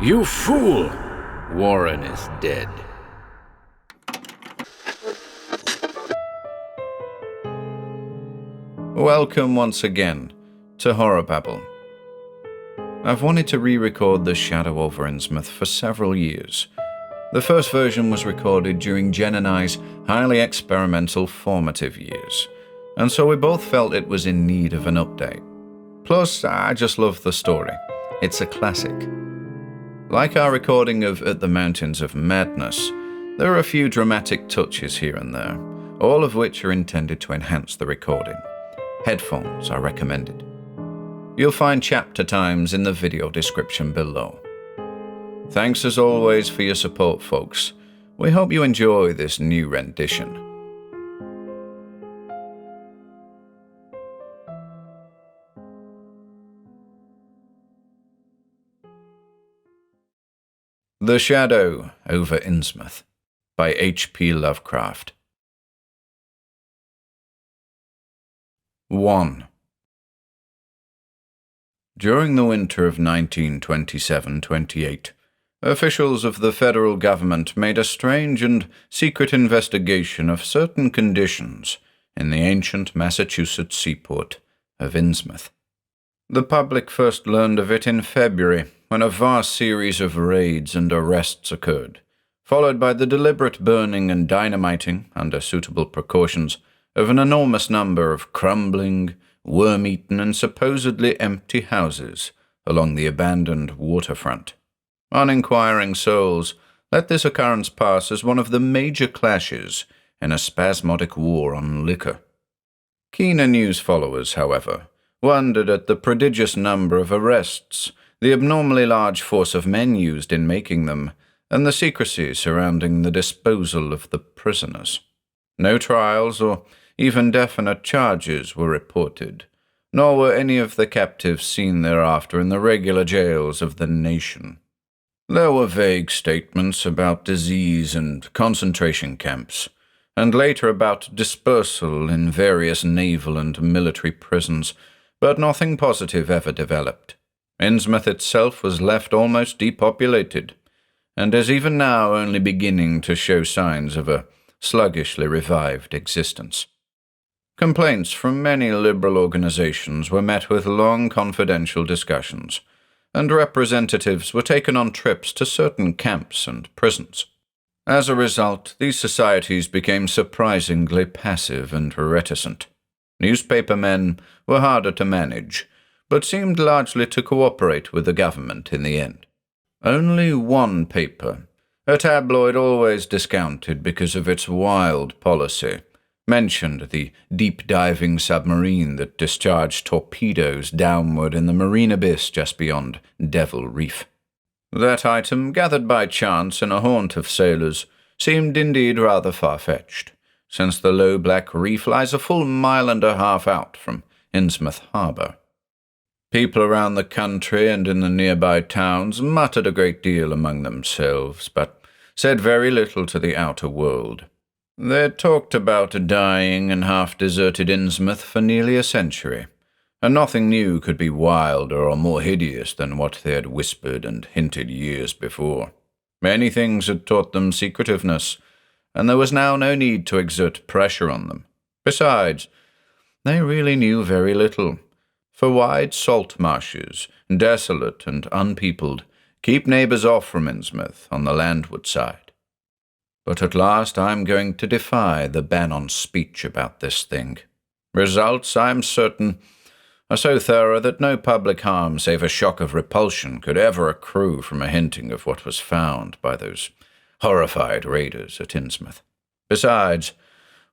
You fool! Warren is dead. Welcome once again to HorrorBabble. I've wanted to re-record the Shadow Over Innsmouth for several years. The first version was recorded during Jen and I's highly experimental formative years, and so we both felt it was in need of an update. Plus, I just love the story. It's a classic. Like our recording of At the Mountains of Madness, there are a few dramatic touches here and there, all of which are intended to enhance the recording. Headphones are recommended. You'll find chapter times in the video description below. Thanks as always for your support, folks. We hope you enjoy this new rendition. The Shadow Over Innsmouth by H.P. Lovecraft. 1. During the winter of 1927-28, officials of the federal government made a strange and secret investigation of certain conditions in the ancient Massachusetts seaport of Innsmouth. The public first learned of it in February, when a vast series of raids and arrests occurred, followed by the deliberate burning and dynamiting, under suitable precautions, of an enormous number of crumbling, worm-eaten and supposedly empty houses along the abandoned waterfront. Uninquiring souls let this occurrence pass as one of the major clashes in a spasmodic war on liquor. Keener news followers, however, wondered at the prodigious number of arrests, the abnormally large force of men used in making them, and the secrecy surrounding the disposal of the prisoners. No trials or even definite charges were reported, nor were any of the captives seen thereafter in the regular jails of the nation. There were vague statements about disease and concentration camps, and later about dispersal in various naval and military prisons, but nothing positive ever developed. Innsmouth itself was left almost depopulated, and is even now only beginning to show signs of a sluggishly revived existence. Complaints from many liberal organizations were met with long confidential discussions, and representatives were taken on trips to certain camps and prisons. As a result, these societies became surprisingly passive and reticent. Newspaper men were harder to manage, but seemed largely to cooperate with the government in the end. Only one paper, a tabloid always discounted because of its wild policy, mentioned the deep-diving submarine that discharged torpedoes downward in the marine abyss just beyond Devil Reef. That item, gathered by chance in a haunt of sailors, seemed indeed rather far-fetched, since the low black reef lies a full mile and a half out from Innsmouth Harbour. People around the country and in the nearby towns muttered a great deal among themselves, but said very little to the outer world. They talked about dying and half-deserted Innsmouth for nearly a century, and nothing new could be wilder or more hideous than what they had whispered and hinted years before. Many things had taught them secretiveness, and there was now no need to exert pressure on them. Besides, they really knew very little, for wide salt marshes, desolate and unpeopled, keep neighbours off from Innsmouth on the landward side. But at last I'm going to defy the ban on speech about this thing. Results, I'm certain, are so thorough that no public harm save a shock of repulsion could ever accrue from a hinting of what was found by those horrified raiders at Innsmouth. Besides,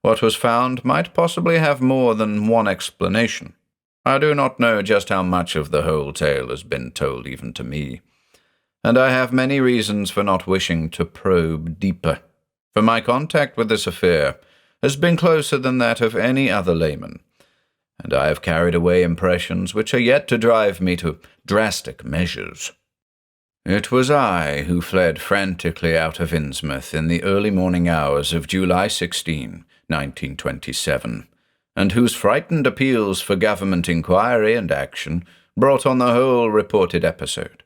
what was found might possibly have more than one explanation. I do not know just how much of the whole tale has been told even to me, and I have many reasons for not wishing to probe deeper. For my contact with this affair has been closer than that of any other layman, and I have carried away impressions which are yet to drive me to drastic measures. It was I who fled frantically out of Innsmouth in the early morning hours of July 16, 1927, and whose frightened appeals for government inquiry and action brought on the whole reported episode.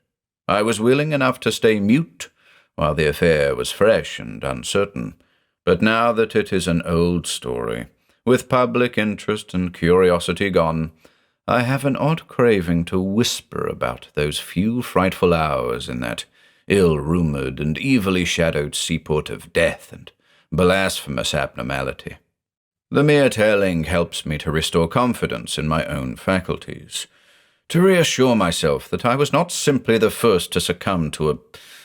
I was willing enough to stay mute while the affair was fresh and uncertain, but now that it is an old story, with public interest and curiosity gone, I have an odd craving to whisper about those few frightful hours in that ill-rumored and evilly shadowed seaport of death and blasphemous abnormality. The mere telling helps me to restore confidence in my own faculties, to reassure myself that I was not simply the first to succumb to a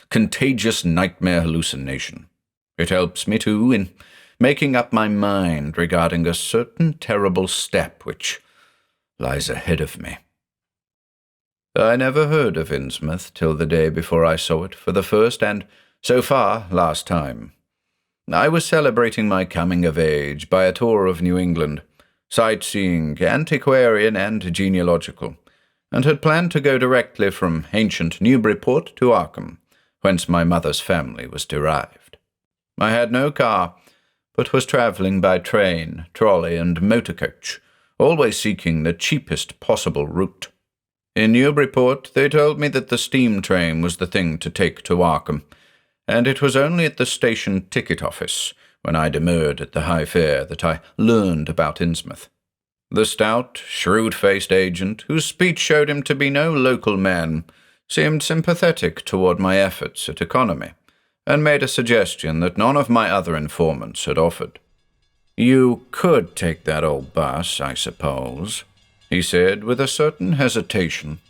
contagious nightmare hallucination. It helps me, too, in making up my mind regarding a certain terrible step which lies ahead of me. I never heard of Innsmouth till the day before I saw it for the first and, so far, last time. I was celebrating my coming of age by a tour of New England, sightseeing, antiquarian and genealogical, and had planned to go directly from ancient Newburyport to Arkham, whence my mother's family was derived. I had no car, but was travelling by train, trolley, and motor coach, always seeking the cheapest possible route. In Newburyport, they told me that the steam train was the thing to take to Arkham, and it was only at the station ticket office, when I demurred at the high fare, that I learned about Innsmouth. The stout, shrewd-faced agent, whose speech showed him to be no local man, seemed sympathetic toward my efforts at economy, and made a suggestion that none of my other informants had offered. "You could take that old bus, I suppose," he said with a certain hesitation,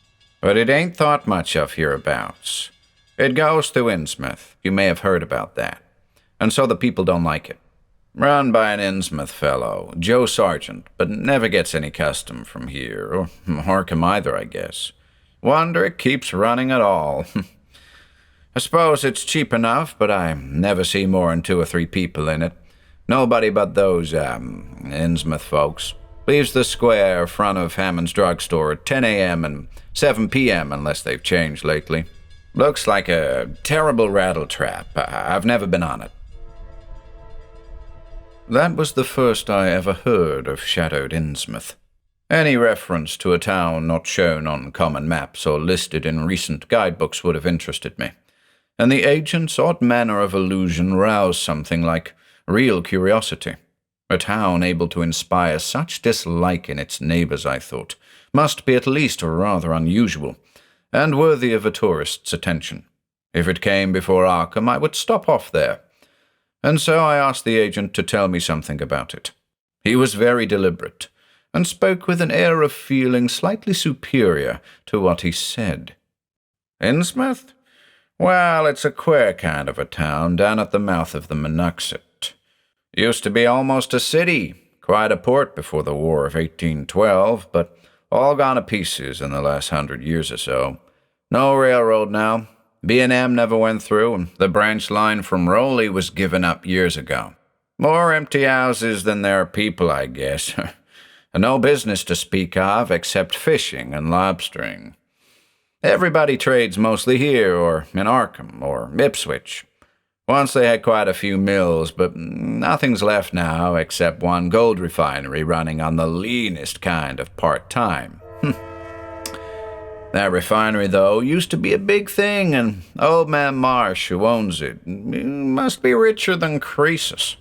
"but it ain't thought much of hereabouts. It goes to Innsmouth, you may have heard about that, and so the people don't like it. Run by an Innsmouth fellow, Joe Sargent, but never gets any custom from here, or Arkham either, I guess. Wonder it keeps running at all. I suppose it's cheap enough, but I never see more than 2 or 3 people in it. Nobody but those, Innsmouth folks. Leaves the square front of Hammond's drugstore at 10 a.m. and 7 p.m. unless they've changed lately. Looks like a terrible rattletrap. I've never been on it." That was the first I ever heard of shadowed Innsmouth. Any reference to a town not shown on common maps or listed in recent guidebooks would have interested me, and the agent's odd manner of allusion roused something like real curiosity. A town able to inspire such dislike in its neighbors, I thought, must be at least rather unusual, and worthy of a tourist's attention. If it came before Arkham, I would stop off there. And so I asked the agent to tell me something about it. He was very deliberate, and spoke with an air of feeling slightly superior to what he said. "Innsmouth? Well, it's a queer kind of a town down at the mouth of the Monoxet. Used to be almost a city, quite a port before the War of 1812, but all gone to pieces in the last 100 years or so. No railroad now. B&M never went through, and the branch line from Rowley was given up years ago. More empty houses than there are people, I guess. And no business to speak of except fishing and lobstering. Everybody trades mostly here, or in Arkham, or Ipswich. Once they had quite a few mills, but nothing's left now except one gold refinery running on the leanest kind of part-time. That refinery, though, used to be a big thing, and old man Marsh, who owns it, must be richer than Croesus.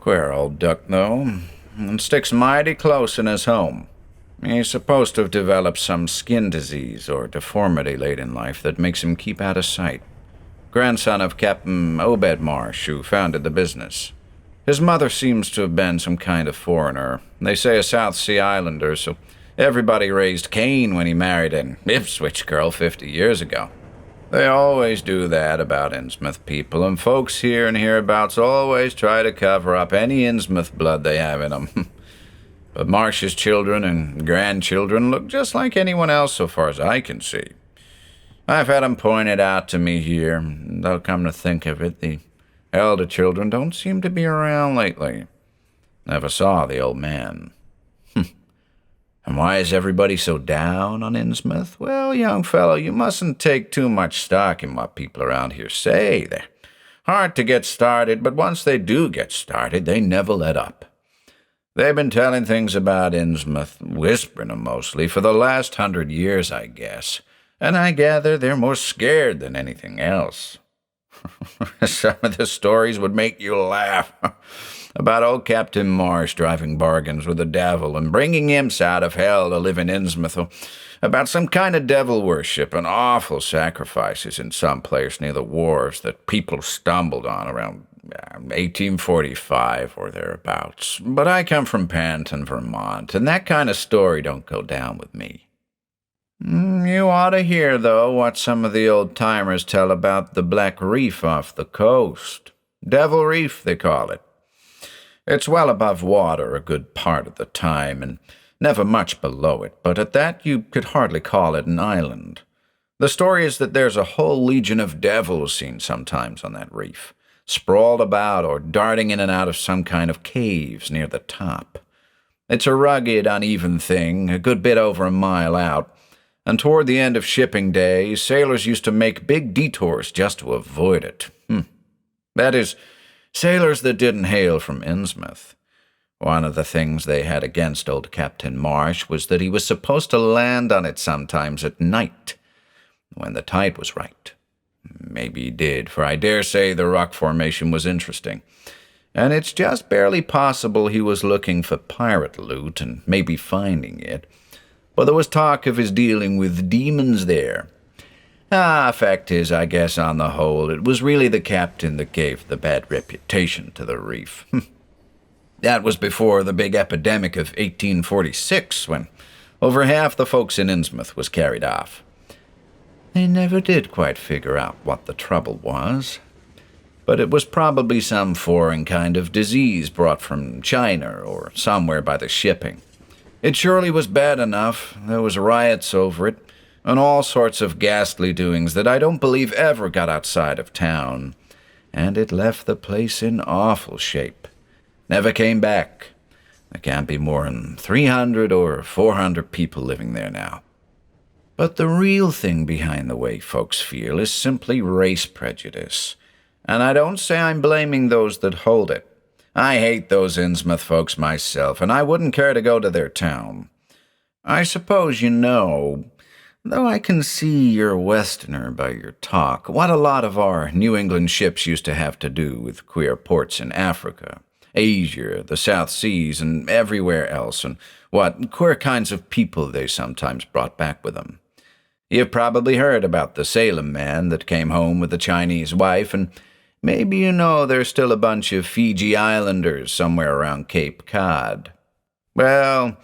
Queer old duck, though, and sticks mighty close in his home. He's supposed to have developed some skin disease or deformity late in life that makes him keep out of sight. Grandson of Captain Obed Marsh, who founded the business. His mother seems to have been some kind of foreigner. They say a South Sea Islander, so everybody raised Cain when he married an Ipswich girl 50 years ago. They always do that about Innsmouth people, and folks here and hereabouts always try to cover up any Innsmouth blood they have in them. But Marsh's children and grandchildren look just like anyone else so far as I can see. I've had them pointed out to me here, though come to think of it, the elder children don't seem to be around lately. Never saw the old man. And why is everybody so down on Innsmouth? Well, young fellow, you mustn't take too much stock in what people around here say. They're hard to get started, but once they do get started, they never let up. They've been telling things about Innsmouth, whispering them mostly, for the last 100 years, I guess. And I gather they're more scared than anything else. Some of the stories would make you laugh. About old Captain Marsh driving bargains with the devil and bringing imps out of hell to live in Innsmouth. About some kind of devil worship and awful sacrifices in some place near the wharves that people stumbled on around 1845 or thereabouts. But I come from Panton, Vermont, and that kind of story don't go down with me. You ought to hear, though, what some of the old-timers tell about the Black Reef off the coast. Devil Reef, they call it. It's well above water a good part of the time, and never much below it, but at that you could hardly call it an island. The story is that there's a whole legion of devils seen sometimes on that reef, sprawled about or darting in and out of some kind of caves near the top. It's a rugged, uneven thing, a good bit over a mile out, and toward the end of shipping day, sailors used to make big detours just to avoid it. That is, sailors that didn't hail from Innsmouth. One of the things they had against old Captain Marsh was that he was supposed to land on it sometimes at night, when the tide was right. Maybe he did, for I dare say the rock formation was interesting. And it's just barely possible he was looking for pirate loot and maybe finding it. But there was talk of his dealing with demons there. Fact is, I guess on the whole, it was really the captain that gave the bad reputation to the reef. That was before the big epidemic of 1846, when over half the folks in Innsmouth was carried off. They never did quite figure out what the trouble was, but it was probably some foreign kind of disease brought from China or somewhere by the shipping. It surely was bad enough. There was riots over it, and all sorts of ghastly doings that I don't believe ever got outside of town, and it left the place in awful shape. Never came back. There can't be more than 300 or 400 people living there now. But the real thing behind the way folks feel is simply race prejudice, and I don't say I'm blaming those that hold it. I hate those Innsmouth folks myself, and I wouldn't care to go to their town. I suppose you know, though I can see you're a Westerner by your talk, what a lot of our New England ships used to have to do with queer ports in Africa, Asia, the South Seas, and everywhere else, and what queer kinds of people they sometimes brought back with them. You've probably heard about the Salem man that came home with a Chinese wife, and maybe you know there's still a bunch of Fiji Islanders somewhere around Cape Cod. Well,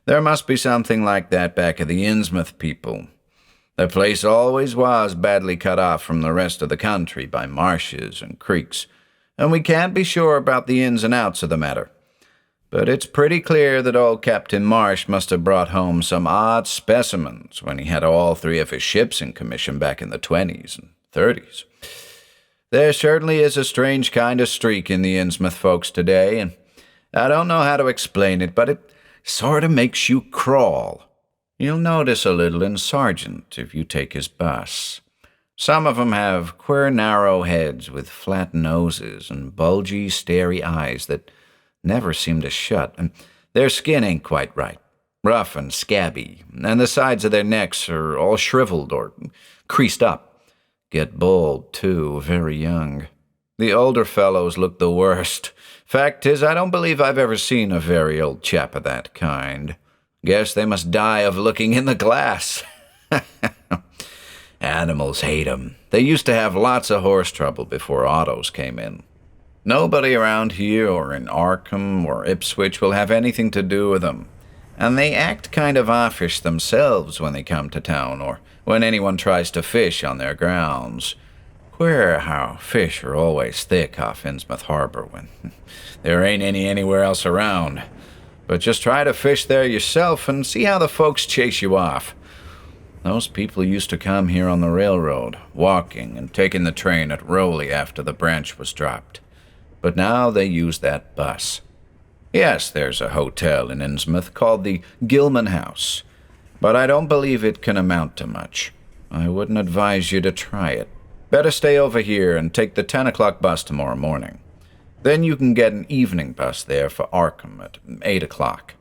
there must be something like that back of the Innsmouth people. The place always was badly cut off from the rest of the country by marshes and creeks, and we can't be sure about the ins and outs of the matter. But it's pretty clear that old Captain Marsh must have brought home some odd specimens when he had all three of his ships in commission back in the 20s and 30s. There certainly is a strange kind of streak in the Innsmouth folks today, and I don't know how to explain it, but it sort of makes you crawl. You'll notice a little in Sargent if you take his bus. Some of 'em have queer narrow heads with flat noses and bulgy, starey eyes that never seem to shut, and their skin ain't quite right, rough and scabby, and the sides of their necks are all shriveled or creased up. Get bald, too, very young. The older fellows look the worst. Fact is, I don't believe I've ever seen a very old chap of that kind. Guess they must die of looking in the glass. Animals hate 'em. They used to have lots of horse trouble before autos came in. Nobody around here or in Arkham or Ipswich will have anything to do with them, and they act kind of offish themselves when they come to town or when anyone tries to fish on their grounds. Queer how fish are always thick off Innsmouth Harbor when there ain't any anywhere else around. But just try to fish there yourself and see how the folks chase you off. Those people used to come here on the railroad, walking and taking the train at Rowley after the branch was dropped. But now they use that bus. Yes, there's a hotel in Innsmouth called the Gilman House, but I don't believe it can amount to much. I wouldn't advise you to try it. Better stay over here and take the 10 o'clock bus tomorrow morning. Then you can get an evening bus there for Arkham at 8 o'clock.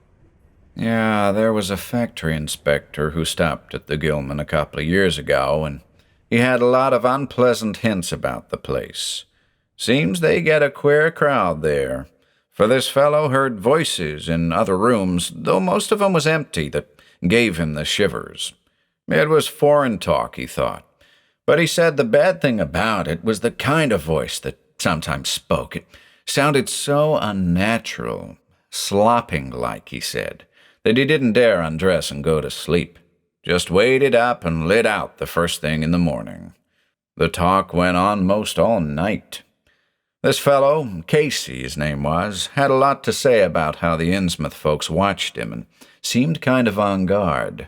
Yeah, there was a factory inspector who stopped at the Gilman a couple of years ago, and he had a lot of unpleasant hints about the place. Seems they get a queer crowd there, for this fellow heard voices in other rooms, though most of 'em was empty, that gave him the shivers. It was foreign talk, he thought, but he said the bad thing about it was the kind of voice that sometimes spoke. It sounded so unnatural, slopping-like, he said, that he didn't dare undress and go to sleep. Just waited up and lit out the first thing in the morning. The talk went on most all night. This fellow, Casey his name was, had a lot to say about how the Innsmouth folks watched him and seemed kind of on guard.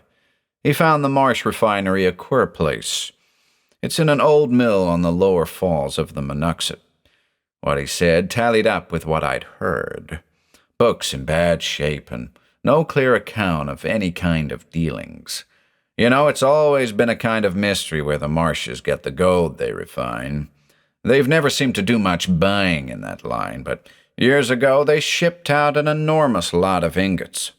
He found the Marsh refinery a queer place. It's in an old mill on the lower falls of the Monuxet. What he said tallied up with what I'd heard. Books in bad shape and no clear account of any kind of dealings. You know, it's always been a kind of mystery where the Marshes get the gold they refine. They've never seemed to do much buying in that line, but years ago they shipped out an enormous lot of ingots.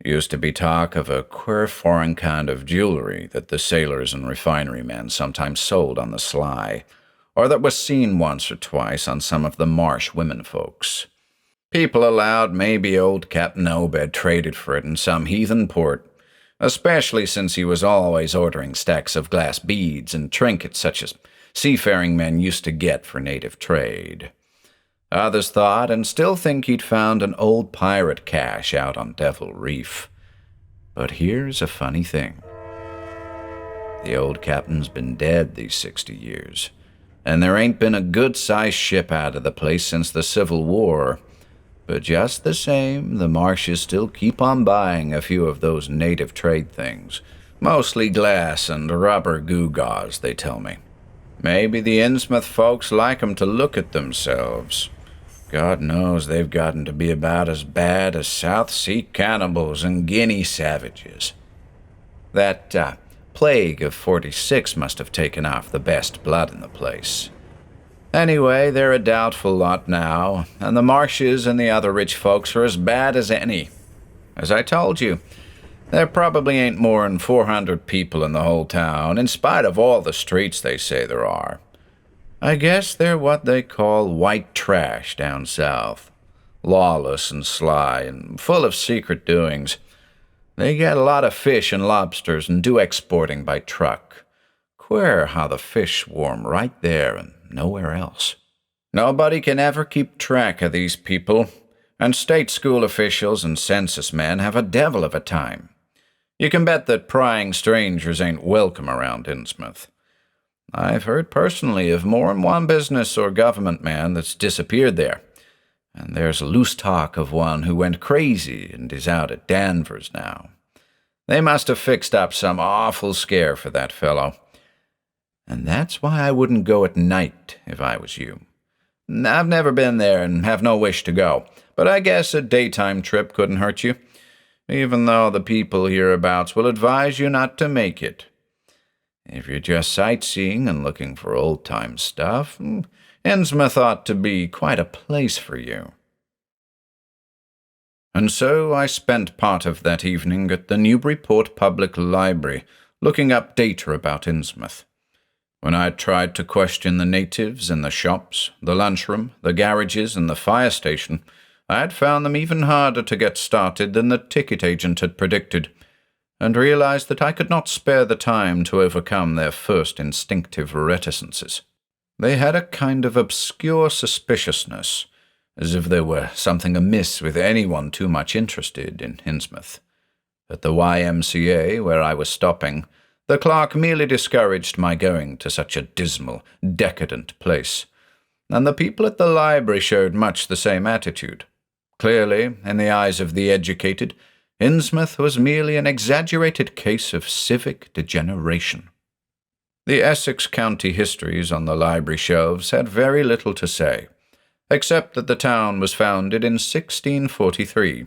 Used to be talk of a queer foreign kind of jewelry that the sailors and refinery men sometimes sold on the sly, or that was seen once or twice on some of the Marsh women folks. People allowed maybe old Captain Obed traded for it in some heathen port, especially since he was always ordering stacks of glass beads and trinkets such as seafaring men used to get for native trade. Others thought and still think he'd found an old pirate cache out on Devil Reef. But here's a funny thing. The old captain's been dead these 60 years, and there ain't been a good-sized ship out of the place since the Civil War. But just the same, the Marshes still keep on buying a few of those native trade things, mostly glass and rubber gewgaws, they tell me. Maybe the Innsmouth folks like 'em to look at themselves. God knows they've gotten to be about as bad as South Sea cannibals and Guinea savages. That plague of '46 must have taken off the best blood in the place. Anyway, they're a doubtful lot now, and the Marshes and the other rich folks are as bad as any. As I told you, there probably ain't more'n 400 people in the whole town, in spite of all the streets they say there are. I guess they're what they call white trash down south. Lawless and sly and full of secret doings. They get a lot of fish and lobsters and do exporting by truck. Queer how the fish swarm right there and nowhere else. Nobody can ever keep track of these people, and state school officials and census men have a devil of a time. You can bet that prying strangers ain't welcome around Innsmouth. I've heard personally of more than one business or government man that's disappeared there, and there's loose talk of one who went crazy and is out at Danvers now. They must have fixed up some awful scare for that fellow. And that's why I wouldn't go at night if I was you. I've never been there and have no wish to go, but I guess a daytime trip couldn't hurt you, even though the people hereabouts will advise you not to make it. If you're just sightseeing and looking for old-time stuff, Innsmouth ought to be quite a place for you. And so I spent part of that evening at the Newburyport Public Library, looking up data about Innsmouth. When I tried to question the natives in the shops, the lunchroom, the garages, and the fire station, I had found them even harder to get started than the ticket agent had predicted, and realized that I could not spare the time to overcome their first instinctive reticences. They had a kind of obscure suspiciousness, as if there were something amiss with anyone too much interested in Innsmouth. At the YMCA, where I was stopping, the clerk merely discouraged my going to such a dismal, decadent place, and the people at the library showed much the same attitude. Clearly, in the eyes of the educated, Innsmouth was merely an exaggerated case of civic degeneration. The Essex County histories on the library shelves had very little to say, except that the town was founded in 1643,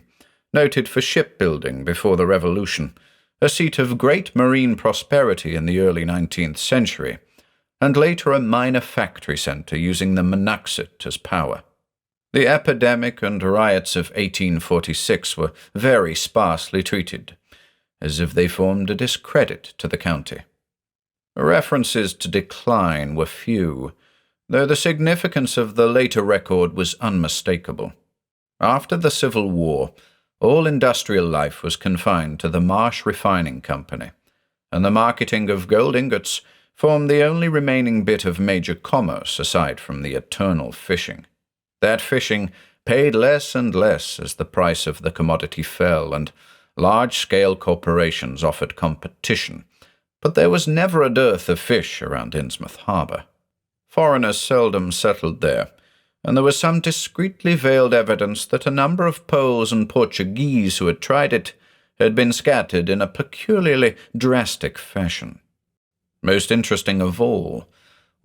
noted for shipbuilding before the Revolution, a seat of great marine prosperity in the early 19th century, and later a minor factory centre using the Monuxet as power. The epidemic and riots of 1846 were very sparsely treated, as if they formed a discredit to the county. References to decline were few, though the significance of the later record was unmistakable. After the Civil War, all industrial life was confined to the Marsh Refining Company, and the marketing of gold ingots formed the only remaining bit of major commerce aside from the eternal fishing. That fishing paid less and less as the price of the commodity fell and large-scale corporations offered competition, but there was never a dearth of fish around Innsmouth Harbour. Foreigners seldom settled there, and there was some discreetly veiled evidence that a number of Poles and Portuguese who had tried it had been scattered in a peculiarly drastic fashion. Most interesting of all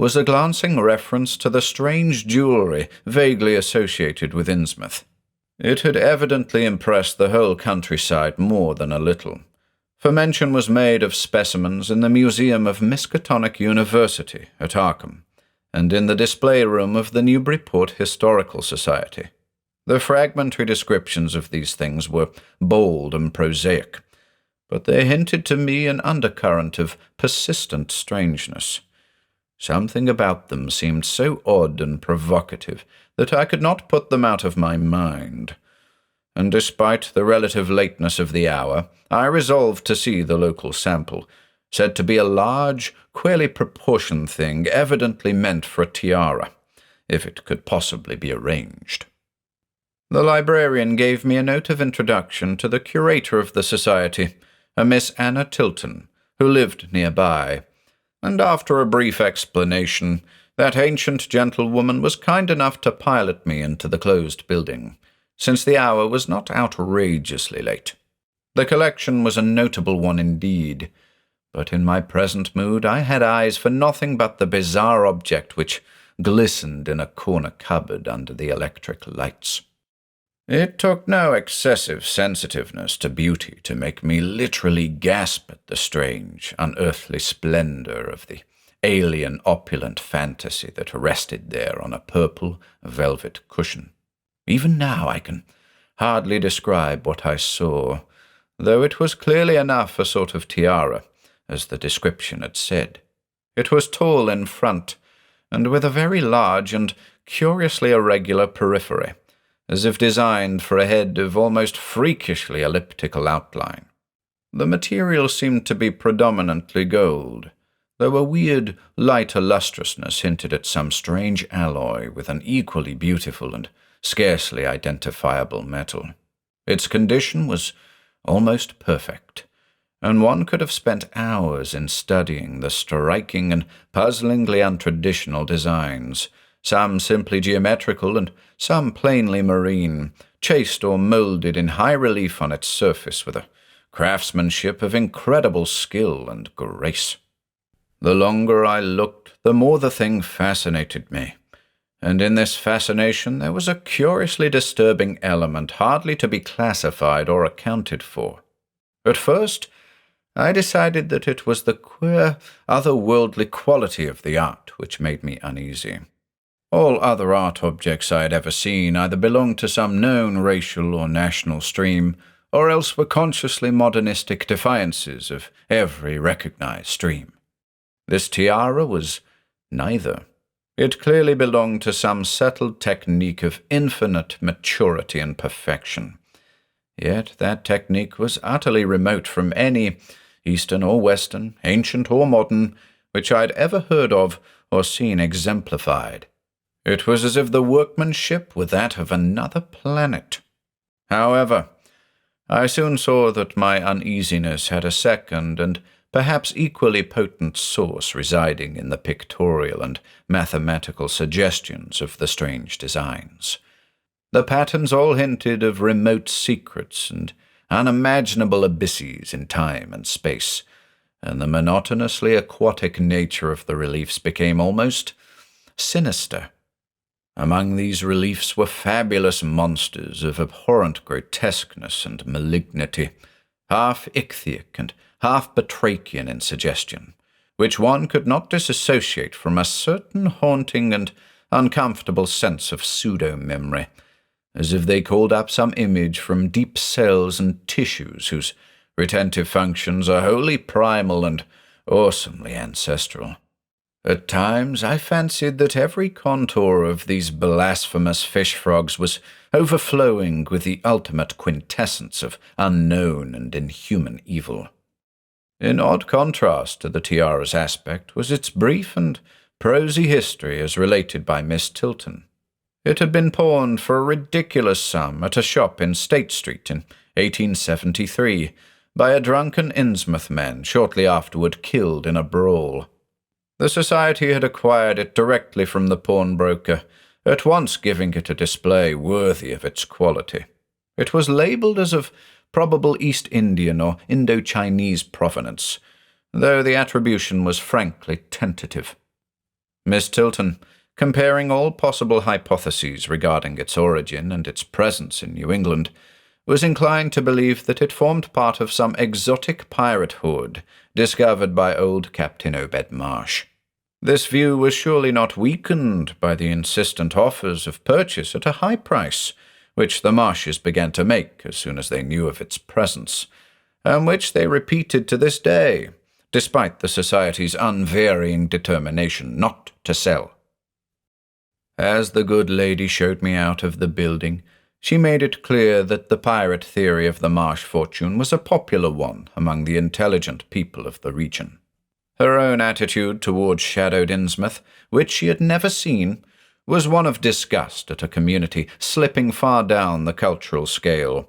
was a glancing reference to the strange jewellery vaguely associated with Innsmouth. It had evidently impressed the whole countryside more than a little, for mention was made of specimens in the Museum of Miskatonic University at Arkham, and in the display room of the Newburyport Historical Society. The fragmentary descriptions of these things were bold and prosaic, but they hinted to me an undercurrent of persistent strangeness. Something about them seemed so odd and provocative that I could not put them out of my mind, and despite the relative lateness of the hour, I resolved to see the local sample, said to be a large, queerly proportioned thing evidently meant for a tiara, if it could possibly be arranged. The librarian gave me a note of introduction to the curator of the society, a Miss Anna Tilton, who lived nearby, and after a brief explanation, that ancient gentlewoman was kind enough to pilot me into the closed building, since the hour was not outrageously late. The collection was a notable one indeed, but in my present mood I had eyes for nothing but the bizarre object which glistened in a corner cupboard under the electric lights. It took no excessive sensitiveness to beauty to make me literally gasp at the strange, unearthly splendor of the alien, opulent fantasy that rested there on a purple velvet cushion. Even now I can hardly describe what I saw, though it was clearly enough a sort of tiara, as the description had said. It was tall in front, and with a very large and curiously irregular periphery, as if designed for a head of almost freakishly elliptical outline. The material seemed to be predominantly gold, though a weird, lighter lustrousness hinted at some strange alloy with an equally beautiful and scarcely identifiable metal. Its condition was almost perfect, and one could have spent hours in studying the striking and puzzlingly untraditional designs, some simply geometrical and some plainly marine, chased or moulded in high relief on its surface with a craftsmanship of incredible skill and grace. The longer I looked, the more the thing fascinated me, and in this fascination there was a curiously disturbing element hardly to be classified or accounted for. At first, I decided that it was the queer, otherworldly quality of the art which made me uneasy. All other art objects I had ever seen either belonged to some known racial or national stream, or else were consciously modernistic defiances of every recognized stream. This tiara was neither. It clearly belonged to some settled technique of infinite maturity and perfection. Yet that technique was utterly remote from any, Eastern or Western, ancient or modern, which I had ever heard of or seen exemplified. It was as if the workmanship were that of another planet. However, I soon saw that my uneasiness had a second and perhaps equally potent source residing in the pictorial and mathematical suggestions of the strange designs. The patterns all hinted of remote secrets and unimaginable abysses in time and space, and the monotonously aquatic nature of the reliefs became almost sinister. Among these reliefs were fabulous monsters of abhorrent grotesqueness and malignity, half ichthyic and half batrachian in suggestion, which one could not disassociate from a certain haunting and uncomfortable sense of pseudo-memory, as if they called up some image from deep cells and tissues whose retentive functions are wholly primal and awesomely ancestral. At times I fancied that every contour of these blasphemous fish frogs was overflowing with the ultimate quintessence of unknown and inhuman evil. In odd contrast to the tiara's aspect was its brief and prosy history as related by Miss Tilton. It had been pawned for a ridiculous sum at a shop in State Street in 1873 by a drunken Innsmouth man shortly afterward killed in a brawl. The society had acquired it directly from the pawnbroker, at once giving it a display worthy of its quality. It was labelled as of probable East Indian or Indo-Chinese provenance, though the attribution was frankly tentative. Miss Tilton, comparing all possible hypotheses regarding its origin and its presence in New England, was inclined to believe that it formed part of some exotic pirate hood discovered by old Captain Obed Marsh. This view was surely not weakened by the insistent offers of purchase at a high price, which the Marshes began to make as soon as they knew of its presence, and which they repeated to this day, despite the Society's unvarying determination not to sell. As the good lady showed me out of the building, she made it clear that the pirate theory of the Marsh fortune was a popular one among the intelligent people of the region. Her own attitude towards shadowed Innsmouth, which she had never seen, was one of disgust at a community slipping far down the cultural scale,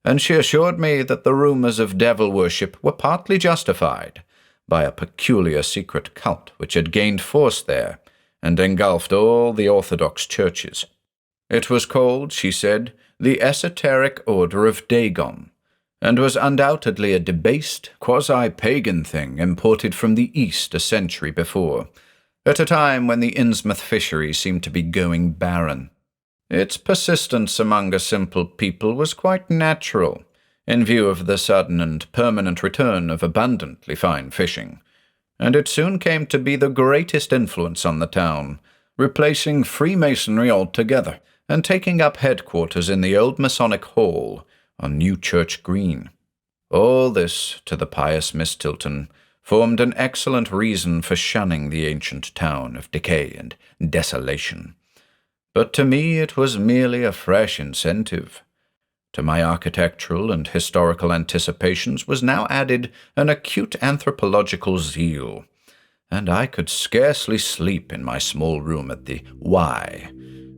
and she assured me that the rumours of devil worship were partly justified by a peculiar secret cult which had gained force there and engulfed all the orthodox churches. It was called, she said, the Esoteric Order of Dagon, and was undoubtedly a debased, quasi-pagan thing imported from the East a century before, at a time when the Innsmouth fishery seemed to be going barren. Its persistence among a simple people was quite natural, in view of the sudden and permanent return of abundantly fine fishing, and it soon came to be the greatest influence on the town, replacing Freemasonry altogether and taking up headquarters in the old Masonic Hall on New Church Green. All this, to the pious Miss Tilton, formed an excellent reason for shunning the ancient town of decay and desolation. But to me it was merely a fresh incentive. To my architectural and historical anticipations was now added an acute anthropological zeal, and I could scarcely sleep in my small room at the Y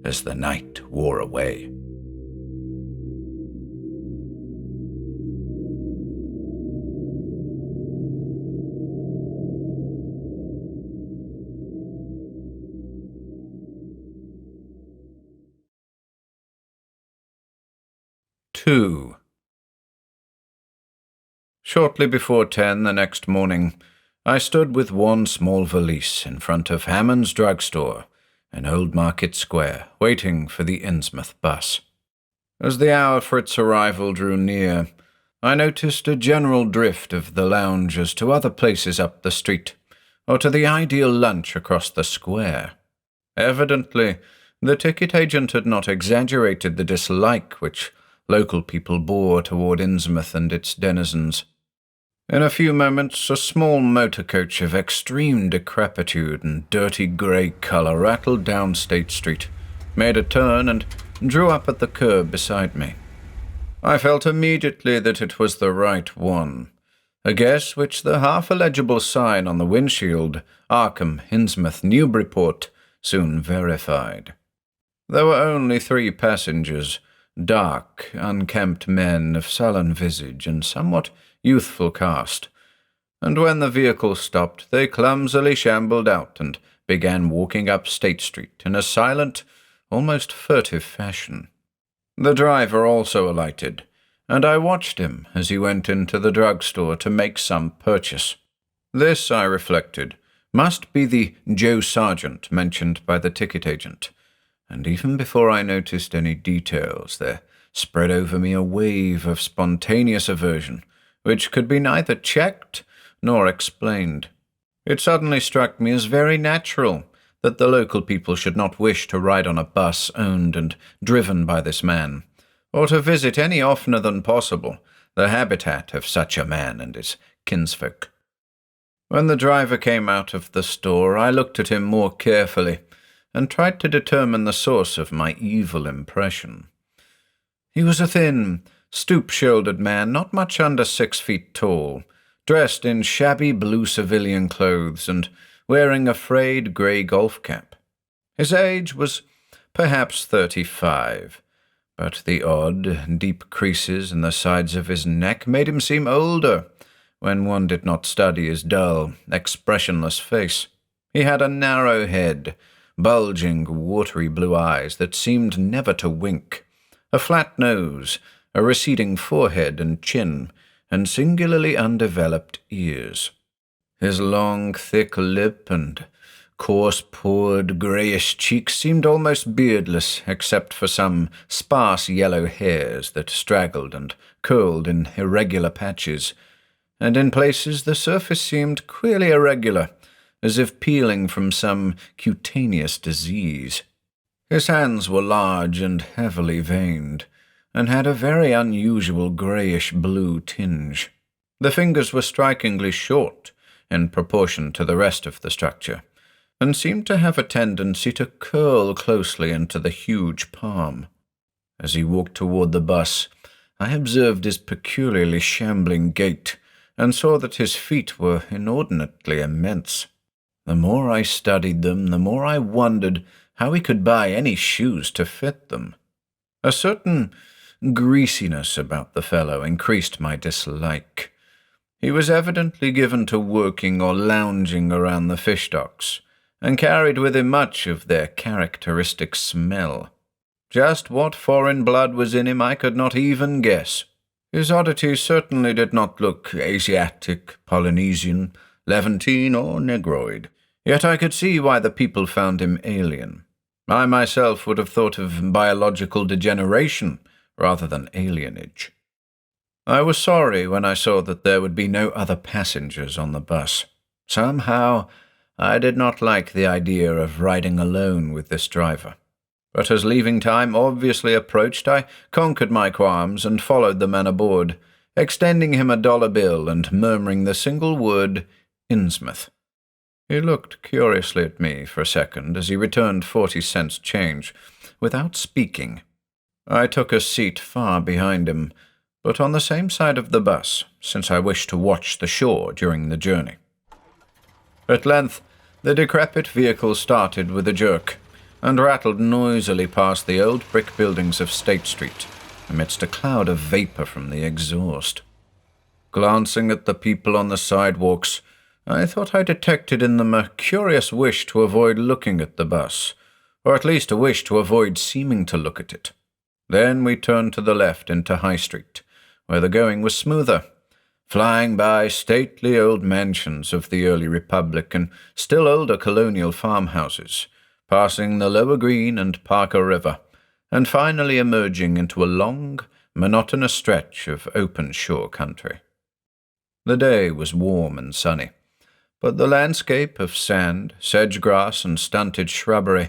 as the night wore away. Two. Shortly before 10 the next morning, I stood with one small valise in front of Hammond's drugstore in Old Market Square, waiting for the Innsmouth bus. As the hour for its arrival drew near, I noticed a general drift of the loungers to other places up the street, or to the ideal lunch across the square. Evidently, the ticket agent had not exaggerated the dislike which local people bore toward Innsmouth and its denizens. In a few moments, a small motor coach of extreme decrepitude and dirty grey colour rattled down State Street, made a turn, and drew up at the curb beside me. I felt immediately that it was the right one, a guess which the half-illegible sign on the windshield, Arkham, Innsmouth, Newburyport, soon verified. There were only 3 passengers, dark, unkempt men of sullen visage and somewhat youthful cast, and when the vehicle stopped, they clumsily shambled out and began walking up State Street in a silent, almost furtive fashion. The driver also alighted, and I watched him as he went into the drugstore to make some purchase. This, I reflected, must be the Joe Sargent mentioned by the ticket agent, and even before I noticed any details, there spread over me a wave of spontaneous aversion, which could be neither checked nor explained. It suddenly struck me as very natural that the local people should not wish to ride on a bus owned and driven by this man, or to visit any oftener than possible the habitat of such a man and his kinsfolk. When the driver came out of the store, I looked at him more carefully and tried to determine the source of my evil impression. He was a thin, stoop-shouldered man, not much under 6 feet tall, dressed in shabby blue civilian clothes and wearing a frayed grey golf cap. His age was perhaps 35, but the odd, deep creases in the sides of his neck made him seem older when one did not study his dull, expressionless face. He had a narrow head, bulging, watery blue eyes that seemed never to wink, a flat nose, a receding forehead and chin, and singularly undeveloped ears. His long, thick lip and coarse-pored, greyish cheeks seemed almost beardless, except for some sparse yellow hairs that straggled and curled in irregular patches, and in places the surface seemed queerly irregular, as if peeling from some cutaneous disease. His hands were large and heavily veined, and had a very unusual greyish-blue tinge. The fingers were strikingly short in proportion to the rest of the structure, and seemed to have a tendency to curl closely into the huge palm. As he walked toward the bus, I observed his peculiarly shambling gait, and saw that his feet were inordinately immense. The more I studied them, the more I wondered how he could buy any shoes to fit them. A certain greasiness about the fellow increased my dislike. He was evidently given to working or lounging around the fish docks, and carried with him much of their characteristic smell. Just what foreign blood was in him I could not even guess. His oddity certainly did not look Asiatic, Polynesian, Levantine, or Negroid. Yet I could see why the people found him alien. I myself would have thought of biological degeneration rather than alienage. I was sorry when I saw that there would be no other passengers on the bus. Somehow, I did not like the idea of riding alone with this driver. But as leaving time obviously approached, I conquered my qualms and followed the man aboard, extending him a $1 bill and murmuring the single word, Innsmouth. He looked curiously at me for a second as he returned 40 cents change, without speaking. I took a seat far behind him, but on the same side of the bus, since I wished to watch the shore during the journey. At length, the decrepit vehicle started with a jerk, and rattled noisily past the old brick buildings of State Street, amidst a cloud of vapor from the exhaust. Glancing at the people on the sidewalks, I thought I detected in them a curious wish to avoid looking at the bus, or at least a wish to avoid seeming to look at it. Then we turned to the left into High Street, where the going was smoother, flying by stately old mansions of the early Republic and still older colonial farmhouses, passing the Lower Green and Parker River, and finally emerging into a long, monotonous stretch of open shore country. The day was warm and sunny, but the landscape of sand, sedge-grass, and stunted shrubbery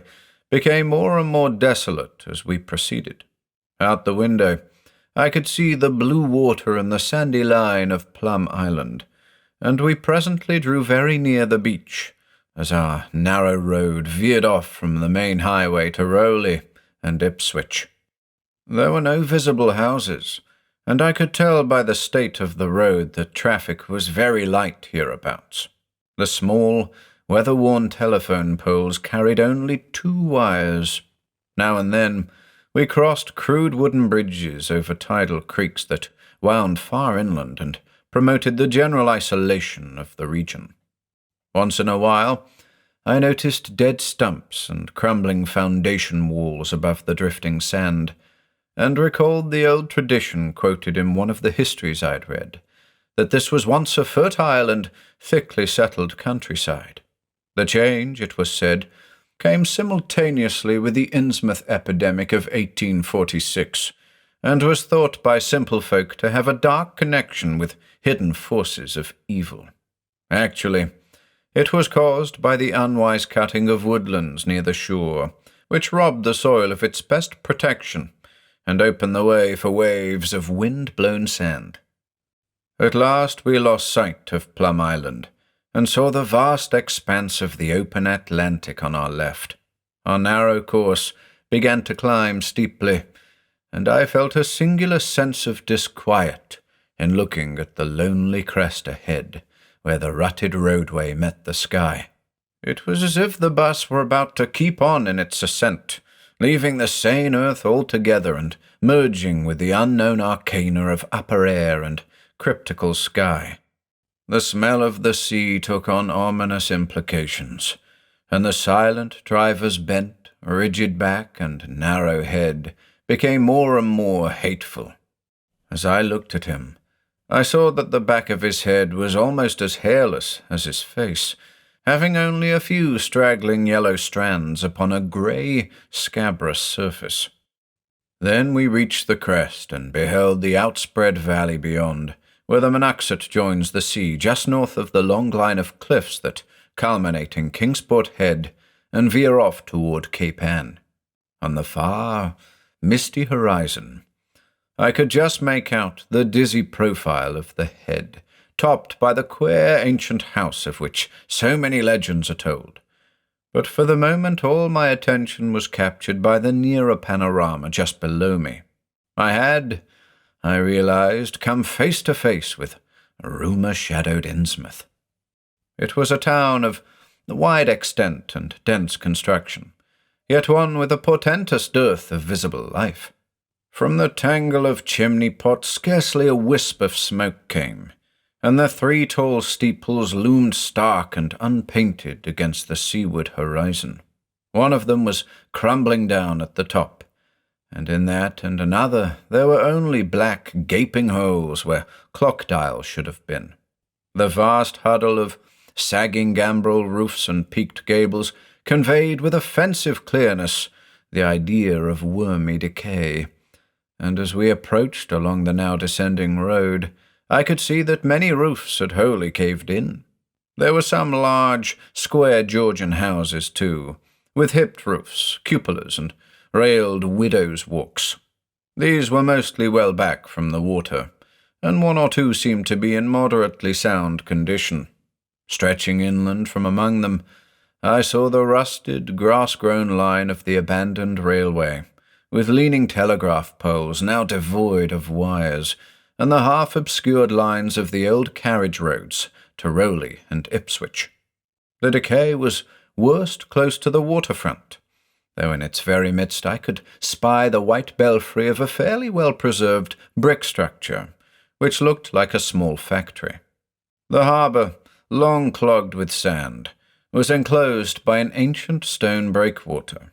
became more and more desolate as we proceeded. Out the window, I could see the blue water and the sandy line of Plum Island, and we presently drew very near the beach, as our narrow road veered off from the main highway to Rowley and Ipswich. There were no visible houses, and I could tell by the state of the road that traffic was very light hereabouts. The small, weather-worn telephone poles carried only 2 wires. Now and then, we crossed crude wooden bridges over tidal creeks that wound far inland and promoted the general isolation of the region. Once in a while, I noticed dead stumps and crumbling foundation walls above the drifting sand, and recalled the old tradition quoted in one of the histories I'd read, that this was once a fertile and thickly settled countryside. The change, it was said, came simultaneously with the Innsmouth epidemic of 1846, and was thought by simple folk to have a dark connection with hidden forces of evil. Actually, It was caused by the unwise cutting of woodlands near the shore, which robbed the soil of its best protection and opened the way for waves of wind-blown sand. At last we lost sight of Plum Island and saw the vast expanse of the open Atlantic on our left. Our narrow course began to climb steeply, and I felt a singular sense of disquiet in looking at the lonely crest ahead, where the rutted roadway met the sky. It was as if the bus were about to keep on in its ascent, leaving the sane earth altogether and merging with the unknown arcana of upper air and cryptical sky. The smell of the sea took on ominous implications, and the silent driver's bent, rigid back and narrow head became more and more hateful. As I looked at him, I saw that the back of his head was almost as hairless as his face, having only a few straggling yellow strands upon a grey, scabrous surface. Then we reached the crest and beheld the outspread valley beyond, where the Monoxet joins the sea just north of the long line of cliffs that culminate in Kingsport Head and veer off toward Cape Ann. On the far, misty horizon, I could just make out the dizzy profile of the head, topped by the queer ancient house of which so many legends are told. But for the moment all my attention was captured by the nearer panorama just below me. I realized, come face to face with rumour-shadowed Innsmouth. It was a town of wide extent and dense construction, yet one with a portentous dearth of visible life. From the tangle of chimney pots scarcely a wisp of smoke came, and the 3 tall steeples loomed stark and unpainted against the seaward horizon. One of them was crumbling down at the top, and in that and another there were only black gaping holes where clock dials should have been. The vast huddle of sagging gambrel roofs and peaked gables conveyed with offensive clearness the idea of wormy decay, and as we approached along the now descending road, I could see that many roofs had wholly caved in. There were some large, square Georgian houses, too, with hipped roofs, cupolas, and railed widows' walks. These were mostly well back from the water, and 1 or 2 seemed to be in moderately sound condition. Stretching inland from among them, I saw the rusted, grass-grown line of the abandoned railway, with leaning telegraph poles now devoid of wires, and the half-obscured lines of the old carriage roads to Rowley and Ipswich. The decay was worst close to the waterfront, though in its very midst I could spy the white belfry of a fairly well-preserved brick structure, which looked like a small factory. The harbour, long clogged with sand, was enclosed by an ancient stone breakwater,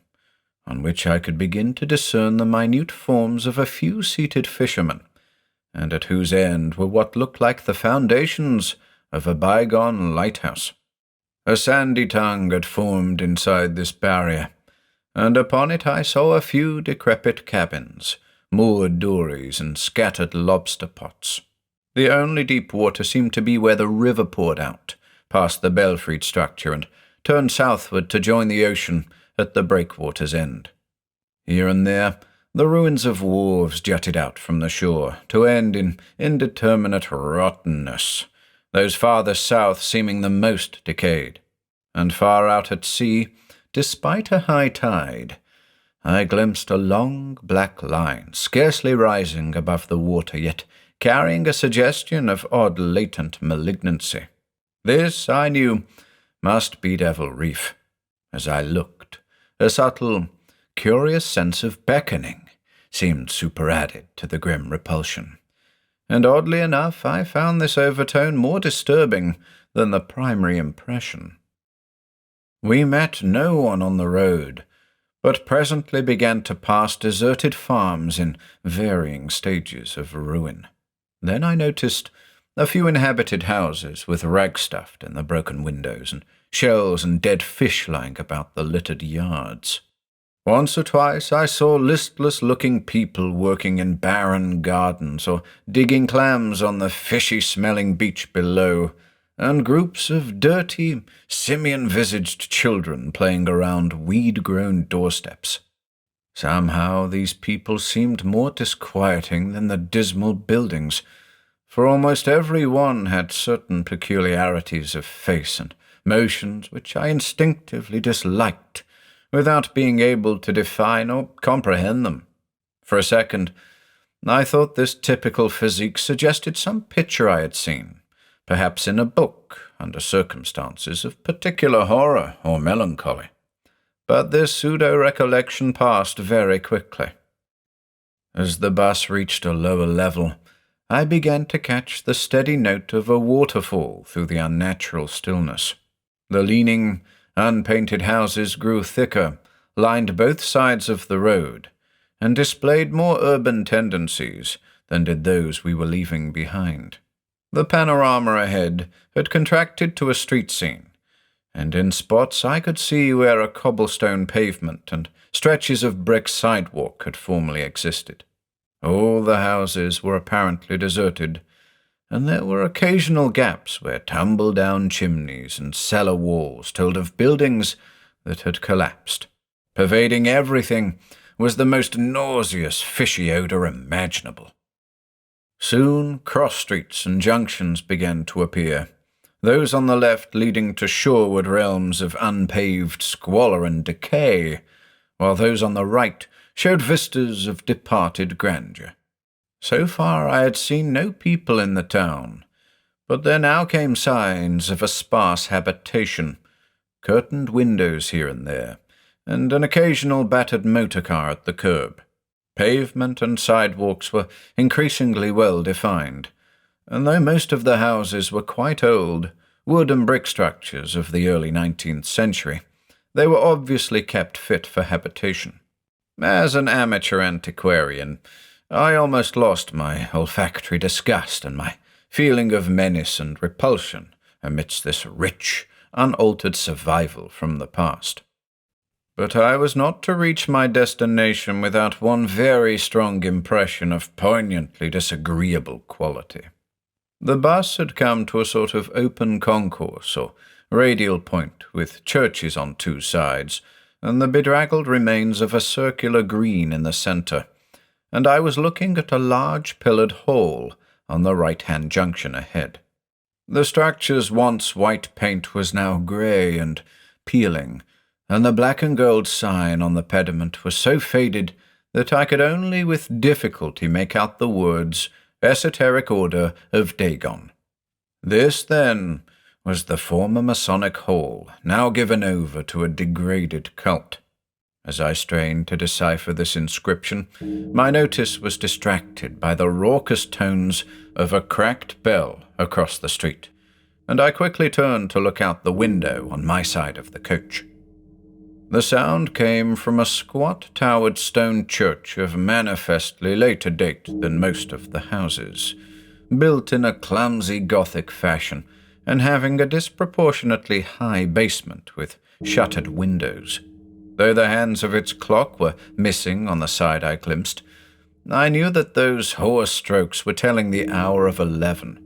on which I could begin to discern the minute forms of a few seated fishermen, and at whose end were what looked like the foundations of a bygone lighthouse. A sandy tongue had formed inside this barrier, and upon it I saw a few decrepit cabins, moored dories, and scattered lobster pots. The only deep water seemed to be where the river poured out, past the belfried structure, and turned southward to join the ocean at the breakwater's end. Here and there, the ruins of wharves jutted out from the shore, to end in indeterminate rottenness, those farthest south seeming the most decayed. And far out at sea, despite a high tide, I glimpsed a long black line, scarcely rising above the water, yet carrying a suggestion of odd latent malignancy. This, I knew, must be Devil Reef. As I looked, a subtle, curious sense of beckoning seemed superadded to the grim repulsion, and oddly enough I found this overtone more disturbing than the primary impression. We met no one on the road, but presently began to pass deserted farms in varying stages of ruin. Then I noticed a few inhabited houses with rag stuffed in the broken windows, and shells and dead fish lying about the littered yards. Once or twice I saw listless-looking people working in barren gardens or digging clams on the fishy-smelling beach below, and groups of dirty, simian-visaged children playing around weed-grown doorsteps. Somehow these people seemed more disquieting than the dismal buildings, for almost every one had certain peculiarities of face and motions which I instinctively disliked, without being able to define or comprehend them. For a second, I thought this typical physique suggested some picture I had seen, perhaps in a book, under circumstances of particular horror or melancholy. But this pseudo-recollection passed very quickly. As the bus reached a lower level, I began to catch the steady note of a waterfall through the unnatural stillness. The leaning, unpainted houses grew thicker, lined both sides of the road, and displayed more urban tendencies than did those we were leaving behind. The panorama ahead had contracted to a street scene, and in spots I could see where a cobblestone pavement and stretches of brick sidewalk had formerly existed. All the houses were apparently deserted, and there were occasional gaps where tumble-down chimneys and cellar walls told of buildings that had collapsed. Pervading everything was the most nauseous, fishy odor imaginable. Soon cross-streets and junctions began to appear, those on the left leading to shoreward realms of unpaved squalor and decay, while those on the right showed vistas of departed grandeur. So far I had seen no people in the town, but there now came signs of a sparse habitation, curtained windows here and there, and an occasional battered motor car at the curb. Pavement and sidewalks were increasingly well defined, and though most of the houses were quite old, wood and brick structures of the early 19th century, they were obviously kept fit for habitation. As an amateur antiquarian, I almost lost my olfactory disgust and my feeling of menace and repulsion amidst this rich, unaltered survival from the past. But I was not to reach my destination without one very strong impression of poignantly disagreeable quality. The bus had come to a sort of open concourse or radial point with churches on two sides and the bedraggled remains of a circular green in the centre, and I was looking at a large pillared hall on the right-hand junction ahead. The structure's once white paint was now grey and peeling, and the black and gold sign on the pediment was so faded that I could only with difficulty make out the words Esoteric Order of Dagon. This, then, was the former Masonic Hall, now given over to a degraded cult. As I strained to decipher this inscription, my notice was distracted by the raucous tones of a cracked bell across the street, and I quickly turned to look out the window on my side of the coach. The sound came from a squat-towered stone church of manifestly later date than most of the houses, built in a clumsy Gothic fashion and having a disproportionately high basement with shuttered windows. Though the hands of its clock were missing on the side I glimpsed, I knew that those hoarse strokes were telling the hour of 11.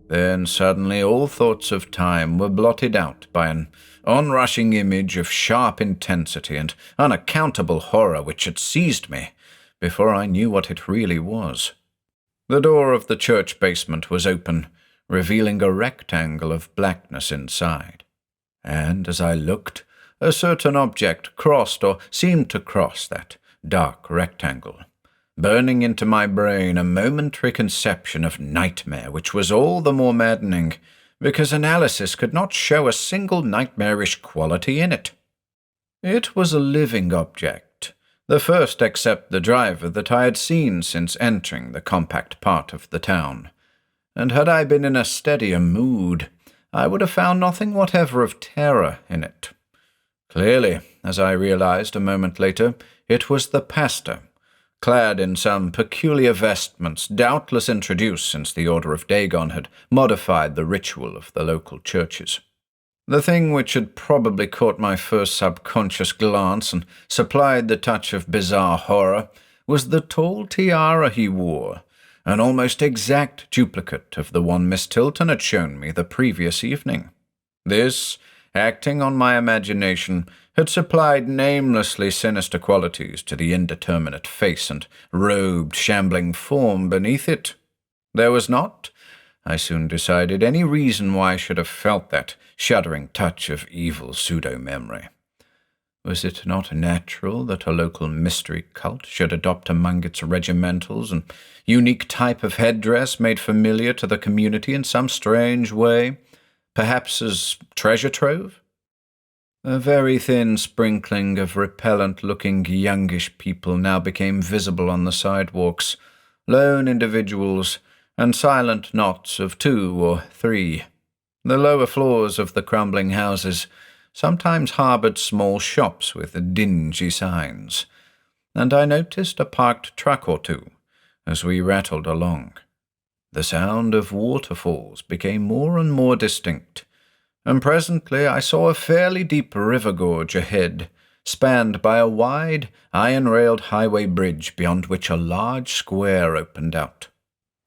Then suddenly all thoughts of time were blotted out by an onrushing image of sharp intensity and unaccountable horror which had seized me before I knew what it really was. The door of the church basement was open, revealing a rectangle of blackness inside, and as I looked, a certain object crossed or seemed to cross that dark rectangle, burning into my brain a momentary conception of nightmare which was all the more maddening because analysis could not show a single nightmarish quality in it. It was a living object, the first except the driver that I had seen since entering the compact part of the town, and had I been in a steadier mood, I would have found nothing whatever of terror in it. Clearly, as I realized a moment later, it was the pastor, clad in some peculiar vestments doubtless introduced since the Order of Dagon had modified the ritual of the local churches. The thing which had probably caught my first subconscious glance and supplied the touch of bizarre horror was the tall tiara he wore, an almost exact duplicate of the one Miss Tilton had shown me the previous evening. This, acting on my imagination, had supplied namelessly sinister qualities to the indeterminate face and robed, shambling form beneath it. There was not, I soon decided, any reason why I should have felt that shuddering touch of evil pseudo-memory. Was it not natural that a local mystery cult should adopt among its regimentals an unique type of headdress made familiar to the community in some strange way, perhaps as treasure trove? A very thin sprinkling of repellent-looking youngish people now became visible on the sidewalks, lone individuals, and silent knots of 2 or 3. The lower floors of the crumbling houses sometimes harboured small shops with dingy signs, and I noticed a parked truck or two as we rattled along. The sound of waterfalls became more and more distinct, and presently I saw a fairly deep river gorge ahead, spanned by a wide, iron-railed highway bridge beyond which a large square opened out.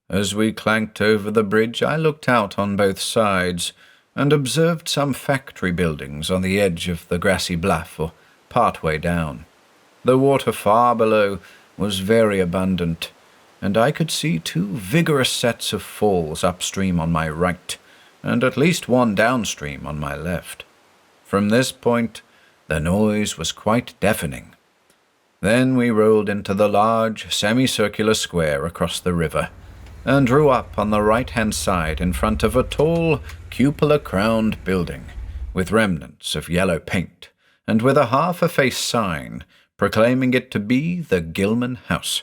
As we clanked over the bridge, I looked out on both sides and observed some factory buildings on the edge of the grassy bluff or part-way down. The water far below was very abundant, and I could see 2 vigorous sets of falls upstream on my right, and at least one downstream on my left. From this point, the noise was quite deafening. Then we rolled into the large, semicircular square across the river, and drew up on the right-hand side in front of a tall, cupola-crowned building, with remnants of yellow paint, and with a half-effaced sign proclaiming it to be the Gilman House.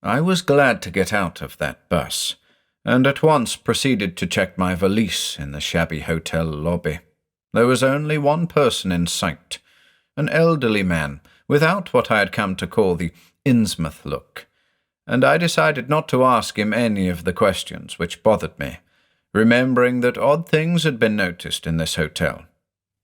I was glad to get out of that bus, and at once proceeded to check my valise in the shabby hotel lobby. There was only one person in sight, an elderly man without what I had come to call the Innsmouth look, and I decided not to ask him any of the questions which bothered me, remembering that odd things had been noticed in this hotel.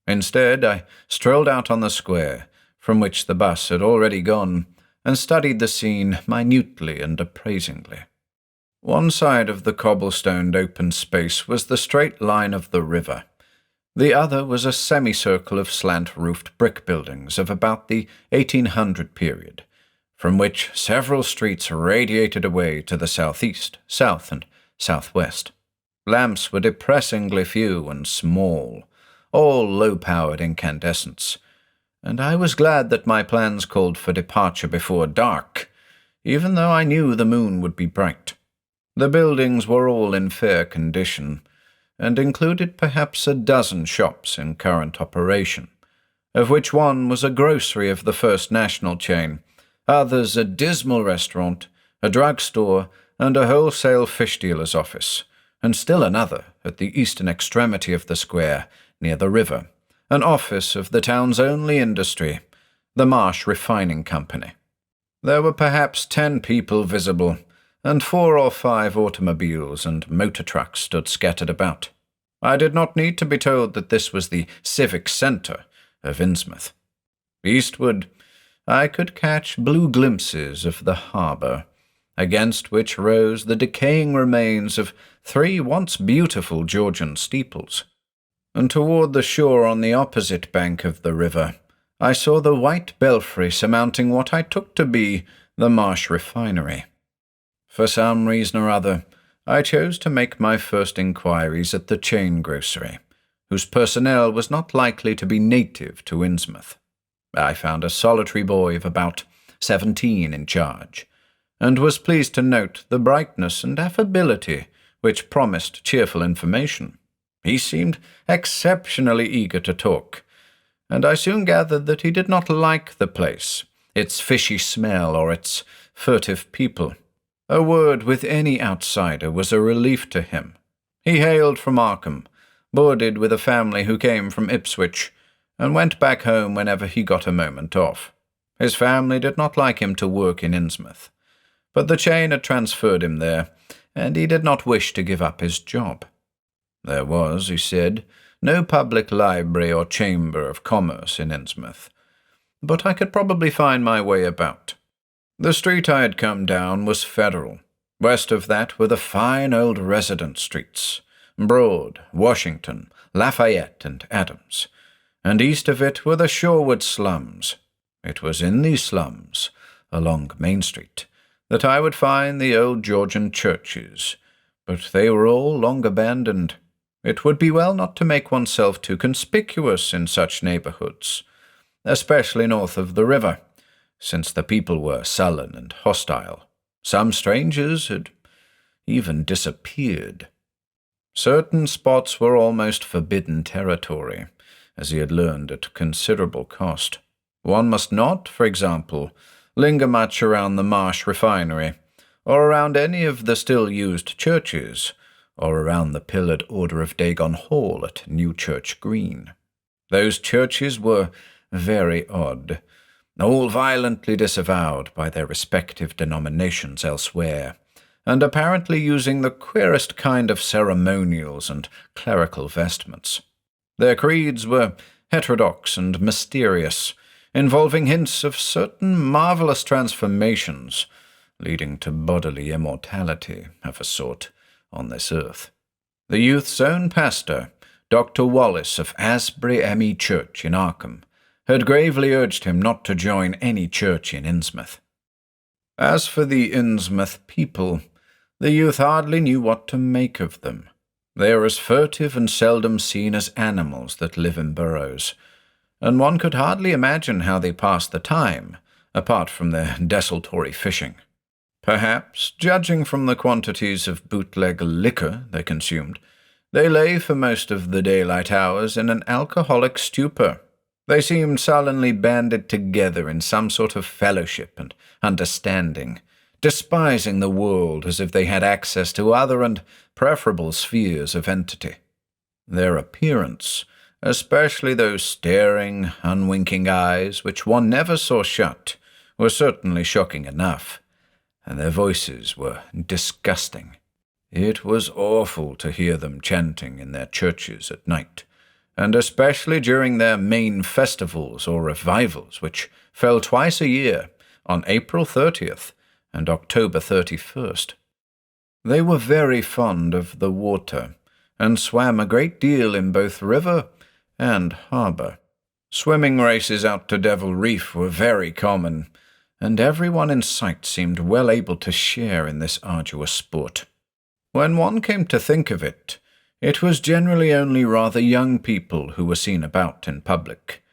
Instead, I strolled out on the square, from which the bus had already gone, and studied the scene minutely and appraisingly. One side of the cobblestoned open space was the straight line of the river. The other was a semicircle of slant-roofed brick buildings of about the 1800 period, from which several streets radiated away to the southeast, south, and southwest. Lamps were depressingly few and small, all low-powered incandescents, and I was glad that my plans called for departure before dark, even though I knew the moon would be bright. The buildings were all in fair condition, and included perhaps a dozen shops in current operation, of which one was a grocery of the First National chain, others a dismal restaurant, a drugstore, and a wholesale fish dealer's office, and still another at the eastern extremity of the square, near the river, an office of the town's only industry, the Marsh Refining Company. There were perhaps 10 people visible, and 4 or 5 automobiles and motor trucks stood scattered about. I did not need to be told that this was the civic centre of Innsmouth. Eastward, I could catch blue glimpses of the harbour, against which rose the decaying remains of 3 once beautiful Georgian steeples. And toward the shore on the opposite bank of the river, I saw the white belfry surmounting what I took to be the Marsh Refinery. For some reason or other, I chose to make my first inquiries at the chain grocery, whose personnel was not likely to be native to Innsmouth. I found a solitary boy of about 17 in charge, and was pleased to note the brightness and affability which promised cheerful information. He seemed exceptionally eager to talk, and I soon gathered that he did not like the place, its fishy smell, or its furtive people. A word with any outsider was a relief to him. He hailed from Arkham, boarded with a family who came from Ipswich, and went back home whenever he got a moment off. His family did not like him to work in Innsmouth, but the chain had transferred him there, and he did not wish to give up his job. There was, he said, no public library or chamber of commerce in Innsmouth, but I could probably find my way about. The street I had come down was Federal, West of that were the fine old residence streets, Broad, Washington, Lafayette, and Adams, and east of it were the shoreward slums. It was in these slums, along Main Street, that I would find the old Georgian churches, but they were all long abandoned. It would be well not to make oneself too conspicuous in such neighborhoods, especially north of the river, since the people were sullen and hostile. Some strangers had even disappeared. Certain spots were almost forbidden territory, as he had learned at considerable cost. One must not, for example, linger much around the Marsh refinery, or around any of the still-used churches, or around the pillared Order of Dagon Hall at New Church Green. Those churches were very odd, all violently disavowed by their respective denominations elsewhere, and apparently using the queerest kind of ceremonials and clerical vestments. Their creeds were heterodox and mysterious, involving hints of certain marvelous transformations, leading to bodily immortality of a sort on this earth. The youth's own pastor, Dr. Wallace of Asbury M.E. Church in Arkham, had gravely urged him not to join any church in Innsmouth. As for the Innsmouth people, the youth hardly knew what to make of them. They are as furtive and seldom seen as animals that live in burrows, and one could hardly imagine how they pass the time, apart from their desultory fishing. Perhaps, judging from the quantities of bootleg liquor they consumed, they lay for most of the daylight hours in an alcoholic stupor. They seemed sullenly banded together in some sort of fellowship and understanding, despising the world as if they had access to other and preferable spheres of entity. Their appearance, especially those staring, unwinking eyes which one never saw shut, were certainly shocking enough, and their voices were disgusting. It was awful to hear them chanting in their churches at night, and especially during their main festivals or revivals, which fell twice a year, on April 30th and October 31st. They were very fond of the water, and swam a great deal in both river and harbour. Swimming races out to Devil Reef were very common, and everyone in sight seemed well able to share in this arduous sport. When one came to think of it, it was generally only rather young people who were seen about in public,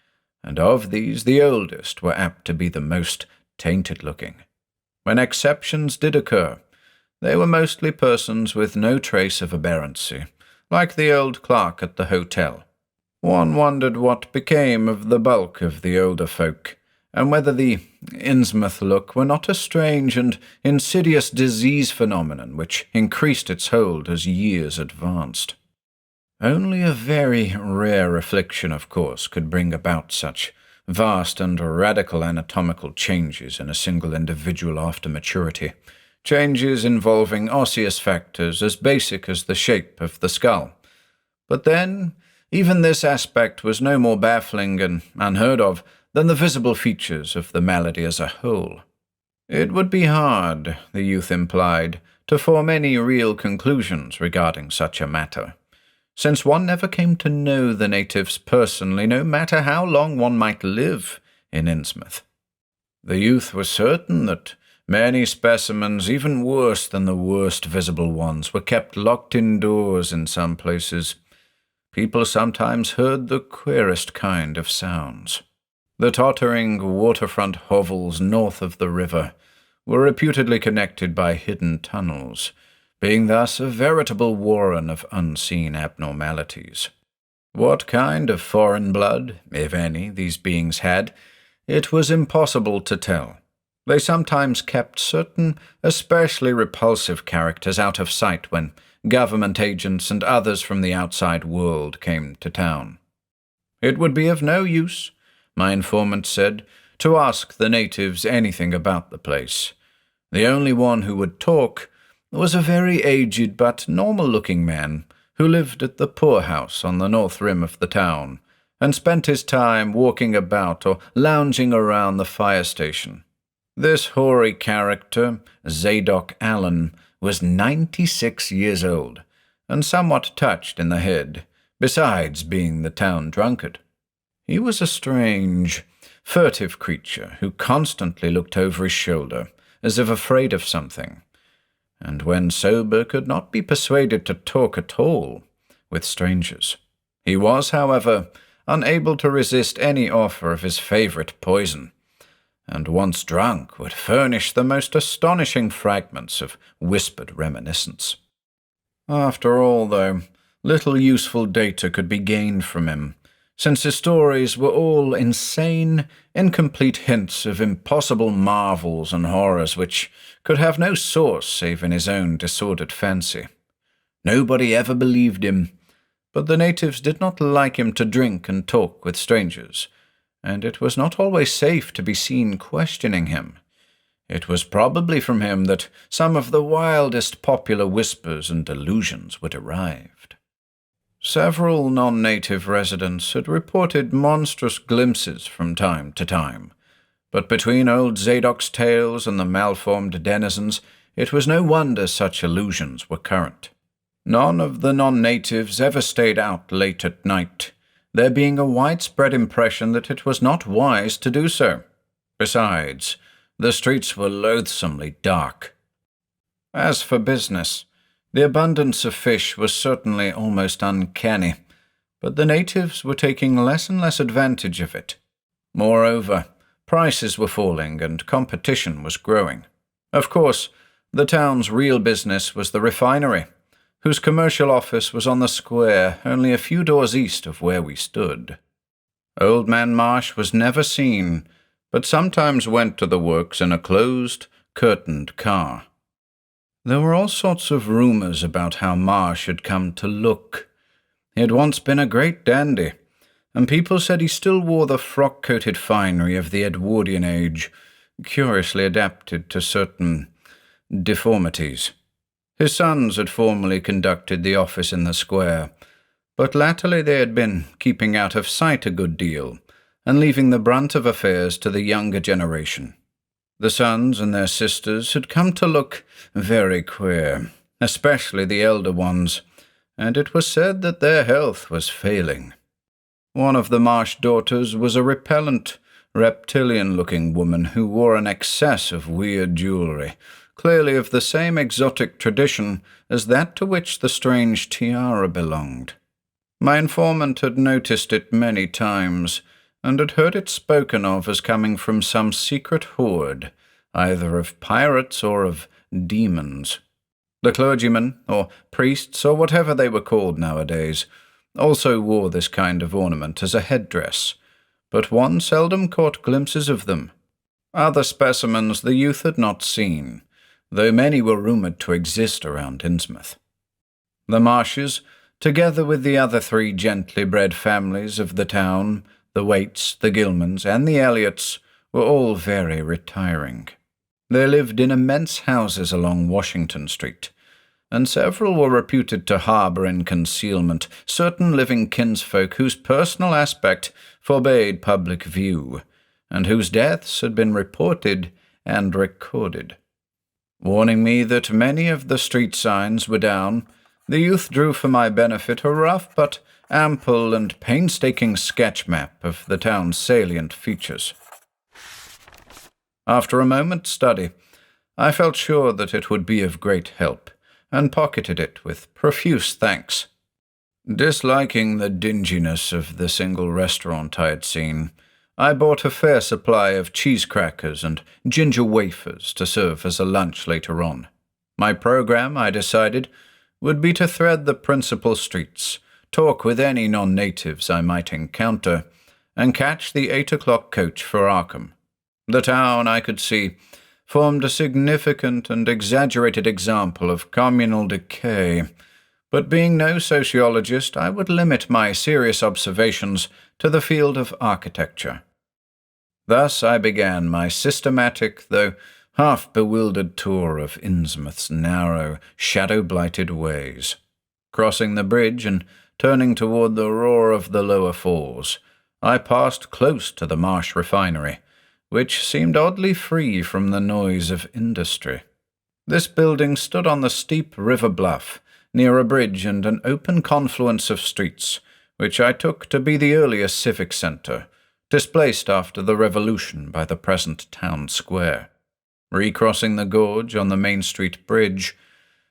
and of these the oldest were apt to be the most tainted-looking. When exceptions did occur, they were mostly persons with no trace of aberrancy, like the old clerk at the hotel. One wondered what became of the bulk of the older folk, and whether the Innsmouth look were not a strange and insidious disease phenomenon which increased its hold as years advanced. Only a very rare affliction, of course, could bring about such vast and radical anatomical changes in a single individual after maturity, changes involving osseous factors as basic as the shape of the skull. But then, even this aspect was no more baffling and unheard of than the visible features of the malady as a whole. It would be hard, the youth implied, to form any real conclusions regarding such a matter, since one never came to know the natives personally, no matter how long one might live in Innsmouth. The youth was certain that many specimens, even worse than the worst visible ones, were kept locked indoors in some places. People sometimes heard the queerest kind of sounds. The tottering waterfront hovels north of the river were reputedly connected by hidden tunnels, being thus a veritable warren of unseen abnormalities. What kind of foreign blood, if any, these beings had, it was impossible to tell. They sometimes kept certain especially repulsive characters out of sight when government agents and others from the outside world came to town. It would be of no use, my informant said, to ask the natives anything about the place. The only one who would talk was a very aged but normal-looking man who lived at the poorhouse on the north rim of the town and spent his time walking about or lounging around the fire station. This hoary character, Zadok Allen, was 96 years old, and somewhat touched in the head, besides being the town drunkard. He was a strange, furtive creature who constantly looked over his shoulder, as if afraid of something, and when sober could not be persuaded to talk at all with strangers. He was, however, unable to resist any offer of his favorite poison, and once drunk would furnish the most astonishing fragments of whispered reminiscence. After all, though, little useful data could be gained from him, since his stories were all insane, incomplete hints of impossible marvels and horrors which could have no source save in his own disordered fancy. Nobody ever believed him, but the natives did not like him to drink and talk with strangers, and it was not always safe to be seen questioning him. It was probably from him that some of the wildest popular whispers and delusions were derived. Several non-native residents had reported monstrous glimpses from time to time, but between old Zadok's tales and the malformed denizens, it was no wonder such illusions were current. None of the non-natives ever stayed out late at night, there being a widespread impression that it was not wise to do so. Besides, the streets were loathsomely dark. As for business, the abundance of fish was certainly almost uncanny, but the natives were taking less and less advantage of it. Moreover, prices were falling and competition was growing. Of course, the town's real business was the refinery, whose commercial office was on the square only a few doors east of where we stood. Old Man Marsh was never seen, but sometimes went to the works in a closed, curtained car. There were all sorts of rumors about how Marsh had come to look. He had once been a great dandy, and people said he still wore the frock-coated finery of the Edwardian age, curiously adapted to certain deformities. His sons had formerly conducted the office in the square, but latterly they had been keeping out of sight a good deal, and leaving the brunt of affairs to the younger generation. The sons and their sisters had come to look very queer, especially the elder ones, and it was said that their health was failing. One of the Marsh daughters was a repellent, reptilian-looking woman who wore an excess of weird jewelry, clearly of the same exotic tradition as that to which the strange tiara belonged. My informant had noticed it many times, and had heard it spoken of as coming from some secret horde, either of pirates or of demons. The clergymen, or priests, or whatever they were called nowadays, also wore this kind of ornament as a headdress, but one seldom caught glimpses of them. Other specimens the youth had not seen, though many were rumoured to exist around Innsmouth. The Marshes, together with the other three gently bred families of the town, the Waits, the Gilmans, and the Elliots, were all very retiring. They lived in immense houses along Washington Street, and several were reputed to harbour in concealment certain living kinsfolk whose personal aspect forbade public view, and whose deaths had been reported and recorded. Warning me that many of the street signs were down, the youth drew for my benefit a rough but ample and painstaking sketch map of the town's salient features. After a moment's study, I felt sure that it would be of great help, and pocketed it with profuse thanks. Disliking the dinginess of the single restaurant I had seen, I bought a fair supply of cheese crackers and ginger wafers to serve as a lunch later on. My program, I decided, would be to thread the principal streets, talk with any non-natives I might encounter, and catch the 8 o'clock coach for Arkham. The town, I could see, formed a significant and exaggerated example of communal decay, but being no sociologist, I would limit my serious observations to the field of architecture. Thus I began my systematic, though half-bewildered tour of Innsmouth's narrow, shadow-blighted ways. Crossing the bridge and turning toward the roar of the lower falls, I passed close to the Marsh refinery, which seemed oddly free from the noise of industry. This building stood on the steep river bluff, near a bridge and an open confluence of streets, which I took to be the earliest civic centre, displaced after the Revolution by the present town square. Recrossing the gorge on the Main Street Bridge,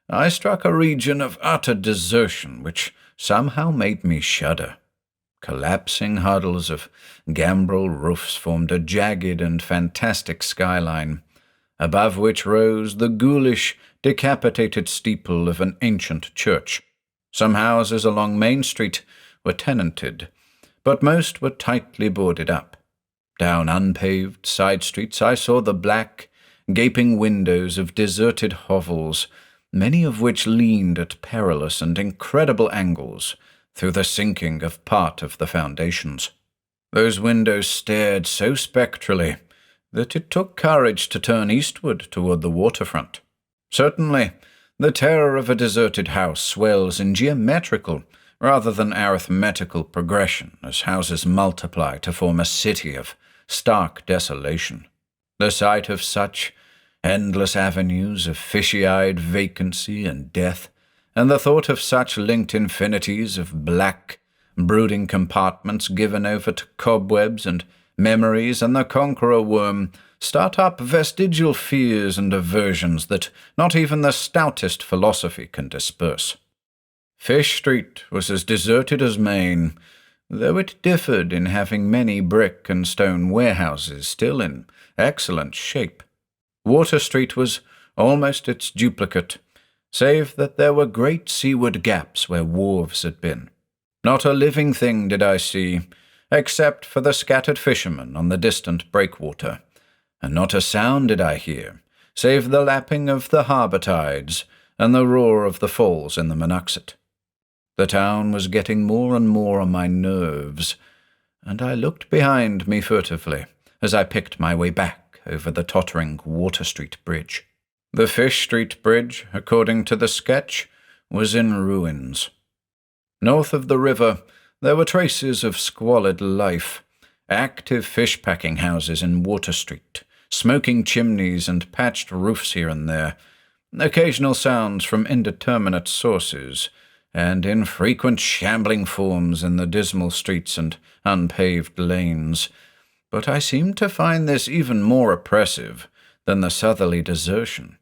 I struck a region of utter desertion which somehow made me shudder. Collapsing huddles of gambrel roofs formed a jagged and fantastic skyline, above which rose the ghoulish, decapitated steeple of an ancient church. Some houses along Main Street were tenanted, but most were tightly boarded up. Down unpaved side streets I saw the black, gaping windows of deserted hovels, many of which leaned at perilous and incredible angles through the sinking of part of the foundations. Those windows stared so spectrally that it took courage to turn eastward toward the waterfront. Certainly, the terror of a deserted house swells in geometrical rather than arithmetical progression as houses multiply to form a city of stark desolation. The sight of such endless avenues of fishy-eyed vacancy and death, and the thought of such linked infinities of black, brooding compartments given over to cobwebs and memories and the conqueror worm, start up vestigial fears and aversions that not even the stoutest philosophy can disperse. Fish Street was as deserted as Maine, though it differed in having many brick and stone warehouses still in excellent shape. Water Street was almost its duplicate, save that there were great seaward gaps where wharves had been. Not a living thing did I see, except for the scattered fishermen on the distant breakwater, and not a sound did I hear, save the lapping of the harbour tides and the roar of the falls in the Monoxet. The town was getting more and more on my nerves, and I looked behind me furtively as I picked my way back over the tottering Water Street Bridge. The Fish Street Bridge, according to the sketch, was in ruins. North of the river, there were traces of squalid life, active fish-packing houses in Water Street, smoking chimneys and patched roofs here and there, occasional sounds from indeterminate sources, and infrequent shambling forms in the dismal streets and unpaved lanes. But I seemed to find this even more oppressive than the southerly desertion.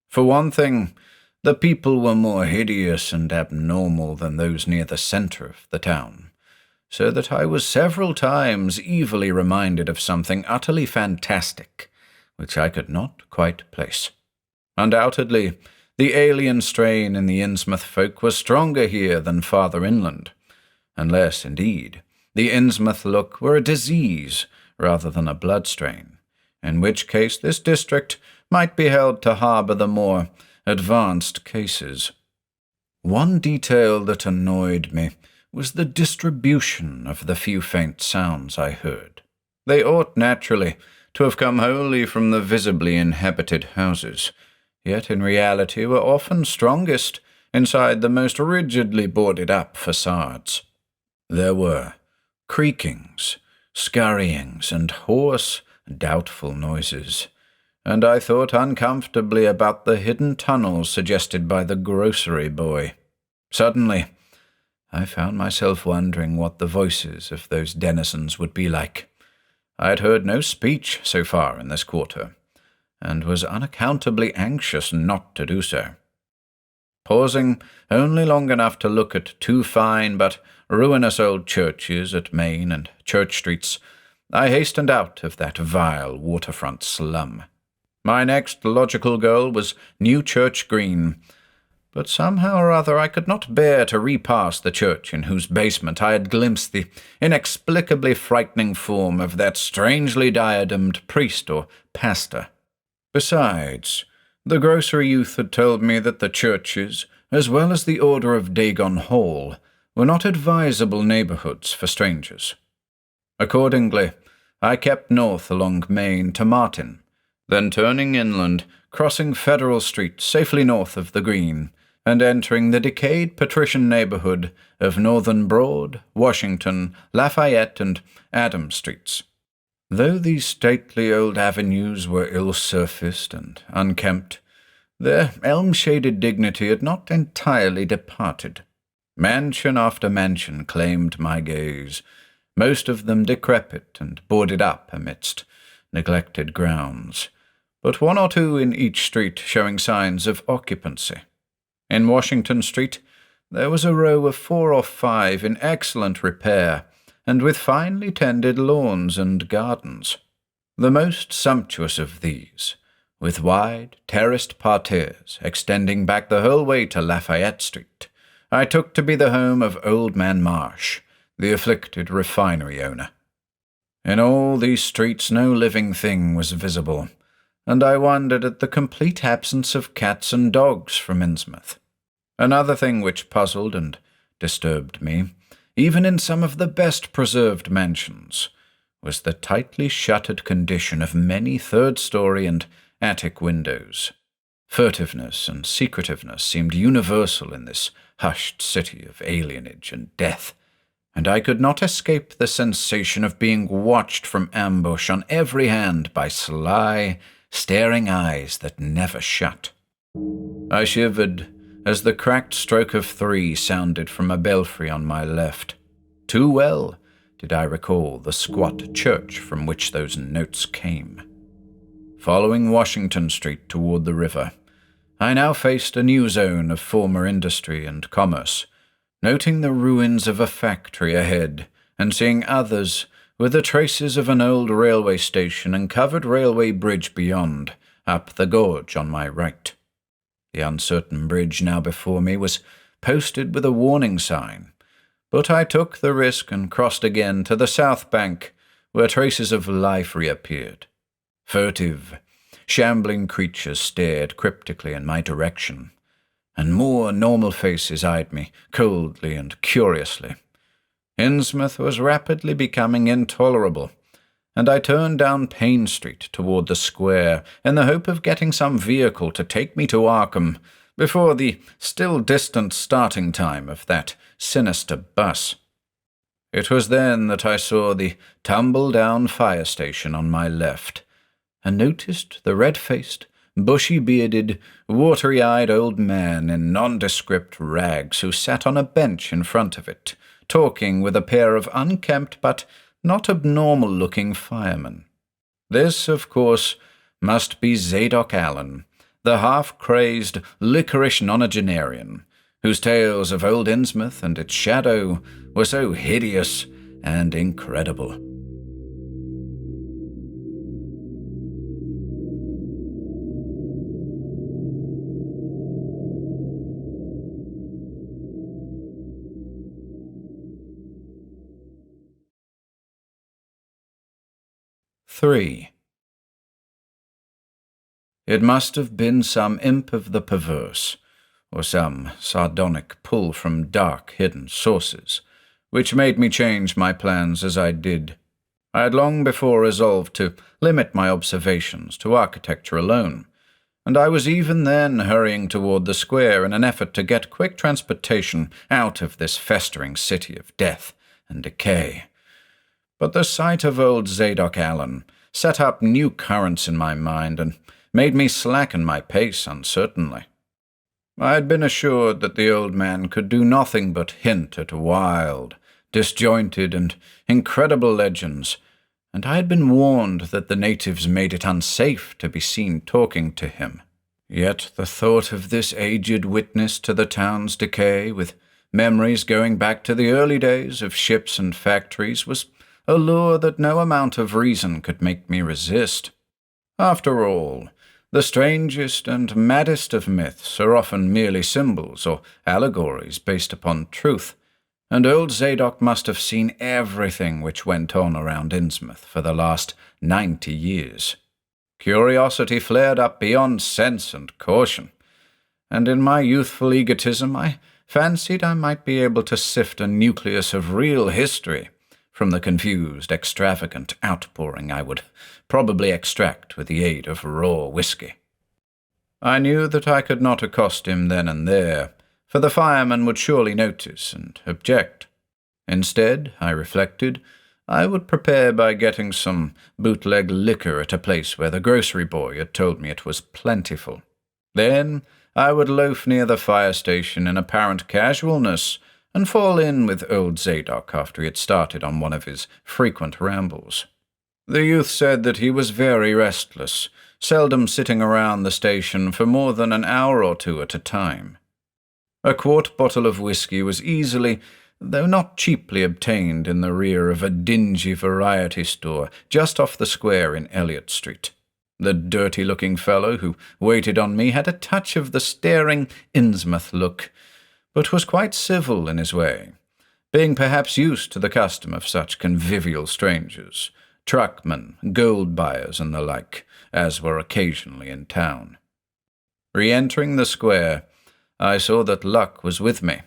For one thing, the people were more hideous and abnormal than those near the centre of the town, so that I was several times evilly reminded of something utterly fantastic, which I could not quite place. Undoubtedly, the alien strain in the Innsmouth folk was stronger here than farther inland, unless, indeed, the Innsmouth look were a disease rather than a blood strain, in which case this district might be held to harbour the more advanced cases. One detail that annoyed me was the distribution of the few faint sounds I heard. They ought naturally to have come wholly from the visibly inhabited houses, yet in reality were often strongest inside the most rigidly boarded-up facades. There were creakings, scurryings, and hoarse, doubtful noises, and I thought uncomfortably about the hidden tunnels suggested by the grocery boy. Suddenly, I found myself wondering what the voices of those denizens would be like. I had heard no speech so far in this quarter, and was unaccountably anxious not to do so. Pausing only long enough to look at two fine but ruinous old churches at Main and Church Streets, I hastened out of that vile waterfront slum. My next logical goal was New Church Green, but somehow or other I could not bear to repass the church in whose basement I had glimpsed the inexplicably frightening form of that strangely diademed priest or pastor. Besides, the grocery youth had told me that the churches, as well as the order of Dagon Hall, were not advisable neighbourhoods for strangers. Accordingly, I kept north along Main to Martin, then turning inland, crossing Federal Street safely north of the Green, and entering the decayed patrician neighbourhood of Northern Broad, Washington, Lafayette, and Adams Streets. Though these stately old avenues were ill-surfaced and unkempt, Their elm-shaded dignity had not entirely departed. Mansion after mansion claimed my gaze, most of them decrepit and boarded up amidst neglected grounds, but one or two in each street showing signs of occupancy. In Washington Street, there was a row of 4 or 5 in excellent repair, and with finely tended lawns and gardens. The most sumptuous of these, with wide, terraced parterres extending back the whole way to Lafayette Street, I took to be the home of Old Man Marsh, the afflicted refinery owner. In all these streets no living thing was visible, and I wondered at the complete absence of cats and dogs from Innsmouth. Another thing which puzzled and disturbed me, even in some of the best-preserved mansions, was the tightly shuttered condition of many third-story and attic windows. Furtiveness and secretiveness seemed universal in this hushed city of alienage and death, and I could not escape the sensation of being watched from ambush on every hand by sly, staring eyes that never shut. I shivered as the cracked stroke of 3 sounded from a belfry on my left. Too well did I recall the squat church from which those notes came. Following Washington Street toward the river, I now faced a new zone of former industry and commerce, noting the ruins of a factory ahead and seeing others with the traces of an old railway station and covered railway bridge beyond, up the gorge on my right. The uncertain bridge now before me was posted with a warning sign, but I took the risk and crossed again to the south bank, where traces of life reappeared. Furtive, shambling creatures stared cryptically in my direction, and more normal faces eyed me coldly and curiously. Innsmouth was rapidly becoming intolerable, and I turned down Payne Street toward the square in the hope of getting some vehicle to take me to Arkham before the still distant starting time of that sinister bus. It was then that I saw the tumble-down fire station on my left, and noticed the red-faced, bushy-bearded, watery-eyed old man in nondescript rags who sat on a bench in front of it, talking with a pair of unkempt but not abnormal-looking firemen. This, of course, must be Zadok Allen, the half-crazed, licorice nonagenarian, whose tales of old Innsmouth and its shadow were so hideous and incredible. Three. It must have been some imp of the perverse, or some sardonic pull from dark, hidden sources, which made me change my plans as I did. I had long before resolved to limit my observations to architecture alone, and I was even then hurrying toward the square in an effort to get quick transportation out of this festering city of death and decay. But the sight of old Zadok Allen set up new currents in my mind and made me slacken my pace uncertainly. I had been assured that the old man could do nothing but hint at wild, disjointed, and incredible legends, and I had been warned that the natives made it unsafe to be seen talking to him. Yet the thought of this aged witness to the town's decay, with memories going back to the early days of ships and factories, was a lure that no amount of reason could make me resist. After all, the strangest and maddest of myths are often merely symbols or allegories based upon truth, and old Zadok must have seen everything which went on around Innsmouth for the last 90 years. Curiosity flared up beyond sense and caution, and in my youthful egotism I fancied I might be able to sift a nucleus of real history from the confused, extravagant outpouring I would probably extract with the aid of raw whiskey. I knew that I could not accost him then and there, for the fireman would surely notice and object. Instead, I reflected, I would prepare by getting some bootleg liquor at a place where the grocery boy had told me it was plentiful. Then I would loaf near the fire station in apparent casualness and fall in with old Zadok after he had started on one of his frequent rambles. The youth said that he was very restless, seldom sitting around the station for more than an hour or two at a time. A quart bottle of whiskey was easily, though not cheaply, obtained in the rear of a dingy variety store just off the square in Elliott Street. The dirty-looking fellow who waited on me had a touch of the staring Innsmouth look, but was quite civil in his way, being perhaps used to the custom of such convivial strangers, truckmen, gold buyers, and the like, as were occasionally in town. Re-entering the square, I saw that luck was with me,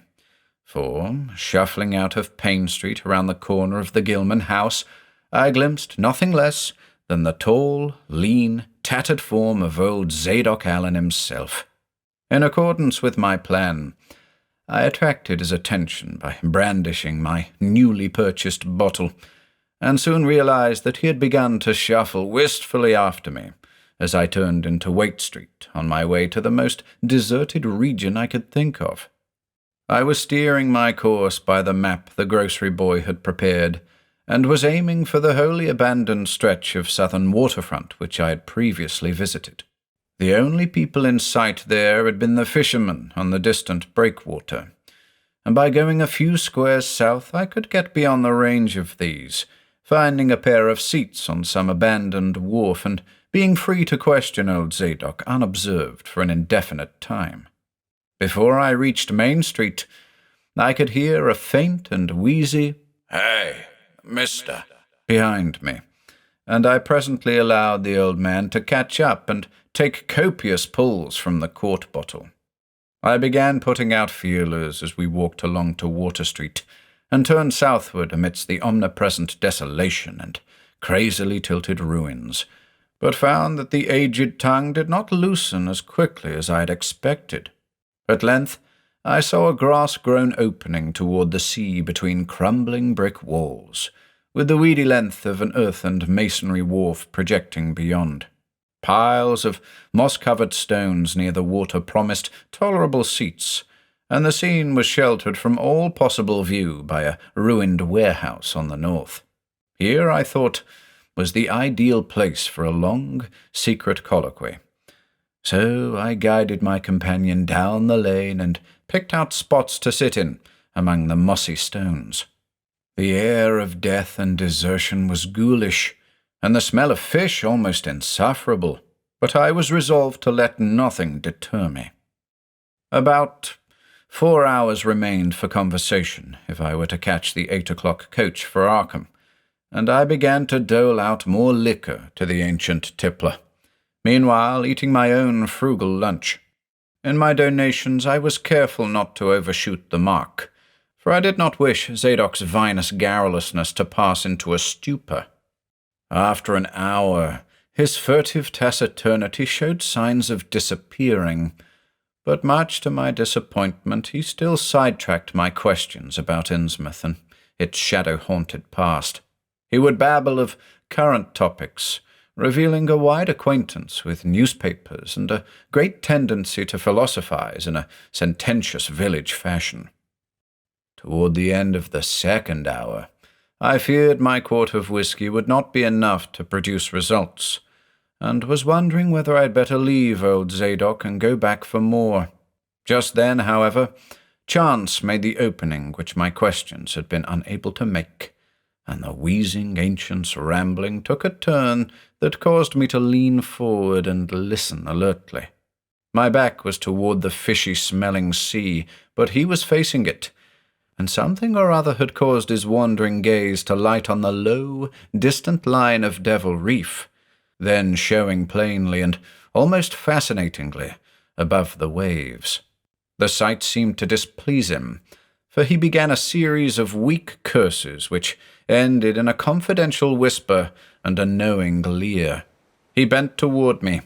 for, shuffling out of Payne Street around the corner of the Gilman house, I glimpsed nothing less than the tall, lean, tattered form of old Zadok Allen himself. In accordance with my plan, I attracted his attention by brandishing my newly purchased bottle, and soon realized that he had begun to shuffle wistfully after me as I turned into Waite Street on my way to the most deserted region I could think of. I was steering my course by the map the grocery boy had prepared, and was aiming for the wholly abandoned stretch of southern waterfront which I had previously visited. The only people in sight there had been the fishermen on the distant breakwater, and by going a few squares south I could get beyond the range of these, finding a pair of seats on some abandoned wharf and being free to question old Zadok unobserved for an indefinite time. Before I reached Main Street, I could hear a faint and wheezy, "Hey, mister," behind me, and I presently allowed the old man to catch up and take copious pulls from the quart bottle. I began putting out feelers as we walked along to Water Street, and turned southward amidst the omnipresent desolation and crazily tilted ruins, but found that the aged tongue did not loosen as quickly as I had expected. At length, I saw a grass-grown opening toward the sea between crumbling brick walls, with the weedy length of an earth and masonry wharf projecting beyond. Piles of moss-covered stones near the water promised tolerable seats, and the scene was sheltered from all possible view by a ruined warehouse on the north. Here, I thought, was the ideal place for a long, secret colloquy. So I guided my companion down the lane and picked out spots to sit in among the mossy stones. The air of death and desertion was ghoulish, and the smell of fish almost insufferable, but I was resolved to let nothing deter me. About 4 hours remained for conversation if I were to catch the 8 o'clock coach for Arkham, and I began to dole out more liquor to the ancient tippler, meanwhile eating my own frugal lunch. In my donations I was careful not to overshoot the mark, for I did not wish Zadok's vinous garrulousness to pass into a stupor. After an hour, his furtive taciturnity showed signs of disappearing, but much to my disappointment he still sidetracked my questions about Innsmouth and its shadow-haunted past. He would babble of current topics, revealing a wide acquaintance with newspapers and a great tendency to philosophize in a sententious village fashion. Toward the end of the second hour, I feared my quart of whiskey would not be enough to produce results, and was wondering whether I'd better leave old Zadok and go back for more. Just then, however, chance made the opening which my questions had been unable to make, and the wheezing ancient's rambling took a turn that caused me to lean forward and listen alertly. My back was toward the fishy-smelling sea, but he was facing it, and something or other had caused his wandering gaze to light on the low, distant line of Devil Reef, then showing plainly and almost fascinatingly above the waves. The sight seemed to displease him, for he began a series of weak curses which ended in a confidential whisper and a knowing leer. He bent toward me,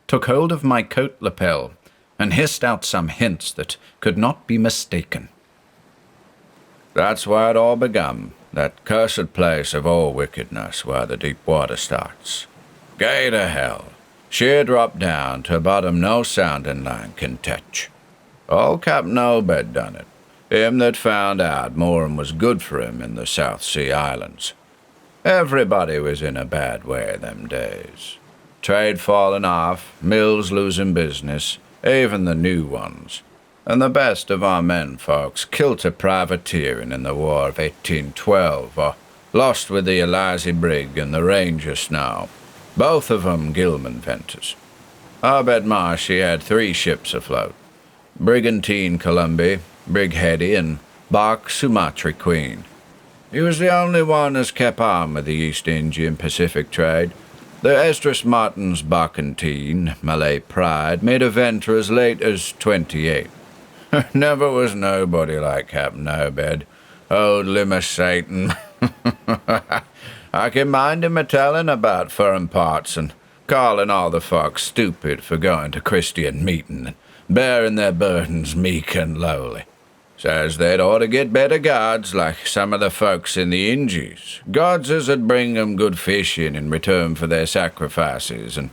took hold of my coat lapel, and hissed out some hints that could not be mistaken. "That's where it all begun, that cursed place of all wickedness where the deep water starts. Gay to hell. sheer drop down to bottom no sounding line can touch. Old Captain Obed done it. Him that found out more'n was good for him in the South Sea Islands. Everybody was in a bad way them days. Trade falling off, mills losing business, even the new ones. And the best of our men folks killed to privateering in the War of 1812, or lost with the Eliza brig and the Ranger Snow, both of 'em Gilman ventures. Obed Marsh, he had 3 ships afloat: Brigantine Columbia, Brig Hetty, and Bark Sumatra Queen. He was the only one as kept on with the East Indian Pacific trade. The Esdras Martin's Barkentine, Malay Pride, made a venture as late as 28. Never was nobody like Captain Obed, old limmer Satan. I can mind him a-telling about foreign parts and calling all the folks stupid for going to Christian meeting and bearing their burdens meek and lowly. Says they'd ought to get better gods like some of the folks in the Injies, gods as 'ud bring 'em good fishing in return for their sacrifices and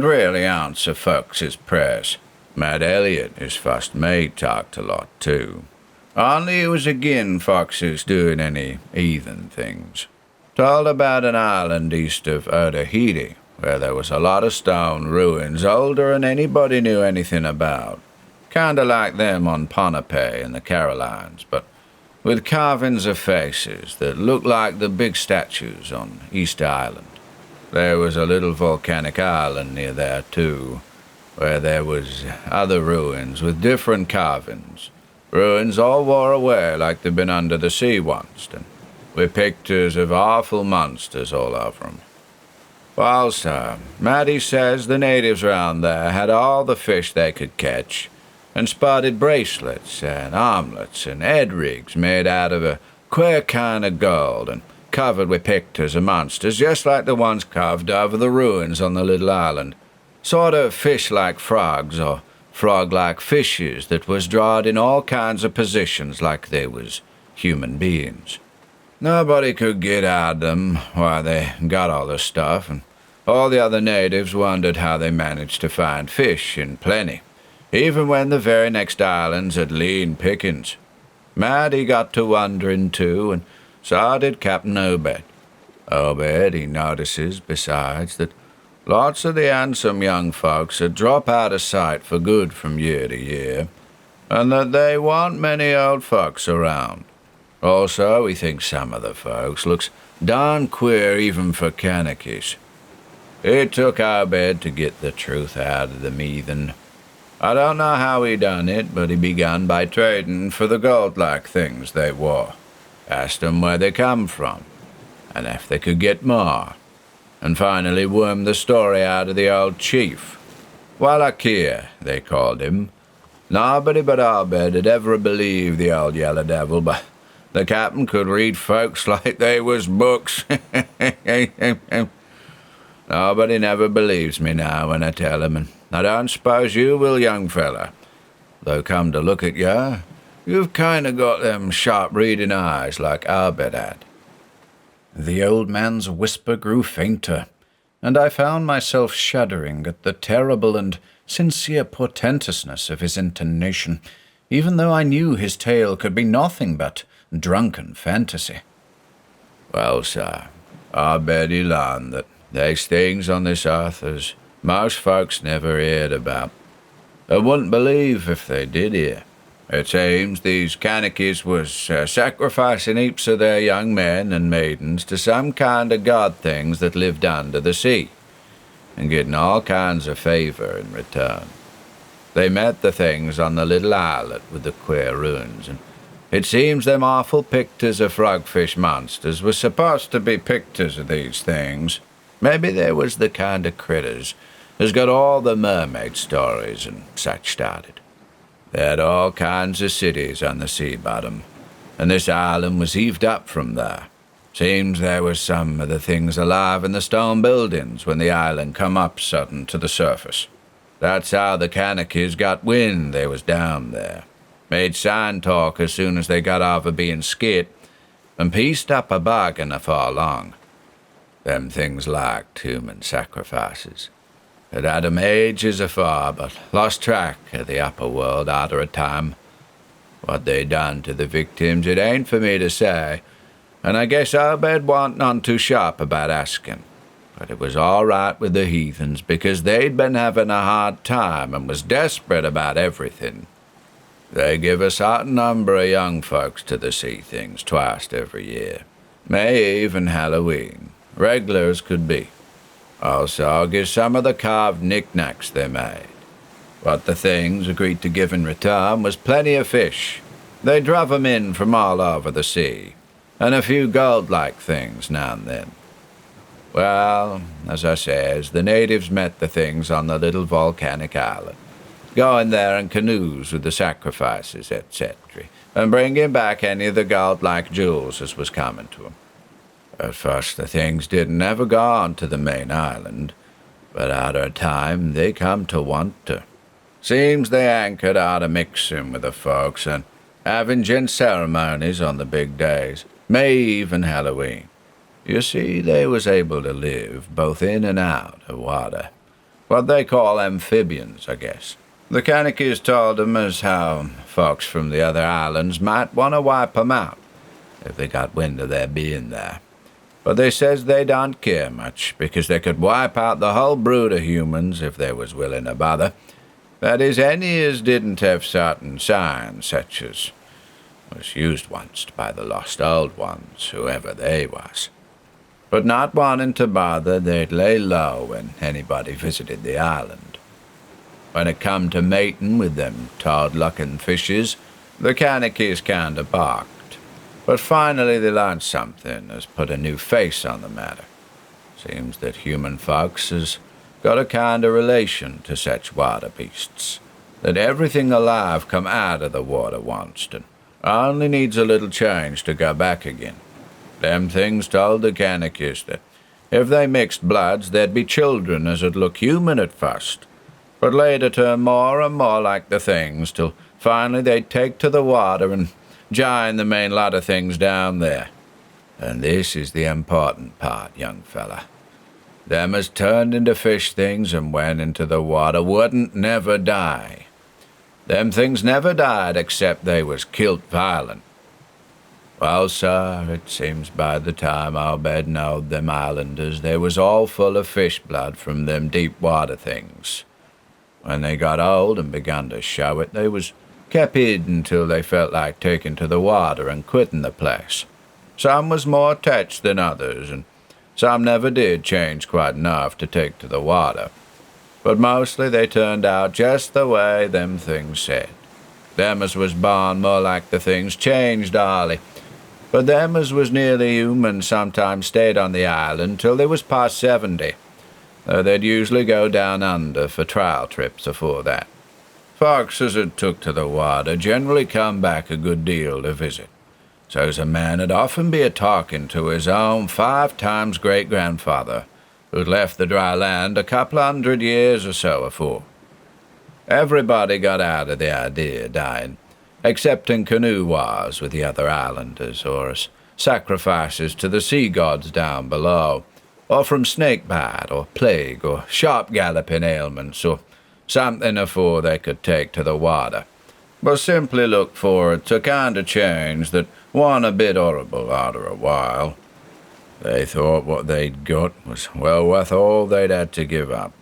really answer folks' prayers. Matt Elliot, his first mate, talked a lot too. Only it was agin foxes doing any heathen things. Told about an island east of Otaheite, where there was a lot of stone ruins older than anybody knew anything about. Kinda like them on Ponape in the Carolines, but with carvings of faces that looked like the big statues on Easter Island. There was a little volcanic island near there, too, where there was other ruins with different carvings. Ruins all wore away like they'd been under the sea once, and with pictures of awful monsters all over 'em. Well, sir, Matty says the natives round there had all the fish they could catch, and spotted bracelets and armlets and head rigs made out of a queer kind of gold and covered with pictures of monsters just like the ones carved over the ruins on the little island. Sort of fish-like frogs or frog-like fishes that was drawed in all kinds of positions like they was human beings. Nobody could get at them why they got all the stuff, and all the other natives wondered how they managed to find fish in plenty, even when the very next islands had lean pickings. Matt, he got to wondering too, and so did Captain Obed. Obed, he notices, besides, that lots of the handsome young folks had dropped out of sight for good from year to year, and that they want many old folks around. Also, he thinks some of the folks looks darn queer even for Kanakies. It took Obed to get the truth out of the heathen. I don't know how he done it, but he begun by trading for the gold-like things they wore. Asked 'em where they come from, and if they could get more, and finally wormed the story out of the old chief. Wallachia, they called him. Nobody but Obed had ever believed the old yellow devil, but the captain could read folks like they was books. Nobody never believes me now when I tell him, and I don't suppose you will, young fella. Though come to look at you, you've kinda got them sharp reading eyes like Obed had. The old man's whisper grew fainter, and I found myself shuddering at the terrible and sincere portentousness of his intonation, even though I knew his tale could be nothing but drunken fantasy. Well, sir, Obed he learned that there's things on this earth as most folks never heard about. They wouldn't believe if they did hear. It seems these Kanakies was sacrificing heaps of their young men and maidens to some kind of god things that lived under the sea, and getting all kinds of favor in return. They met the things on the little islet with the queer ruins, and it seems them awful pictures of frogfish monsters was supposed to be pictures of these things. Maybe they was the kind of critters as got all the mermaid stories and such started. They had all kinds of cities on the sea bottom, and this island was heaved up from there. Seems there was some of the things alive in the stone buildings when the island come up sudden to the surface. That's how the Kanakies got wind they was down there. Made sign talk as soon as they got over being skit, and pieced up a bargain afore long. Them things liked human sacrifices. It had 'em ages afar, but lost track of the upper world arter a time. What they done to the victims it ain't for me to say, and I guess Obed warn't none too sharp about asking. But it was all right with the heathens, because they'd been having a hard time and was desperate about everything. They give a certain number of young folks to the sea things twice every year. May Eve and Halloween, regular as could be. Also, I'll give some of the carved knickknacks they made. What the things agreed to give in return was plenty of fish. They drove 'em in from all over the sea, and a few gold-like things now and then. Well, as I says, the natives met the things on the little volcanic island, going there in canoes with the sacrifices, etc., and bringing back any of the gold-like jewels as was coming to 'em. At first the things didn't ever go on to the main island, but arter a time they come to want to. Seems they anchored out of mixing with the folks and having gent ceremonies on the big days, May Eve and Halloween. You see, they was able to live both in and out of water. What they call amphibians, I guess. The Kanakas told 'em as how folks from the other islands might want to wipe 'em out if they got wind of their being there. But they says they don't care much, because they could wipe out the whole brood of humans if they was willing to bother. That is, any as didn't have certain signs, such as was used once by the lost old ones, whoever they was. But not wanting to bother, they'd lay low when anybody visited the island. When it come to mating with them tawd-looking fishes, the Kanakas kinda balked. But finally they learned something as put a new face on the matter. Seems that human folks has got a kind of relation to such water beasts, that everything alive come out of the water once and only needs a little change to go back again. Them things told the Kanakas that if they mixed bloods there'd be children as 'ud look human at first, but later turn more and more like the things till finally they'd take to the water and join the main lot of things down there. And this is the important part, young fella. Them as turned into fish things and went into the water wouldn't never die. Them things never died except they was kilt violent. Well, sir, it seems by the time Obed knowed them islanders, they was all full of fish blood from them deep water things. When they got old and begun to show it, they was kept hid until they felt like taking to the water and quitting the place. Some was more attached than others, and some never did change quite enough to take to the water. But mostly they turned out just the way them things said. Them as was born more like the things changed early, but them as was nearly human sometimes stayed on the island till they was past 70, though they'd usually go down under for trial trips afore that. Folks as had took to the water generally come back a good deal to visit, so's a man 'ud often be a-talking to his own 5 times great-grandfather, who'd left the dry land a couple 100 years or so afore. Everybody got out of the idea of dying, excepting canoe wars with the other islanders, or as sacrifices to the sea gods down below, or from snake bite, or plague, or sharp galloping ailments, or something afore they could take to the water, but simply looked forward to kind of change that wa'n't a bit horrible arter a while. They thought what they'd got was well worth all they'd had to give up,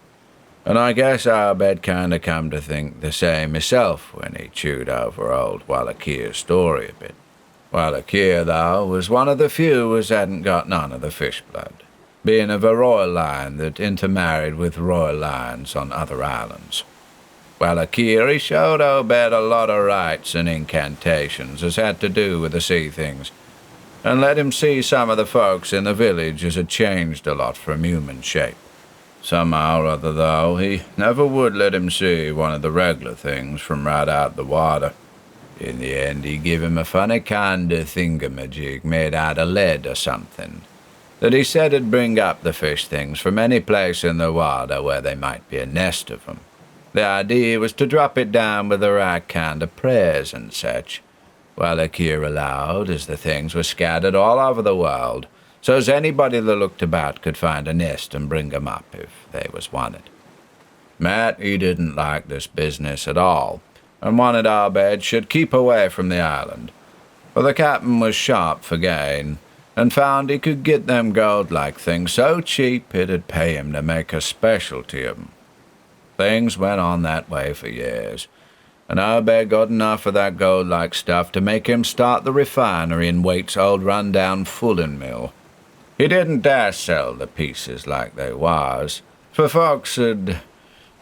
and I guess Obed kind of come to think the same himself when he chewed over old Wallachier's story a bit. Wallachier, though, was one of the few as hadn't got none of the fish blood, being of a royal line that intermarried with royal lines on other islands. Wallachier, he showed Obed a lot of rites and incantations as had to do with the sea things, and let him see some of the folks in the village as had changed a lot from human shape. Somehow or other, though, he never would let him see one of the regular things from right out the water. In the end, he give him a funny kind of thingamajig made out of lead or something, that he said 'ud bring up the fish things from any place in the water where there might be a nest of 'em. The idea was to drop it down with the right kind of prayers and such, Wallachier allowed, as the things were scattered all over the world, so's anybody that looked about could find a nest and bring 'em up if they was wanted. Matt, he didn't like this business at all, and wanted Abed should keep away from the island, for the captain was sharp for gain, and found he could get them gold-like things so cheap it'd pay him to make a specialty of 'em. Things went on that way for years, and Abed got enough of that gold-like stuff to make him start the refinery in Waite's old run-down fulling mill. He didn't dare sell the pieces like they was, for folks'd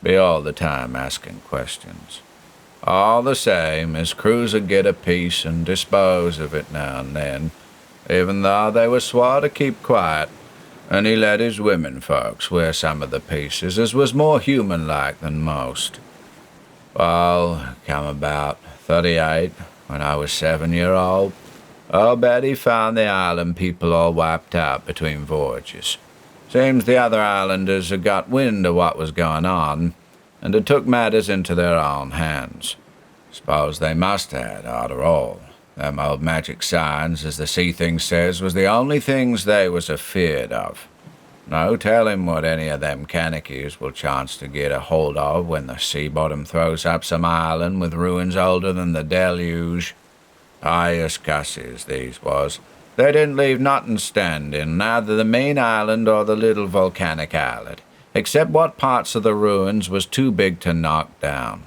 be all the time asking questions. All the same, his crews'd get a piece and dispose of it now and then, even though they were swore to keep quiet, and he let his women folks wear some of the pieces, as was more human-like than most. Well, come about 38, when I was 7-year-old, Betty found the island people all wiped out between voyages. Seems the other islanders had got wind of what was going on, and had took matters into their own hands. Suppose they must have, arter all. Them old magic signs, as the sea thing says, was the only things they was afeard of. No telling what any of them canikies will chance to get a hold of when the sea bottom throws up some island with ruins older than the deluge. Pious cusses, these was. They didn't leave nothing standing, neither the main island or the little volcanic islet, except what parts of the ruins was too big to knock down.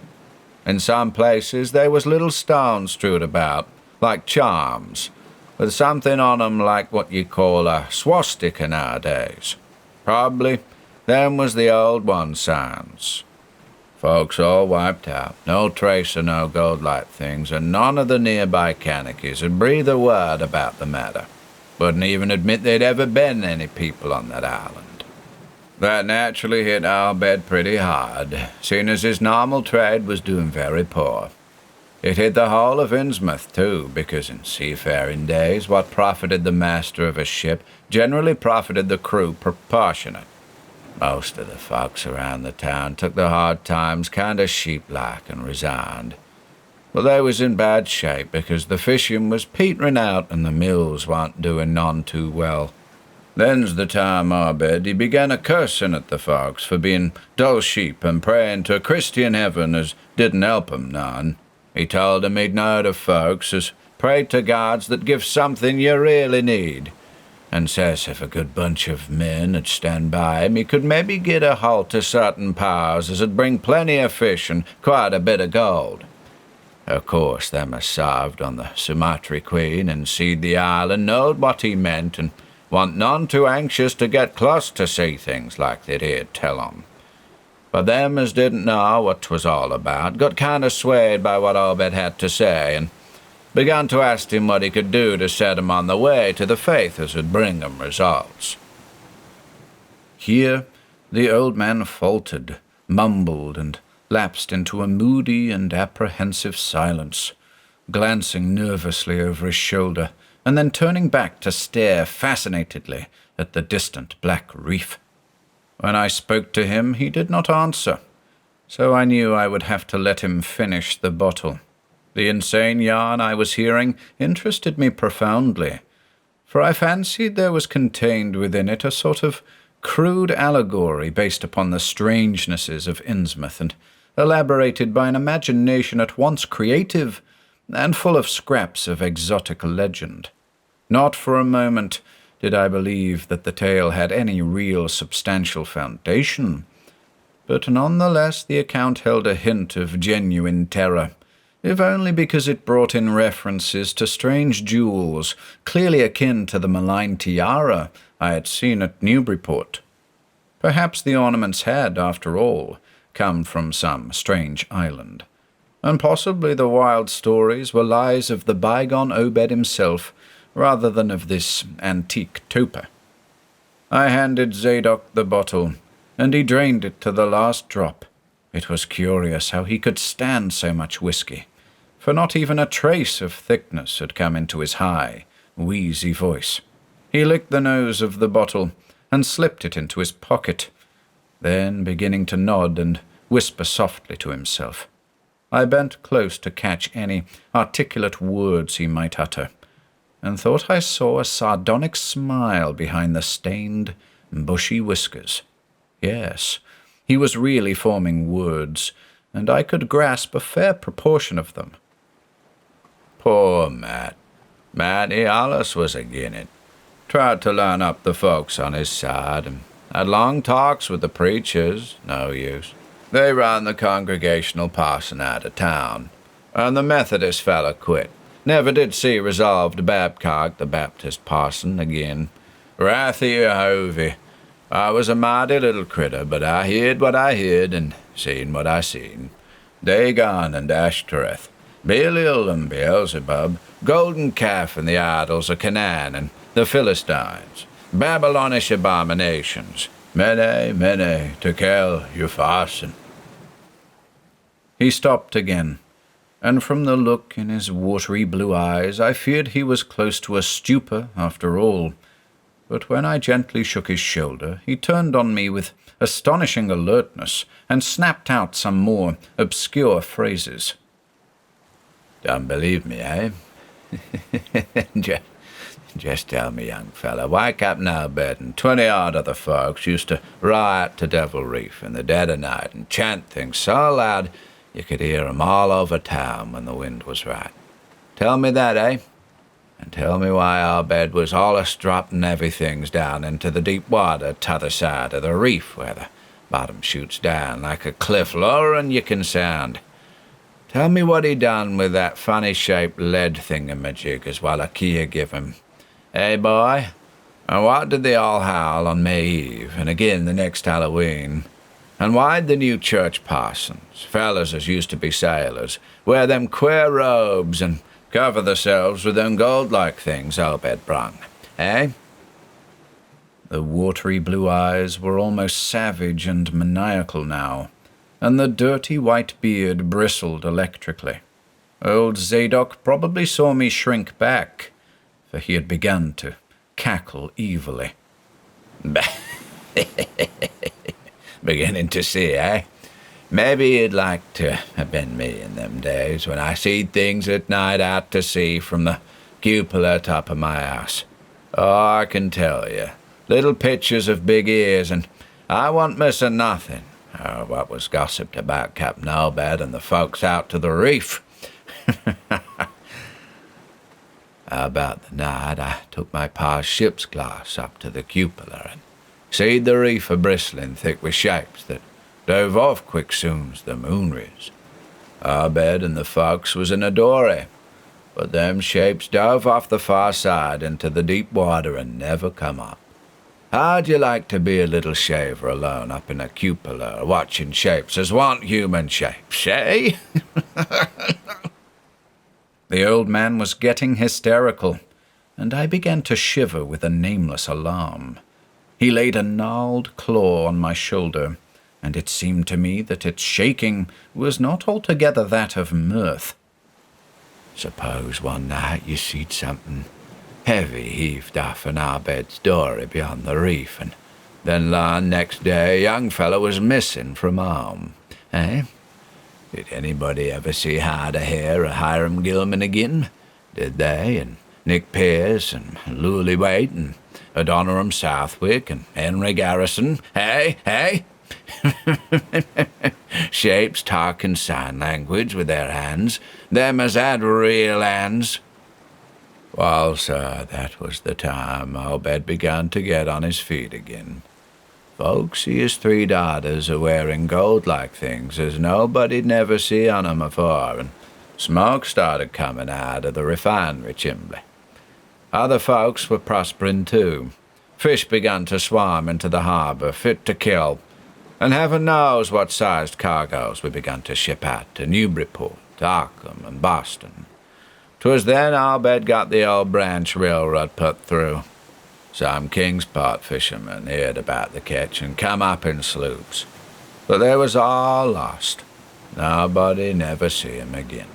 In some places there was little stones strewed about, like charms, with something on 'em like what you call a swastika nowadays. Probably them was the old one signs. Folks all wiped out, no trace of no gold-like things, and none of the nearby canikies would breathe a word about the matter. Wouldn't even admit there'd ever been any people on that island. That naturally hit Abed pretty hard, seeing as his normal trade was doing very poor. It hit the whole of Innsmouth, too, because in seafaring days what profited the master of a ship generally profited the crew proportionate. Most of the folks around the town took the hard times kind of sheep-like and resigned. But they was in bad shape because the fishing was petering out and the mills warn't doing none too well. Then's the time Abed he began a-cursing at the folks for being dull sheep and praying to a Christian heaven as didn't help 'em none. He told 'em he'd knowed of folks as prayed to gods that give something you really need, and says if a good bunch of men 'd stand by him, he could maybe get a halt to certain powers as'd bring plenty of fish and quite a bit of gold. Of course, them as sarved on the Sumatry Queen and seed the island knowed what he meant and wa'n't none too anxious to get close to see things like they'd heard tell 'em. But them as didn't know what 'twas all about got kind of swayed by what Obed had to say and began to ask him what he could do to set 'em on the way to the faith as would bring 'em results. Here the old man faltered, mumbled, and lapsed into a moody and apprehensive silence, glancing nervously over his shoulder and then turning back to stare fascinatedly at the distant black reef. When I spoke to him, he did not answer, so I knew I would have to let him finish the bottle. The insane yarn I was hearing interested me profoundly, for I fancied there was contained within it a sort of crude allegory based upon the strangenesses of Innsmouth and elaborated by an imagination at once creative and full of scraps of exotic legend. Not for a moment did I believe that the tale had any real substantial foundation, but nonetheless the account held a hint of genuine terror, if only because it brought in references to strange jewels clearly akin to the malign tiara I had seen at Newburyport. Perhaps the ornaments had, after all, come from some strange island, and possibly the wild stories were lies of the bygone Obed himself rather than of this antique toper. I handed Zadok the bottle, and he drained it to the last drop. It was curious how he could stand so much whiskey, for not even a trace of thickness had come into his high, wheezy voice. He licked the nose of the bottle and slipped it into his pocket, then beginning to nod and whisper softly to himself. I bent close to catch any articulate words he might utter, and thought I saw a sardonic smile behind the stained, bushy whiskers. Yes, He was really forming words, and I could grasp a fair proportion of them. Poor Matt. Matty allus was agin it. Tried to learn up the folks on his side, and had long talks with the preachers. No use. They ran the Congregational parson out of town, and the Methodist fella quit. Never did see resolved Babcock, the Baptist parson, again. Wrathy Jehovah. I was a mighty little critter, but I heard what I heard, and seen what I seen. Dagon and Ashtoreth, Belial and Beelzebub, Golden Calf and the idols of Canaan and the Philistines, Babylonish abominations, mene, tekel, upharsin. He stopped again, and from the look in his watery blue eyes I feared he was close to a stupor after all. But when I gently shook his shoulder, he turned on me with astonishing alertness and snapped out some more obscure phrases. Don't believe me, eh? Just tell me, young fella, why Captain Albert and 20-odd other folks used to riot to Devil Reef in the dead of night and chant things so loud you could hear 'em all over town when the wind was right. Tell me that, eh? And tell me why Albert was allus dropping everythings down into the deep water t'other side of the reef where the bottom shoots down like a cliff lower than you can sound. Tell me what he done with that funny-shaped lead thingamajig as Wallachia give him. Eh, boy? And what did they all howl on May Eve and again the next Halloween? And why'd the new church parsons, fellas as used to be sailors, wear them queer robes and cover themselves with them gold-like things Obed brung, eh? The watery blue eyes were almost savage and maniacal now, and the dirty white beard bristled electrically. Old Zadok probably saw me shrink back, for he had begun to cackle evilly. Beginning to see, eh? Maybe you'd like to have been me in them days when I seed things at night out to sea from the cupola top of my house. Oh, I can tell you, little pictures of big ears, and I wasn't missing nothing. Oh, what was gossiped about Captain Albert and the folks out to the reef. About the night I took my pa's ship's glass up to the cupola and seed the reef a-bristling thick with shapes that dove off quick soon's the moon riz. Albert and the folks was in a dory, but them shapes dove off the far side into the deep water and never come up. How'd you like to be a little shaver alone up in a cupola watching shapes as want human shapes, eh? The old man was getting hysterical, and I began to shiver with a nameless alarm. He laid a gnarled claw on my shoulder, and it seemed to me that its shaking was not altogether that of mirth. Suppose one night you seed something heavy heaved off an Albert's dory beyond the reef, and then learn next day a young fellow was missing from home, eh? Did anybody ever see Hide o' Hair or Hiram Gilman again? Did they? And Nick Pierce and Lully Waite and Adoniram Southwick and Henry Garrison? Hey? Shapes talking sign language with their hands, them as had real hands. Well, sir, that was the time Obed began to get on his feet again. Folks see his 3 daughters a-wearing gold-like things as nobody'd never see on 'em afore, and smoke started coming out of the refinery chimney. Other folks were prospering too. Fish began to swarm into the harbour, fit to kill, and heaven knows what sized cargoes we began to ship out to Newburyport, Auckland, and Boston. 'Twas then Albert got the old branch railroad put through. Some Kingsport fishermen heard about the catch and come up in sloops, but they was all lost. Nobody never see 'em again.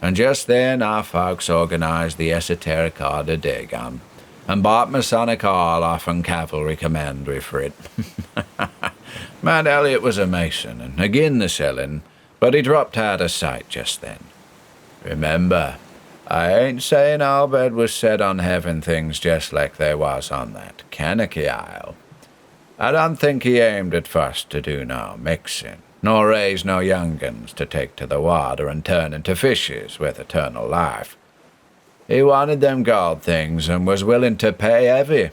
And just then our folks organized the esoteric order Dagon and bought Masonic all off and cavalry commandery for it. Matt Elliott was a Mason, and again the selling, but he dropped out of sight just then. Remember, I ain't saying Albert was set on having things just like they was on that Kanaki Isle. I don't think he aimed at first to do no mixing, nor raise no young'uns to take to the water and turn into fishes with eternal life. He wanted them gold things and was willing to pay heavy,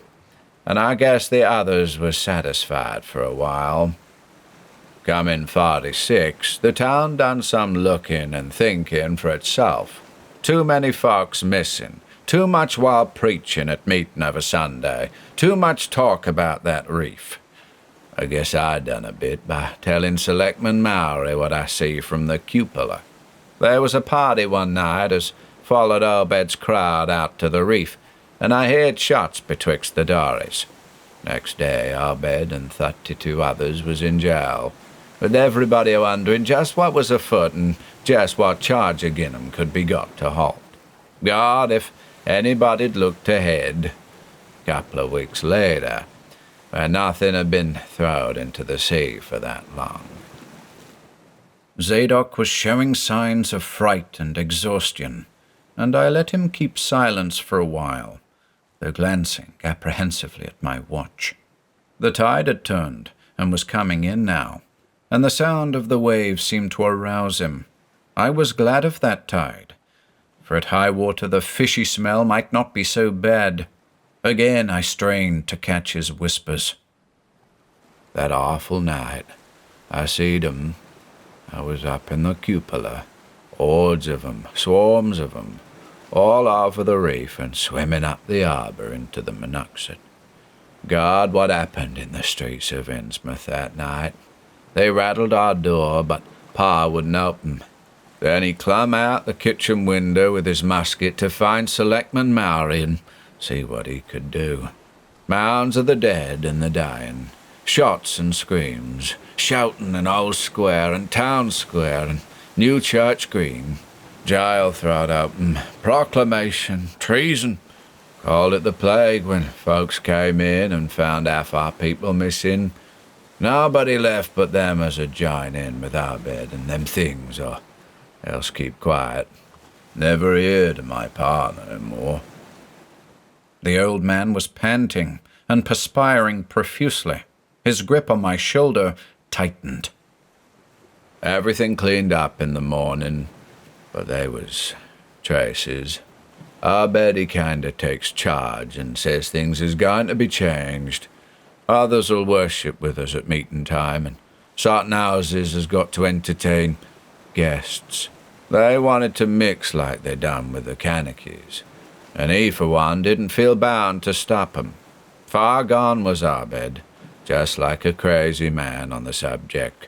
and I guess the others was satisfied for a while. Come in 46, the town done some looking and thinking for itself. Too many folks missing, too much wild preaching at meeting of a Sunday, too much talk about that reef. I guess I done a bit by telling Selectman Mowry what I see from the cupola. There was a party one night as followed Obed's crowd out to the reef, and I heard shots betwixt the dories. Next day, Obed and 32 others was in jail, with everybody wondering just what was afoot and just what charge agin 'em could be got to halt. God, if anybody'd looked ahead. Couple of weeks later, where nothing had been thrown into the sea for that long. Zadok was showing signs of fright and exhaustion, and I let him keep silence for a while, though glancing apprehensively at my watch. The tide had turned and was coming in now, and the sound of the waves seemed to arouse him. I was glad of that tide, for at high water the fishy smell might not be so bad. Again I strained to catch his whispers. That awful night, I seed 'em. I was up in the cupola, hordes of 'em, swarms of 'em, all over the reef and swimming up the harbour into the Monoxet. God, what happened in the streets of Innsmouth that night? They rattled our door, but Pa wouldn't open. Then he clumb out the kitchen window with his musket to find Selectman Mowry and see what he could do. Mounds of the dead and the dying, shots and screams, shouting in Old Square and Town Square and New Church Green. Jail throwed open, proclamation, treason. Called it the plague when folks came in and found half our people missing. Nobody left but them as had joined in with our bed and them things, or else keep quiet. Never heard of my partner no more. The old man was panting and perspiring profusely. His grip on my shoulder tightened. Everything cleaned up in the morning, but there was traces. I bet he kinda takes charge and says things is going to be changed. Others'll worship with us at meeting time, and certain houses has got to entertain guests. They wanted to mix like they done with the Kanakies, and he, for one, didn't feel bound to stop 'em. Far gone was Abed, just like a crazy man on the subject.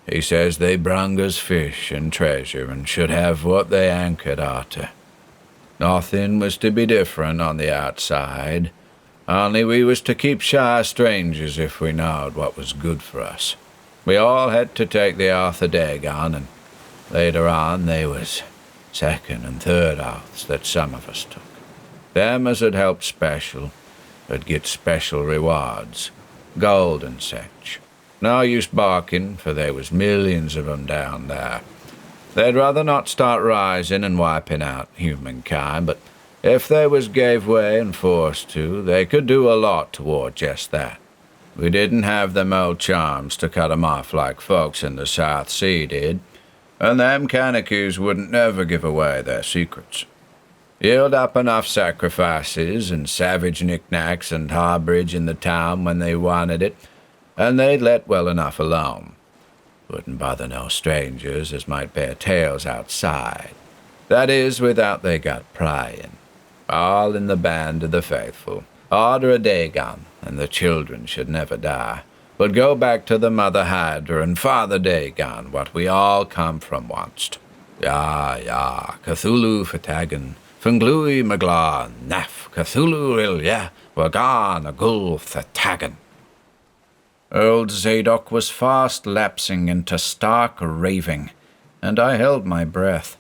He says they brung us fish and treasure and should have what they anchored arter. Nothing was to be different on the outside, only we was to keep shy strangers if we knowed what was good for us. We all had to take the oath of Dagon, and later on they was second and third oaths that some of us took. Them as had helped special would get special rewards, gold and such. No use barking, for there was millions of 'em down there. They'd rather not start rising and wiping out humankind, but if they was gave way and forced to, they could do a lot toward just that. We didn't have them old charms to cut 'em off like folks in the South Sea did, and them Kanakies wouldn't never give away their secrets. Yield up enough sacrifices and savage knickknacks and harborage in the town when they wanted it, and they'd let well enough alone. Wouldn't bother no strangers as might bear tales outside. That is, without they got prying. All in the band of the faithful. Order a Dagon, and the children should never die, but go back to the Mother Hydra and Father Dagon, what we all come from onst. Ya, Cthulhu Fatagan, Funglui Magla, Naf, Cthulhu Ilya, Wagan, Agul Thatagan. Old Zadok was fast lapsing into stark raving, and I held my breath.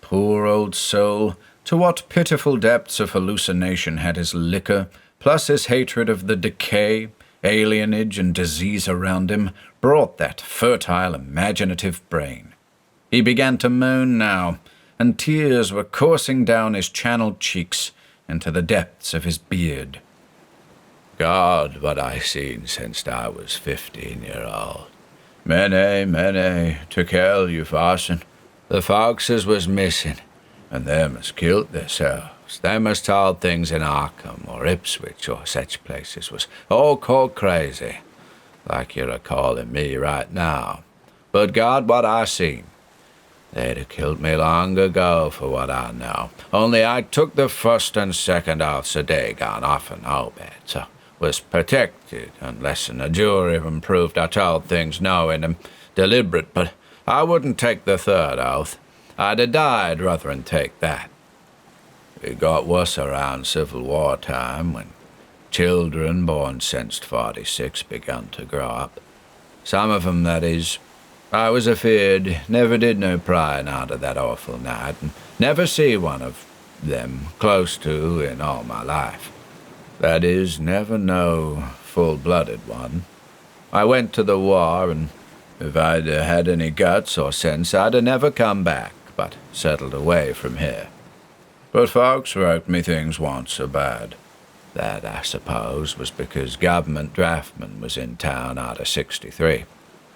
Poor old soul, to what pitiful depths of hallucination had his liquor, plus his hatred of the decay, alienage, and disease around him, brought that fertile, imaginative brain. He began to moan now, and tears were coursing down his channeled cheeks into the depths of his beard. God, what I seen since I was 15-year-old. Many took hell, you farson. The foxes was missing, and them as killed themselves. Them as told things in Arkham or Ipswich or such places was all called crazy, like you're a-calling me right now. But God, what I seen. They'd have killed me long ago for what I know. Only I took the first and second oaths a day gone off in Obed, so was protected unless a jury of 'em proved I told things knowing and deliberate, but I wouldn't take the third oath. I'd have died rather than take that. It got worse around Civil War time when children born since 46 begun to grow up. Some of 'em, that is. I was afeard, never did no prying out of that awful night, and never see one of them close to in all my life. That is, never no full-blooded one. I went to the war, and if I'd had any guts or sense, I'd never come back, but settled away from here. But folks wrote me things once so bad. That, I suppose, was because government draftman was in town out of 63.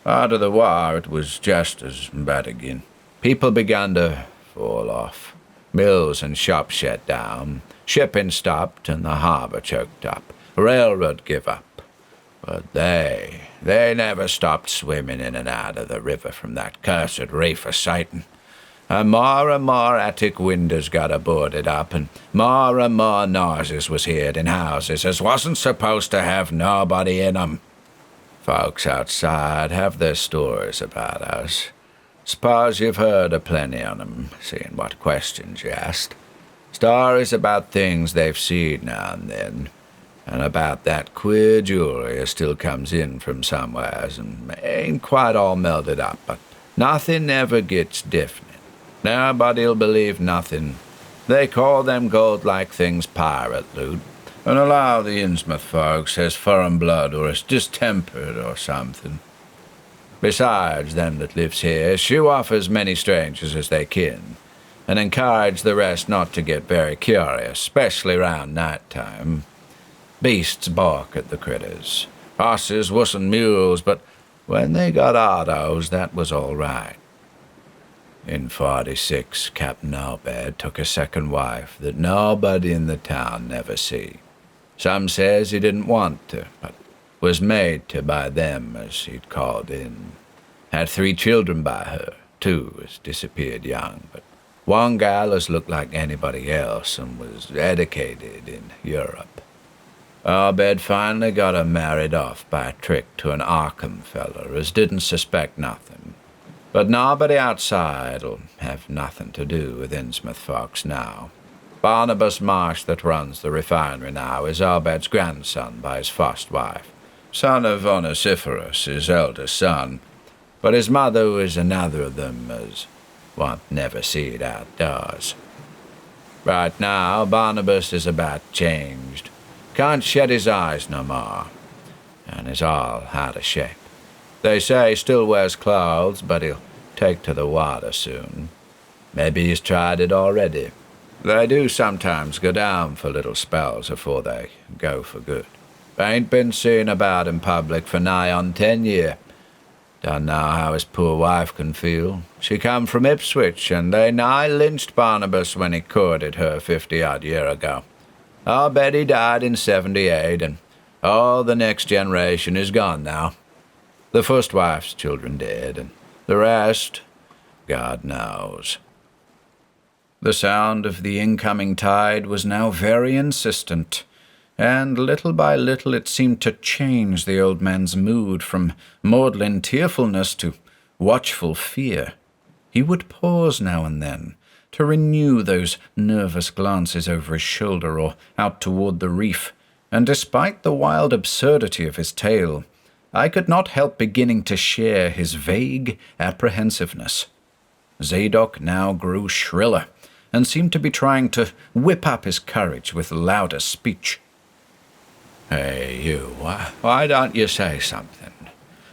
After the war, it was just as bad again. People began to fall off. Mills and shops shut down. Shipping stopped and the harbor choked up. Railroad give up. But they never stopped swimming in and out of the river from that cursed reef of Satan. And more attic windows got boarded up, and more noises was heard in houses as wasn't supposed to have nobody in 'em. Folks outside have their stories about us. Suppose you've heard a plenty on 'em, seeing what questions you asked. Stories about things they've seen now and then, and about that queer jewelry as still comes in from somewheres and ain't quite all melted up, but nothing ever gets definite. Nobody'll believe nothing. They call them gold-like things pirate loot, and allow the Innsmouth folks has foreign blood or is distempered or something. Besides, them that lives here shoo off as many strangers as they can, and encourage the rest not to get very curious, especially round night time. Beasts bark at the critters. Horses wuss'n mules, but when they got autos, that was all right. In 46, Captain Obed took a second wife that nobody in the town never see. Some says he didn't want to, but was made to by them as he'd called in. Had 3 children by her. 2 as disappeared young, but one gal as looked like anybody else and was educated in Europe. Obed finally got her married off by a trick to an Arkham feller as didn't suspect nothing. But nobody outside'll have nothing to do with Innsmouth folks now. Barnabas Marsh that runs the refinery now is Obed's grandson by his first wife, son of Onesiphorus, his eldest son, but his mother was another of them as won't never see it outdoors. Right now, Barnabas is about changed, can't shed his eyes no more, and is all out of shape. They say he still wears clothes, but he'll take to the water soon. Maybe he's tried it already. They do sometimes go down for little spells afore they go for good. Ain't been seen about in public for nigh on 10 year. Don't know how his poor wife can feel. She come from Ipswich, and they nigh lynched Barnabas when he courted her 50-odd year ago. I'll bet he died in 78, and all the next generation is gone now. The first wife's children dead, and the rest, God knows. The sound of the incoming tide was now very insistent, and little by little it seemed to change the old man's mood from maudlin tearfulness to watchful fear. He would pause now and then to renew those nervous glances over his shoulder or out toward the reef, and despite the wild absurdity of his tale, I could not help beginning to share his vague apprehensiveness. Zadok now grew shriller, and seemed to be trying to whip up his courage with louder speech. "Hey, you, why don't you say something?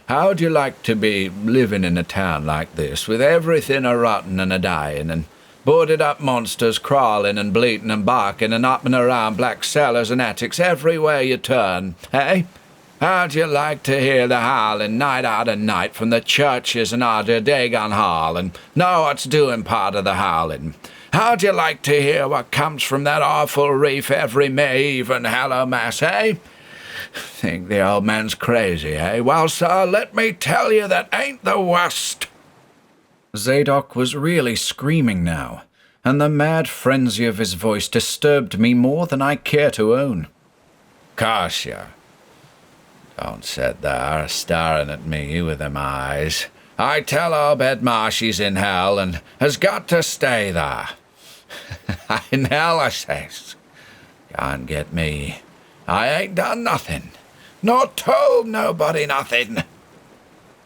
How'd you like to be living in a town like this, with everything a-rotting and a-dying, and boarded-up monsters crawling and bleating and barking and up and around black cellars and attics everywhere you turn, eh? How'd you like to hear the howling night out and night from the churches and Arder Dagon Hall and know what's doing part of the howling? How'd you like to hear what comes from that awful reef every May Eve and Hallowmas, eh? Think the old man's crazy, eh? Well, sir, let me tell you that ain't the worst. Zadok was really screaming now, and the mad frenzy of his voice disturbed me more than I care to own. Kasia, don't sit there staring at me with them eyes. I tell Obed Ma she's in hell and has got to stay there. In hell, I says. Can't get me. I ain't done nothing. Not told nobody nothing.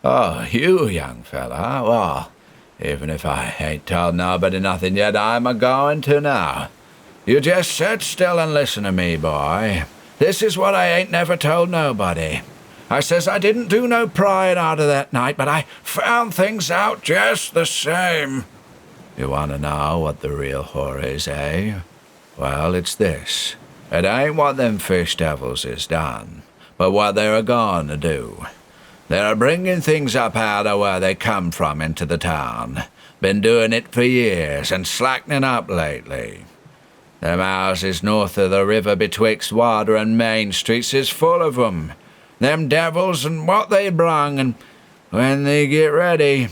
Oh, you, young fella, well, even if I ain't told nobody nothing yet, I'm a-going to now. You just sit still and listen to me, boy. This is what I ain't never told nobody. I says I didn't do no prying out of that night, but I found things out just the same. You want to know what the real horror is, eh? Well, it's this. It ain't what them fish devils is done, but what they're a-going to do. They're bringing things up out of where they come from into the town. Been doing it for years and slackening up lately. Them houses north of the river betwixt Water and Main Streets is full of 'em. Them devils and what they brung, and when they get ready,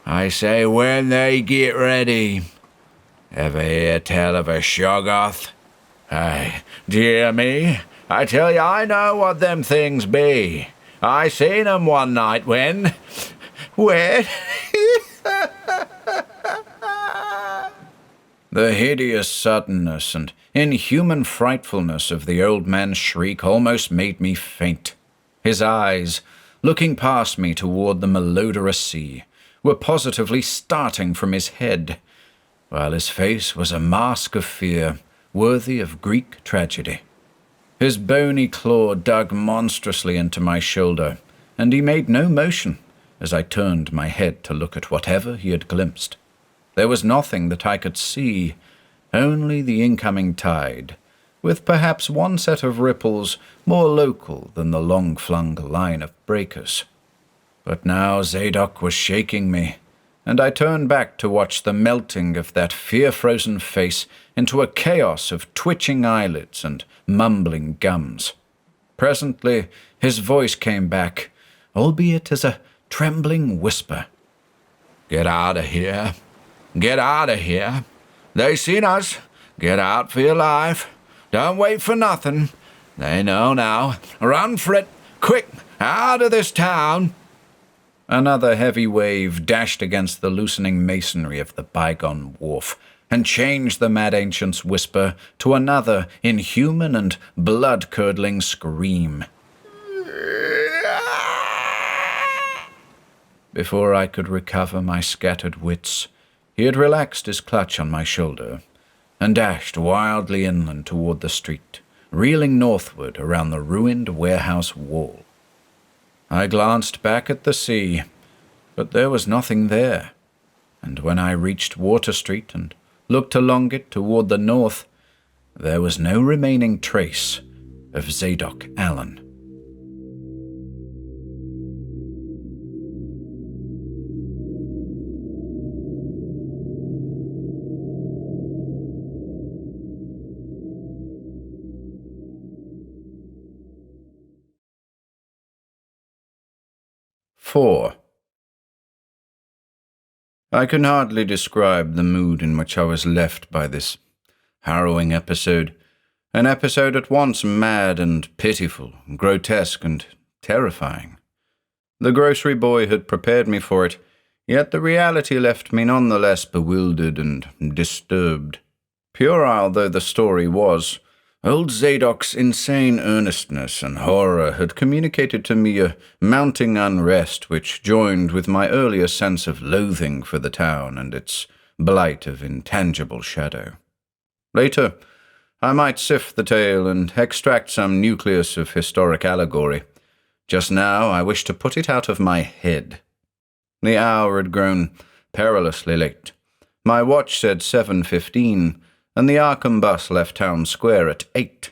I say when they get ready. Ever hear tell of a Shoggoth? Aye, dear me, I tell you I know what them things be. I seen 'em one night when... The hideous suddenness and inhuman frightfulness of the old man's shriek almost made me faint. His eyes, looking past me toward the malodorous sea, were positively starting from his head, while his face was a mask of fear worthy of Greek tragedy. His bony claw dug monstrously into my shoulder, and he made no motion as I turned my head to look at whatever he had glimpsed. There was nothing that I could see, only the incoming tide, with perhaps one set of ripples more local than the long-flung line of breakers. But now Zadok was shaking me, and I turned back to watch the melting of that fear-frozen face into a chaos of twitching eyelids and mumbling gums. Presently his voice came back, albeit as a trembling whisper. Get out of here. Get out of here. They seen us. Get out for your life. Don't wait for nothing. They know now. Run for it. Quick, out of this town. Another heavy wave dashed against the loosening masonry of the bygone wharf, and changed the mad ancient's whisper to another inhuman and blood-curdling scream. Before I could recover my scattered wits, he had relaxed his clutch on my shoulder and dashed wildly inland toward the street, reeling northward around the ruined warehouse wall. I glanced back at the sea, but there was nothing there, and when I reached Water Street and looked along it toward the north, there was no remaining trace of Zadok Allen. IV. I can hardly describe the mood in which I was left by this harrowing episode, an episode at once mad and pitiful, grotesque and terrifying. The grocery boy had prepared me for it, yet the reality left me none the less bewildered and disturbed. Puerile though the story was, old Zadok's insane earnestness and horror had communicated to me a mounting unrest which joined with my earlier sense of loathing for the town and its blight of intangible shadow. Later, I might sift the tale and extract some nucleus of historic allegory. Just now, I wish to put it out of my head. The hour had grown perilously late. My watch said 7:15, and the Arkham bus left town square at 8,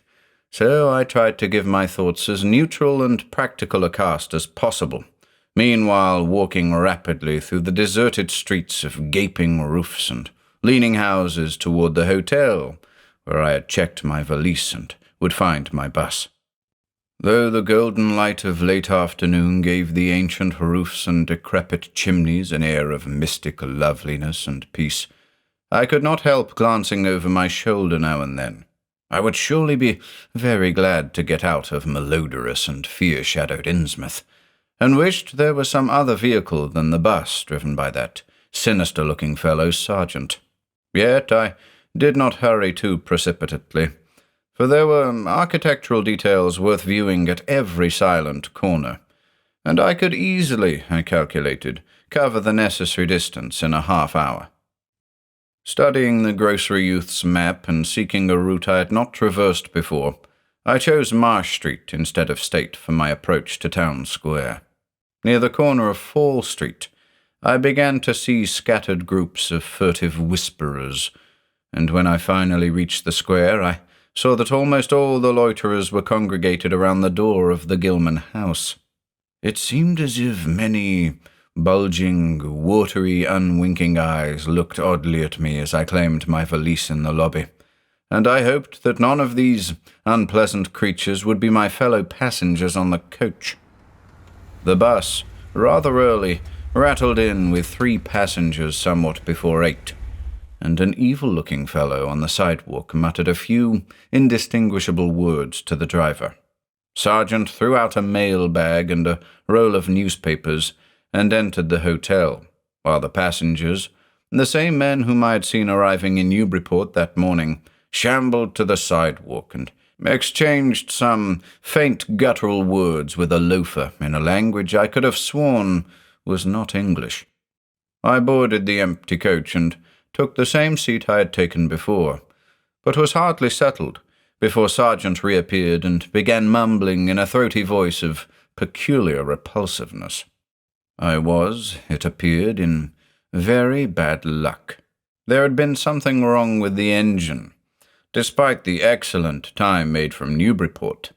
so I tried to give my thoughts as neutral and practical a cast as possible, meanwhile walking rapidly through the deserted streets of gaping roofs and leaning houses toward the hotel, where I had checked my valise and would find my bus. Though the golden light of late afternoon gave the ancient roofs and decrepit chimneys an air of mystic loveliness and peace, I could not help glancing over my shoulder now and then. I would surely be very glad to get out of malodorous and fear-shadowed Innsmouth, and wished there was some other vehicle than the bus driven by that sinister-looking fellow sergeant. Yet I did not hurry too precipitately, for there were architectural details worth viewing at every silent corner, and I could easily, I calculated, cover the necessary distance in a half-hour. Studying the grocery youth's map and seeking a route I had not traversed before, I chose Marsh Street instead of State for my approach to Town Square. Near the corner of Fall Street, I began to see scattered groups of furtive whisperers, and when I finally reached the square, I saw that almost all the loiterers were congregated around the door of the Gilman house. It seemed as if many bulging, watery, unwinking eyes looked oddly at me as I claimed my valise in the lobby, and I hoped that none of these unpleasant creatures would be my fellow passengers on the coach. The bus, rather early, rattled in with 3 passengers somewhat before 8, and an evil-looking fellow on the sidewalk muttered a few indistinguishable words to the driver. Sergeant threw out a mail bag and a roll of newspapers and entered the hotel, while the passengers, the same men whom I had seen arriving in Newburyport that morning, shambled to the sidewalk and exchanged some faint guttural words with a loafer in a language I could have sworn was not English. I boarded the empty coach and took the same seat I had taken before, but was hardly settled before Sergeant reappeared and began mumbling in a throaty voice of peculiar repulsiveness. I was, it appeared, in very bad luck. There had been something wrong with the engine, despite the excellent time made from Newburyport,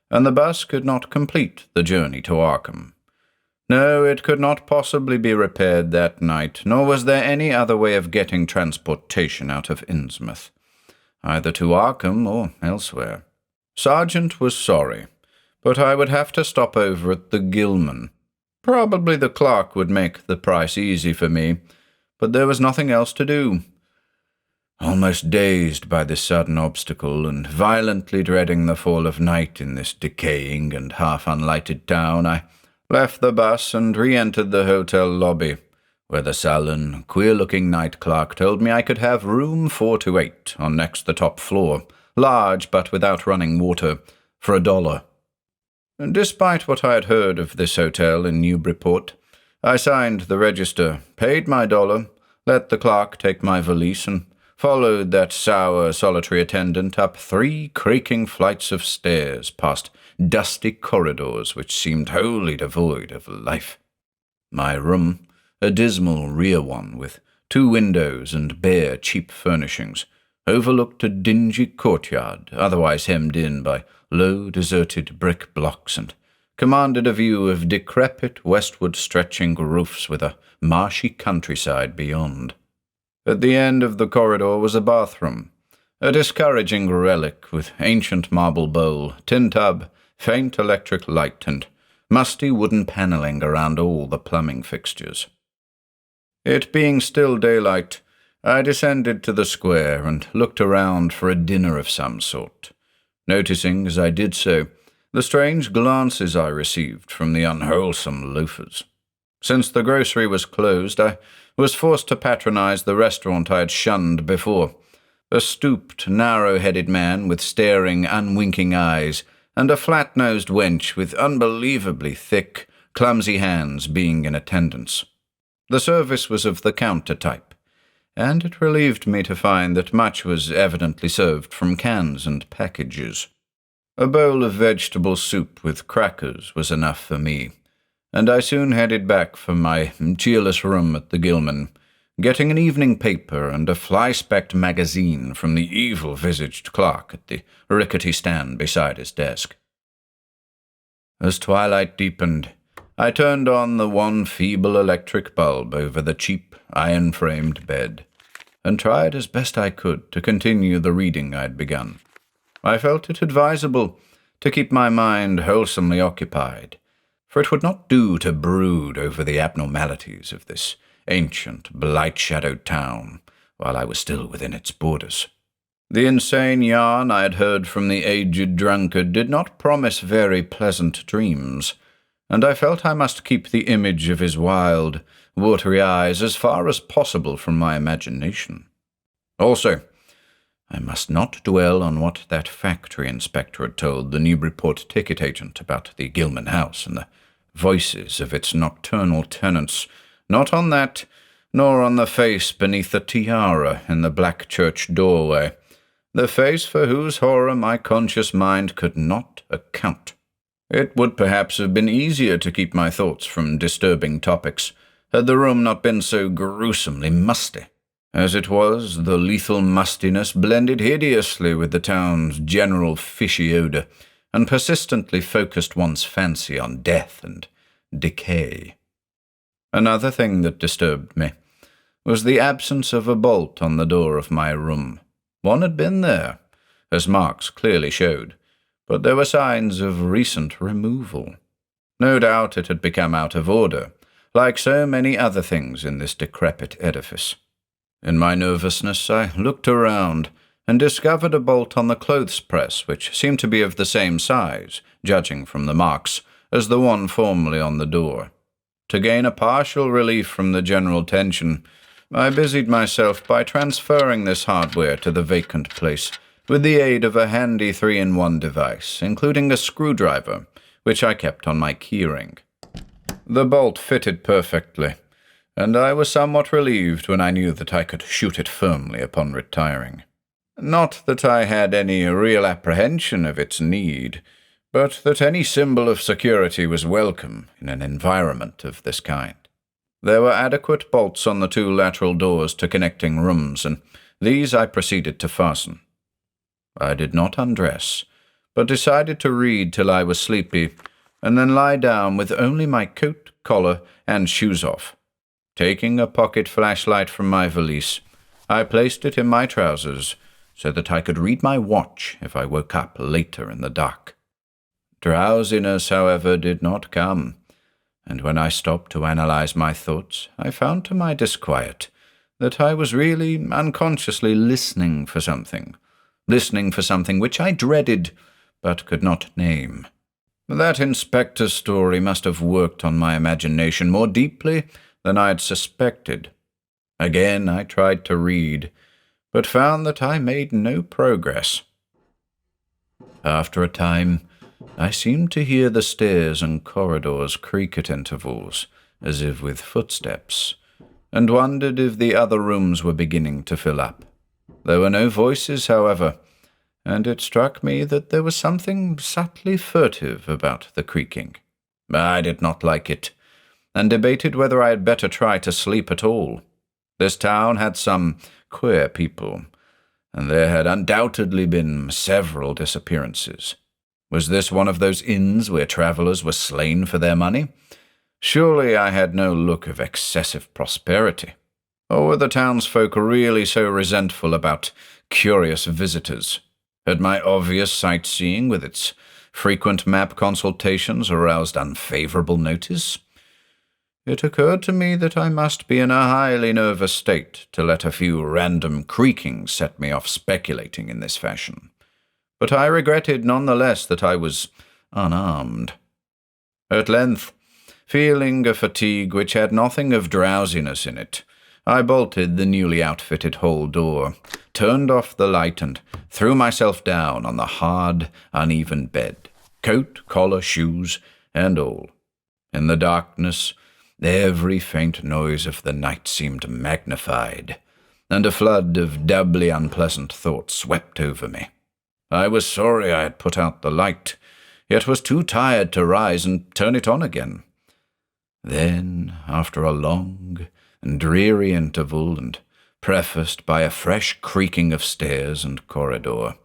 and the bus could not complete the journey to Arkham. No, it could not possibly be repaired that night, nor was there any other way of getting transportation out of Innsmouth, either to Arkham or elsewhere. Sergeant was sorry, but I would have to stop over at the Gilman. Probably the clerk would make the price easy for me, but there was nothing else to do. Almost dazed by this sudden obstacle, and violently dreading the fall of night in this decaying and half-unlighted town, I left the bus and re-entered the hotel lobby, where the sullen, queer-looking night clerk told me I could have room 428 on next the top floor, large but without running water, for $1. And despite what I had heard of this hotel in Newburyport, I signed the register, paid my $1, let the clerk take my valise, and followed that sour, solitary attendant up 3 creaking flights of stairs, past dusty corridors which seemed wholly devoid of life. My room, a dismal rear one with 2 windows and bare, cheap furnishings, overlooked a dingy courtyard, otherwise hemmed in by low, deserted brick blocks, and commanded a view of decrepit, westward-stretching roofs with a marshy countryside beyond. At the end of the corridor was a bathroom, a discouraging relic with ancient marble bowl, tin tub, faint electric light, and musty wooden paneling around all the plumbing fixtures. It being still daylight, I descended to the square and looked around for a dinner of some sort, noticing, as I did so, the strange glances I received from the unwholesome loafers. Since the grocery was closed, I was forced to patronize the restaurant I had shunned before, a stooped, narrow-headed man with staring, unwinking eyes, and a flat-nosed wench with unbelievably thick, clumsy hands being in attendance. The service was of the counter type, and it relieved me to find that much was evidently served from cans and packages. A bowl of vegetable soup with crackers was enough for me, and I soon headed back for my cheerless room at the Gilman, getting an evening paper and a fly-specked magazine from the evil-visaged clerk at the rickety stand beside his desk. As twilight deepened, I turned on the one feeble electric bulb over the cheap, iron-framed bed, and tried as best I could to continue the reading I'd begun. I felt it advisable to keep my mind wholesomely occupied, for it would not do to brood over the abnormalities of this ancient, blight-shadowed town while I was still within its borders. The insane yarn I had heard from the aged drunkard did not promise very pleasant dreams, and I felt I must keep the image of his wild, watery eyes as far as possible from my imagination. Also, I must not dwell on what that factory inspector had told the Newburyport ticket agent about the Gilman house and the voices of its nocturnal tenants, not on that, nor on the face beneath the tiara in the black church doorway, the face for whose horror my conscious mind could not account. It would perhaps have been easier to keep my thoughts from disturbing topics had the room not been so gruesomely musty. As it was, the lethal mustiness blended hideously with the town's general fishy odor, and persistently focused one's fancy on death and decay. Another thing that disturbed me was the absence of a bolt on the door of my room. One had been there, as marks clearly showed, but there were signs of recent removal. No doubt it had become out of order, like so many other things in this decrepit edifice. In my nervousness, I looked around and discovered a bolt on the clothes press which seemed to be of the same size, judging from the marks, as the one formerly on the door. To gain a partial relief from the general tension, I busied myself by transferring this hardware to the vacant place with the aid of a handy 3-in-1 device, including a screwdriver, which I kept on my keyring. The bolt fitted perfectly, and I was somewhat relieved when I knew that I could shoot it firmly upon retiring. Not that I had any real apprehension of its need, but that any symbol of security was welcome in an environment of this kind. There were adequate bolts on the 2 lateral doors to connecting rooms, and these I proceeded to fasten. I did not undress, but decided to read till I was sleepy, and then lie down with only my coat, collar, and shoes off. Taking a pocket flashlight from my valise, I placed it in my trousers so that I could read my watch if I woke up later in the dark. Drowsiness, however, did not come, and when I stopped to analyze my thoughts, I found to my disquiet that I was really unconsciously listening for something which I dreaded but could not name. That inspector's story must have worked on my imagination more deeply than I had suspected. Again I tried to read, but found that I made no progress. After a time, I seemed to hear the stairs and corridors creak at intervals, as if with footsteps, and wondered if the other rooms were beginning to fill up. There were no voices, however, and it struck me that there was something subtly furtive about the creaking. I did not like it, and debated whether I had better try to sleep at all. This town had some queer people, and there had undoubtedly been several disappearances. Was this one of those inns where travellers were slain for their money? Surely I had no look of excessive prosperity. Or were the townsfolk really so resentful about curious visitors? Had my obvious sightseeing with its frequent map consultations aroused unfavourable notice? It occurred to me that I must be in a highly nervous state to let a few random creakings set me off speculating in this fashion. But I regretted none the less that I was unarmed. At length, feeling a fatigue which had nothing of drowsiness in it, I bolted the newly outfitted hall door, turned off the light, and threw myself down on the hard, uneven bed, coat, collar, shoes, and all. In the darkness, every faint noise of the night seemed magnified, and a flood of doubly unpleasant thoughts swept over me. I was sorry I had put out the light, yet was too tired to rise and turn it on again. Then, after a long dreary interval, and prefaced by a fresh creaking of stairs and corridor,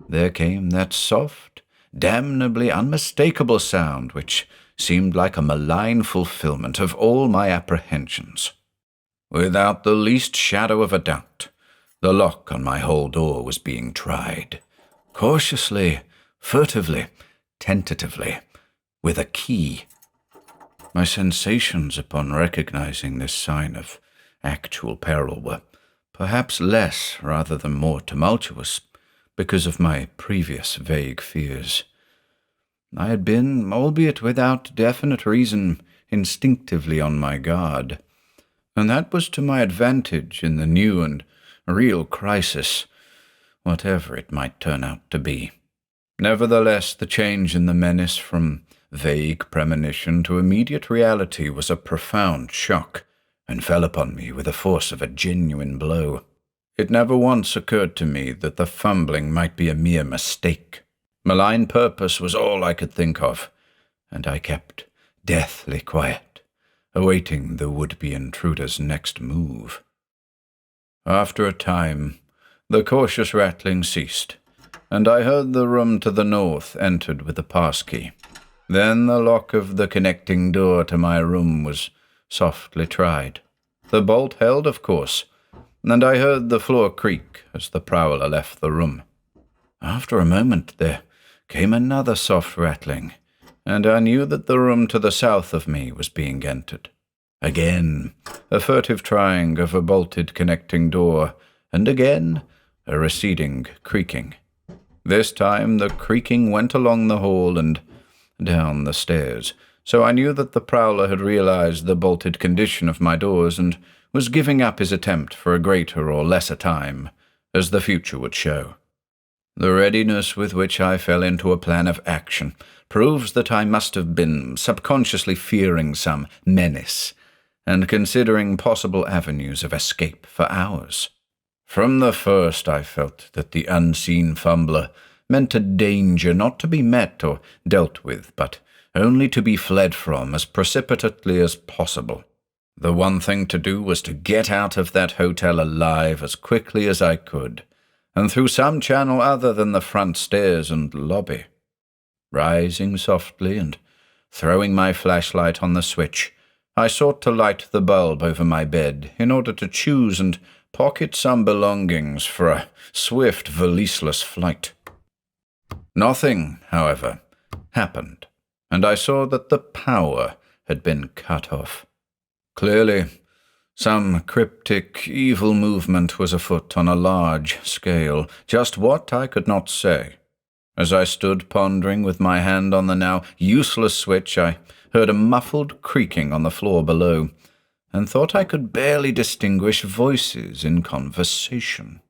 there came that soft, damnably unmistakable sound which seemed like a malign fulfillment of all my apprehensions. Without the least shadow of a doubt, the lock on my hall door was being tried, cautiously, furtively, tentatively, with a key. My sensations upon recognizing this sign of actual peril were perhaps less rather than more tumultuous because of my previous vague fears. I had been, albeit without definite reason, instinctively on my guard, and that was to my advantage in the new and real crisis, whatever it might turn out to be. Nevertheless, the change in the menace from vague premonition to immediate reality was a profound shock, and fell upon me with the force of a genuine blow. It never once occurred to me that the fumbling might be a mere mistake. Malign purpose was all I could think of, and I kept deathly quiet, awaiting the would-be intruder's next move. After a time, the cautious rattling ceased, and I heard the room to the north entered with a passkey. Then the lock of the connecting door to my room was softly tried. The bolt held, of course, and I heard the floor creak as the prowler left the room. After a moment there came another soft rattling, and I knew that the room to the south of me was being entered. Again, a furtive trying of a bolted connecting door, and again, a receding creaking. This time the creaking went along the hall and down the stairs, so I knew that the prowler had realized the bolted condition of my doors and was giving up his attempt for a greater or lesser time, as the future would show. The readiness with which I fell into a plan of action proves that I must have been subconsciously fearing some menace and considering possible avenues of escape for hours. From the first I felt that the unseen fumbler meant a danger not to be met or dealt with, but only to be fled from as precipitately as possible. The one thing to do was to get out of that hotel alive as quickly as I could, and through some channel other than the front stairs and lobby. Rising softly and throwing my flashlight on the switch, I sought to light the bulb over my bed in order to choose and pocket some belongings for a swift, valiseless flight. Nothing, however, happened, and I saw that the power had been cut off. Clearly, some cryptic, evil movement was afoot on a large scale, just what I could not say. As I stood pondering with my hand on the now useless switch, I heard a muffled creaking on the floor below, and thought I could barely distinguish voices in conversation.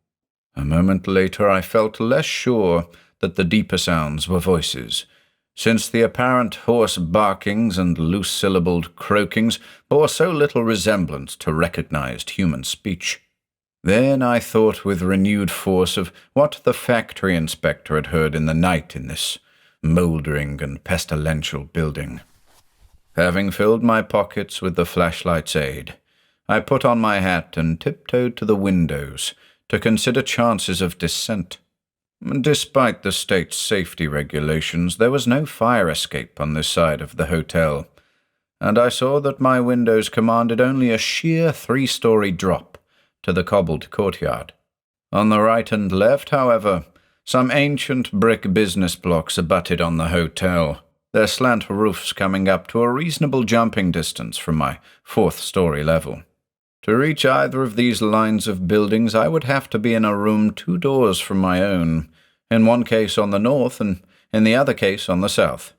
A moment later I felt less sure that the deeper sounds were voices, since the apparent hoarse barkings and loose-syllabled croakings bore so little resemblance to recognized human speech. Then I thought with renewed force of what the factory inspector had heard in the night in this mouldering and pestilential building. Having filled my pockets with the flashlight's aid, I put on my hat and tiptoed to the windows to consider chances of descent. Despite the state's safety regulations, there was no fire escape on this side of the hotel, and I saw that my windows commanded only a sheer 3-story drop to the cobbled courtyard. On the right and left, however, some ancient brick business blocks abutted on the hotel, their slant roofs coming up to a reasonable jumping distance from my 4th-story level. To reach either of these lines of buildings, I would have to be in a room 2 doors from my own, in one case on the north and in the other case on the south,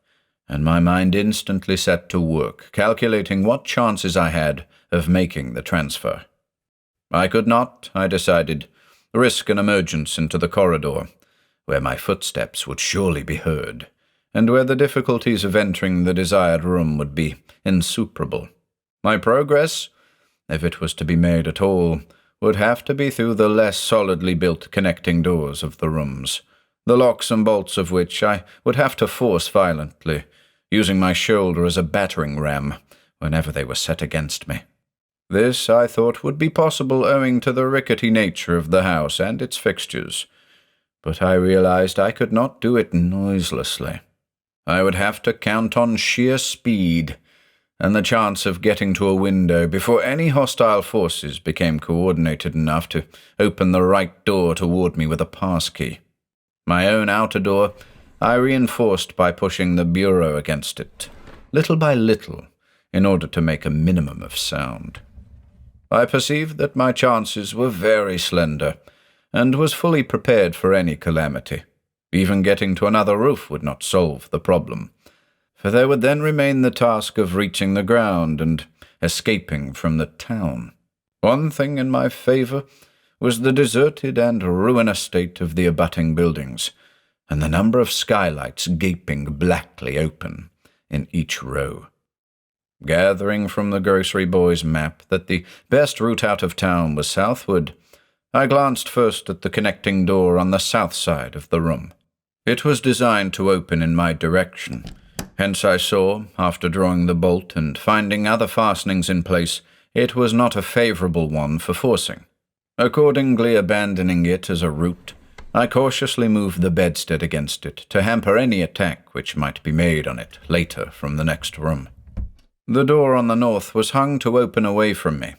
and my mind instantly set to work, calculating what chances I had of making the transfer. I could not, I decided, risk an emergence into the corridor, where my footsteps would surely be heard, and where the difficulties of entering the desired room would be insuperable. My progress, if it was to be made at all, would have to be through the less solidly built connecting doors of the rooms, the locks and bolts of which I would have to force violently, using my shoulder as a battering ram whenever they were set against me. This, I thought, would be possible owing to the rickety nature of the house and its fixtures, but I realized I could not do it noiselessly. I would have to count on sheer speed and the chance of getting to a window before any hostile forces became coordinated enough to open the right door toward me with a passkey. My own outer door I reinforced by pushing the bureau against it, little by little, in order to make a minimum of sound. I perceived that my chances were very slender, and was fully prepared for any calamity. Even getting to another roof would not solve the problem, for there would then remain the task of reaching the ground and escaping from the town. One thing in my favor was the deserted and ruinous state of the abutting buildings, and the number of skylights gaping blackly open in each row. Gathering from the grocery boy's map that the best route out of town was southward, I glanced first at the connecting door on the south side of the room. It was designed to open in my direction, hence I saw, after drawing the bolt and finding other fastenings in place, it was not a favorable one for forcing. Accordingly, abandoning it as a route, I cautiously moved the bedstead against it to hamper any attack which might be made on it later from the next room. The door on the north was hung to open away from me,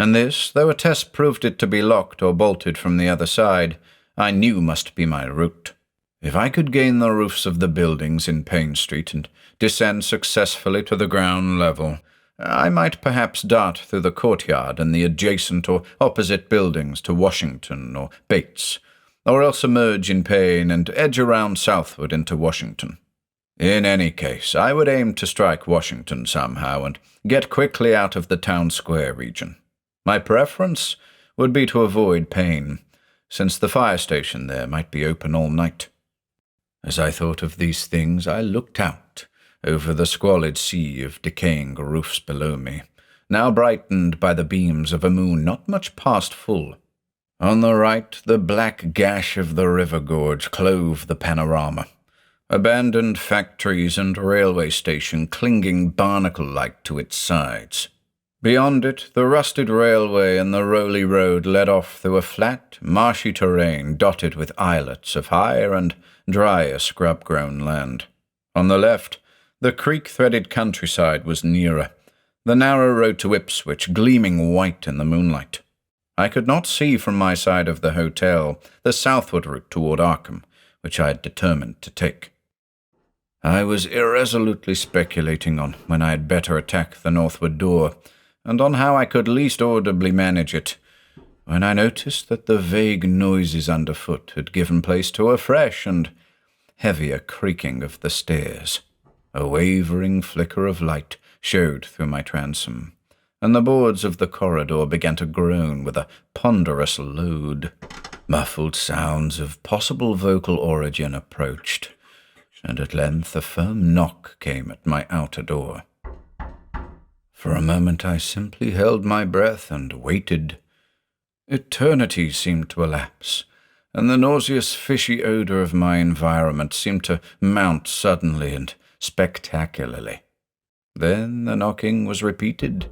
and this, though a test proved it to be locked or bolted from the other side, I knew must be my route. If I could gain the roofs of the buildings in Payne Street and descend successfully to the ground level, I might perhaps dart through the courtyard and the adjacent or opposite buildings to Washington or Bates, or else emerge in Payne and edge around southward into Washington. In any case, I would aim to strike Washington somehow and get quickly out of the town square region. My preference would be to avoid Payne, since the fire station there might be open all night. As I thought of these things, I looked out over the squalid sea of decaying roofs below me, now brightened by the beams of a moon not much past full. On the right, the black gash of the river gorge clove the panorama, abandoned factories and railway station clinging barnacle-like to its sides. Beyond it, the rusted railway and the rolly road led off through a flat, marshy terrain dotted with islets of higher and drier scrub-grown land. On the left, the creek-threaded countryside was nearer, the narrow road to Ipswich gleaming white in the moonlight. I could not see from my side of the hotel the southward route toward Arkham, which I had determined to take. I was irresolutely speculating on when I had better attack the northward door, and on how I could least audibly manage it, when I noticed that the vague noises underfoot had given place to a fresh and heavier creaking of the stairs. A wavering flicker of light showed through my transom, and the boards of the corridor began to groan with a ponderous load. Muffled sounds of possible vocal origin approached, and at length a firm knock came at my outer door. For a moment I simply held my breath and waited. Eternity seemed to elapse, and the nauseous fishy odor of my environment seemed to mount suddenly and spectacularly. Then the knocking was repeated,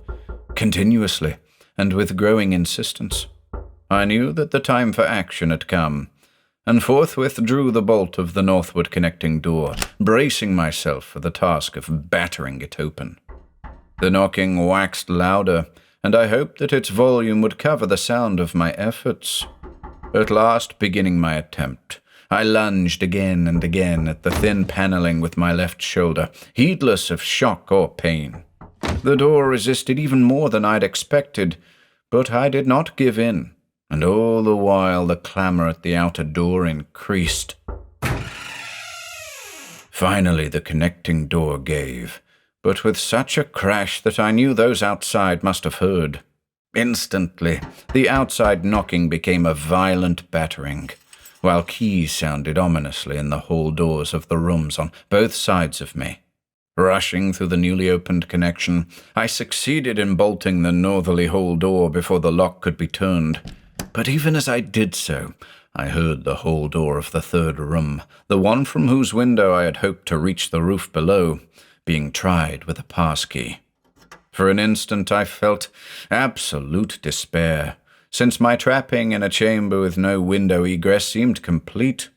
continuously, and with growing insistence. I knew that the time for action had come, and forthwith drew the bolt of the northward connecting door, bracing myself for the task of battering it open. The knocking waxed louder, and I hoped that its volume would cover the sound of my efforts. At last, beginning my attempt, I lunged again and again at the thin paneling with my left shoulder, heedless of shock or pain. The door resisted even more than I'd expected, but I did not give in, and all the while the clamor at the outer door increased. Finally, the connecting door gave, but with such a crash that I knew those outside must have heard. Instantly, the outside knocking became a violent battering, while keys sounded ominously in the hall doors of the rooms on both sides of me. Rushing through the newly opened connection, I succeeded in bolting the northerly hall door before the lock could be turned. But even as I did so, I heard the hall door of the third room, the one from whose window I had hoped to reach the roof below, being tried with a passkey. For an instant I felt absolute despair, since my trapping in a chamber with no window egress seemed complete.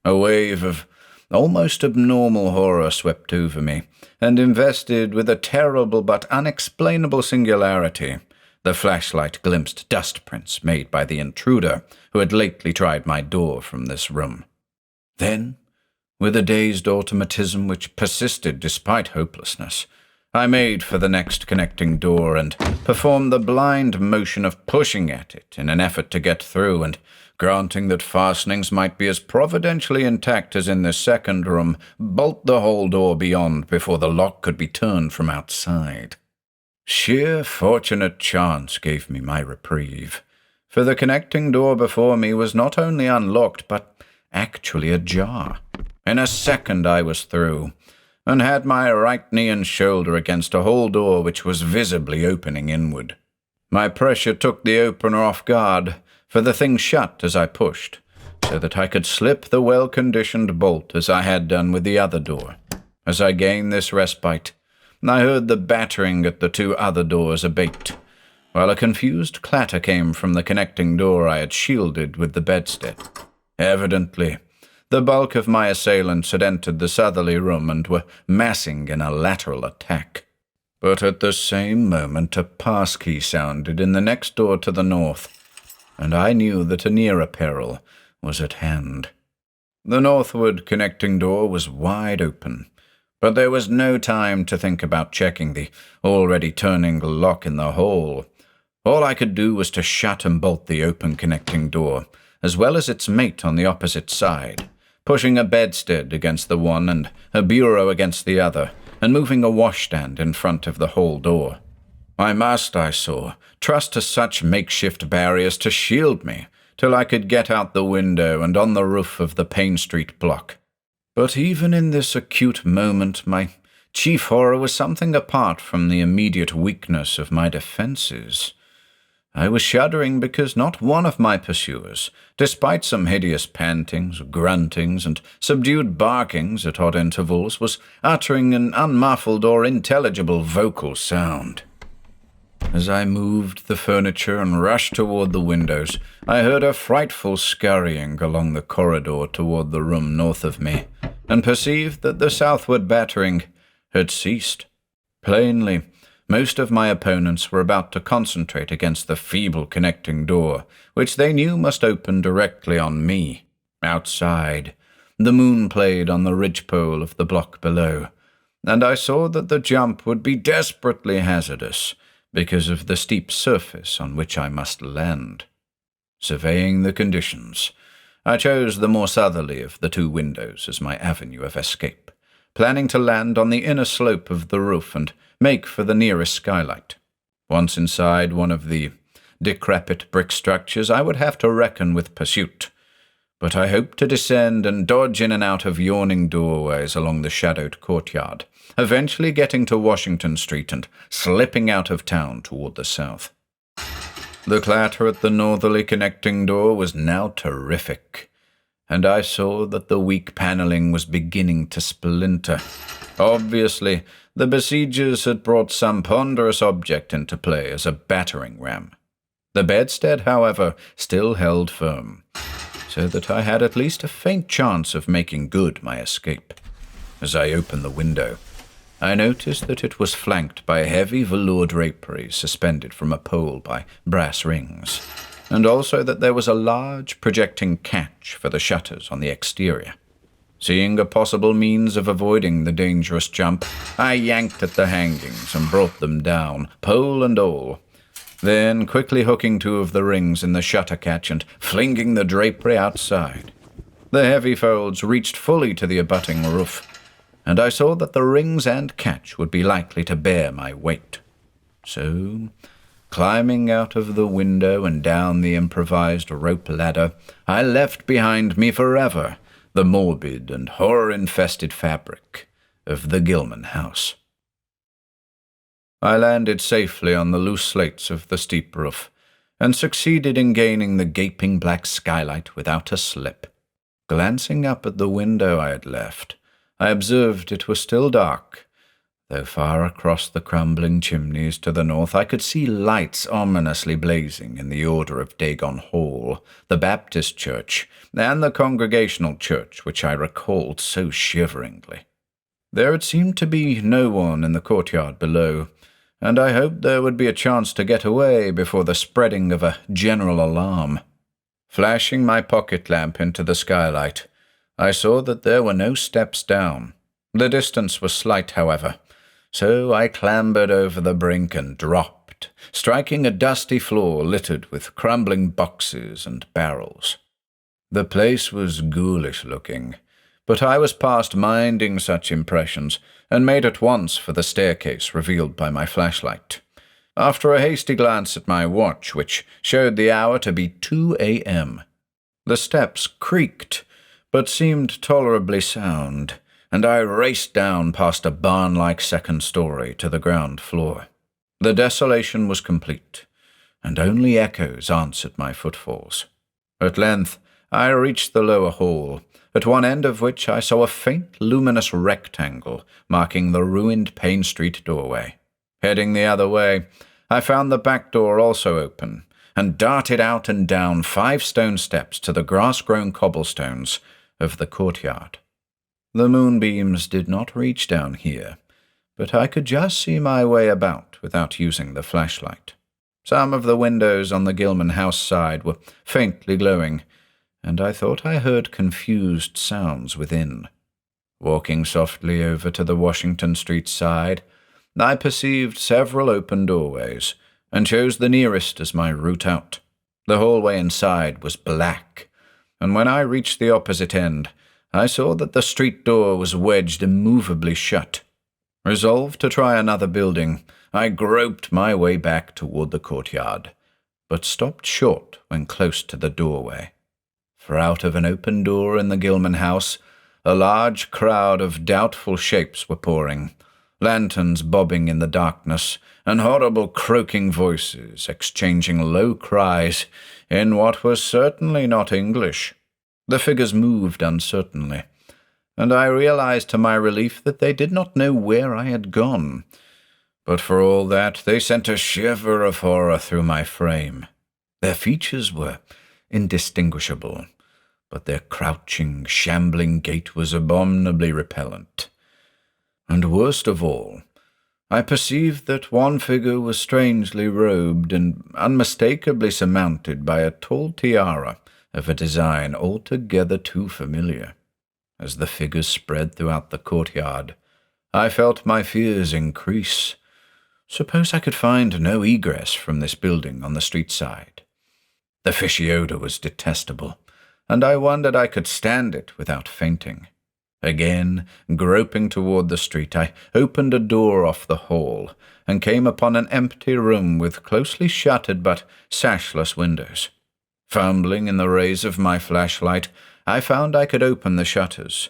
A wave of almost abnormal horror swept over me, and invested with a terrible but unexplainable singularity. The flashlight glimpsed dust prints made by the intruder who had lately tried my door from this room. Then, with a dazed automatism which persisted despite hopelessness, I made for the next connecting door and performed the blind motion of pushing at it in an effort to get through, and, granting that fastenings might be as providentially intact as in this second room, bolt the whole door beyond before the lock could be turned from outside. Sheer fortunate chance gave me my reprieve, for the connecting door before me was not only unlocked but actually ajar. In a second I was through, and had my right knee and shoulder against a hall door which was visibly opening inward. My pressure took the opener off guard, for the thing shut as I pushed, so that I could slip the well-conditioned bolt as I had done with the other door. As I gained this respite, I heard the battering at the two other doors abate, while a confused clatter came from the connecting door I had shielded with the bedstead. Evidently, the bulk of my assailants had entered the southerly room and were massing in a lateral attack. But at the same moment a passkey sounded in the next door to the north, and I knew that a nearer peril was at hand. The northward connecting door was wide open, but there was no time to think about checking the already turning lock in the hall. All I could do was to shut and bolt the open connecting door, as well as its mate on the opposite side, pushing a bedstead against the one and a bureau against the other, and moving a washstand in front of the hall door. I must, I saw, trust to such makeshift barriers to shield me, till I could get out the window and on the roof of the Payne Street block. But even in this acute moment, my chief horror was something apart from the immediate weakness of my defenses. I was shuddering because not one of my pursuers, despite some hideous pantings, gruntings, and subdued barkings at odd intervals, was uttering an unmuffled or intelligible vocal sound. As I moved the furniture and rushed toward the windows, I heard a frightful scurrying along the corridor toward the room north of me, and perceived that the southward battering had ceased. Plainly, most of my opponents were about to concentrate against the feeble connecting door, which they knew must open directly on me. Outside, the moon played on the ridgepole of the block below, and I saw that the jump would be desperately hazardous because of the steep surface on which I must land. Surveying the conditions, I chose the more southerly of the two windows as my avenue of escape, planning to land on the inner slope of the roof and make for the nearest skylight. Once inside one of the decrepit brick structures, I would have to reckon with pursuit, but I hoped to descend and dodge in and out of yawning doorways along the shadowed courtyard, eventually getting to Washington Street and slipping out of town toward the south. The clatter at the northerly connecting door was now terrific, and I saw that the weak paneling was beginning to splinter. Obviously, the besiegers had brought some ponderous object into play as a battering ram. The bedstead, however, still held firm, so that I had at least a faint chance of making good my escape. As I opened the window, I noticed that it was flanked by heavy velour drapery suspended from a pole by brass rings, and also that there was a large projecting catch for the shutters on the exterior. Seeing a possible means of avoiding the dangerous jump, I yanked at the hangings and brought them down, pole and all, then quickly hooking two of the rings in the shutter catch and flinging the drapery outside. The heavy folds reached fully to the abutting roof, and I saw that the rings and catch would be likely to bear my weight. So, climbing out of the window and down the improvised rope ladder, I left behind me forever the morbid and horror-infested fabric of the Gilman house. I landed safely on the loose slates of the steep roof, and succeeded in gaining the gaping black skylight without a slip. Glancing up at the window I had left, I observed it was still dark, though far across the crumbling chimneys to the north I could see lights ominously blazing in the order of Dagon Hall, the Baptist church, and the Congregational church, which I recalled so shiveringly. There had seemed to be no one in the courtyard below, and I hoped there would be a chance to get away before the spreading of a general alarm. Flashing my pocket lamp into the skylight, I saw that there were no steps down. The distance was slight, however, so I clambered over the brink and dropped, striking a dusty floor littered with crumbling boxes and barrels. The place was ghoulish-looking, but I was past minding such impressions, and made at once for the staircase revealed by my flashlight. After a hasty glance at my watch, which showed the hour to be 2 a.m., the steps creaked, but seemed tolerably sound, and I raced down past a barn-like second story to the ground floor. The desolation was complete, and only echoes answered my footfalls. At length I reached the lower hall, at one end of which I saw a faint luminous rectangle marking the ruined Payne Street doorway. Heading the other way, I found the back door also open, and darted out and down 5 stone steps to the grass-grown cobblestones of the courtyard. The moonbeams did not reach down here, but I could just see my way about without using the flashlight. Some of the windows on the Gilman house side were faintly glowing, and I thought I heard confused sounds within. Walking softly over to the Washington Street side, I perceived several open doorways, and chose the nearest as my route out. The hallway inside was black, and when I reached the opposite end, I saw that the street door was wedged immovably shut. Resolved to try another building, I groped my way back toward the courtyard, but stopped short when close to the doorway. For out of an open door in the Gilman house, a large crowd of doubtful shapes were pouring, lanterns bobbing in the darkness, and horrible croaking voices exchanging low cries in what was certainly not English. The figures moved uncertainly, and I realized to my relief that they did not know where I had gone. But for all that, they sent a shiver of horror through my frame. Their features were indistinguishable, but their crouching, shambling gait was abominably repellent. And worst of all, I perceived that one figure was strangely robed and unmistakably surmounted by a tall tiara of a design altogether too familiar. As the figures spread throughout the courtyard, I felt my fears increase. Suppose I could find no egress from this building on the street side. The fishy odor was detestable, and I wondered I could stand it without fainting. Again, groping toward the street, I opened a door off the hall, and came upon an empty room with closely shuttered but sashless windows. Fumbling in the rays of my flashlight, I found I could open the shutters,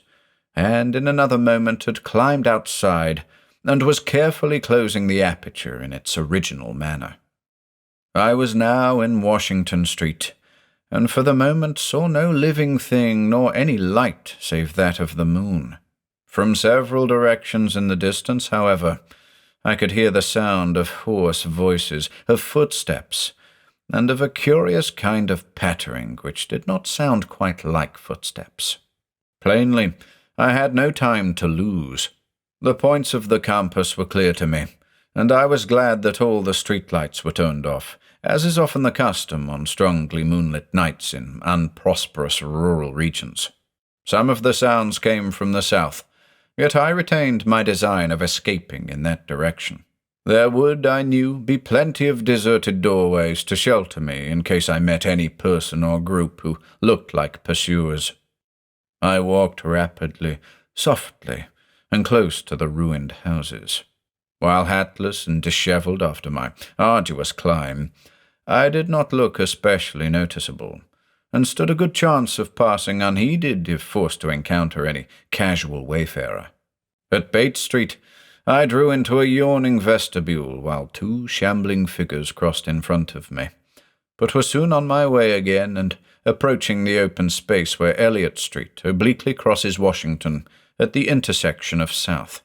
and in another moment had climbed outside, and was carefully closing the aperture in its original manner. I was now in Washington Street, and for the moment saw no living thing nor any light save that of the moon. From several directions in the distance, however, I could hear the sound of hoarse voices, of footsteps, and of a curious kind of pattering which did not sound quite like footsteps. Plainly, I had no time to lose. The points of the compass were clear to me, and I was glad that all the streetlights were turned off, as is often the custom on strongly moonlit nights in unprosperous rural regions. Some of the sounds came from the south, yet I retained my design of escaping in that direction. There would, I knew, be plenty of deserted doorways to shelter me in case I met any person or group who looked like pursuers. I walked rapidly, softly, and close to the ruined houses. While hatless and dishevelled after my arduous climb, I did not look especially noticeable, and stood a good chance of passing unheeded if forced to encounter any casual wayfarer. At Bates Street, I drew into a yawning vestibule while 2 shambling figures crossed in front of me, but was soon on my way again and approaching the open space where Elliott Street obliquely crosses Washington at the intersection of South.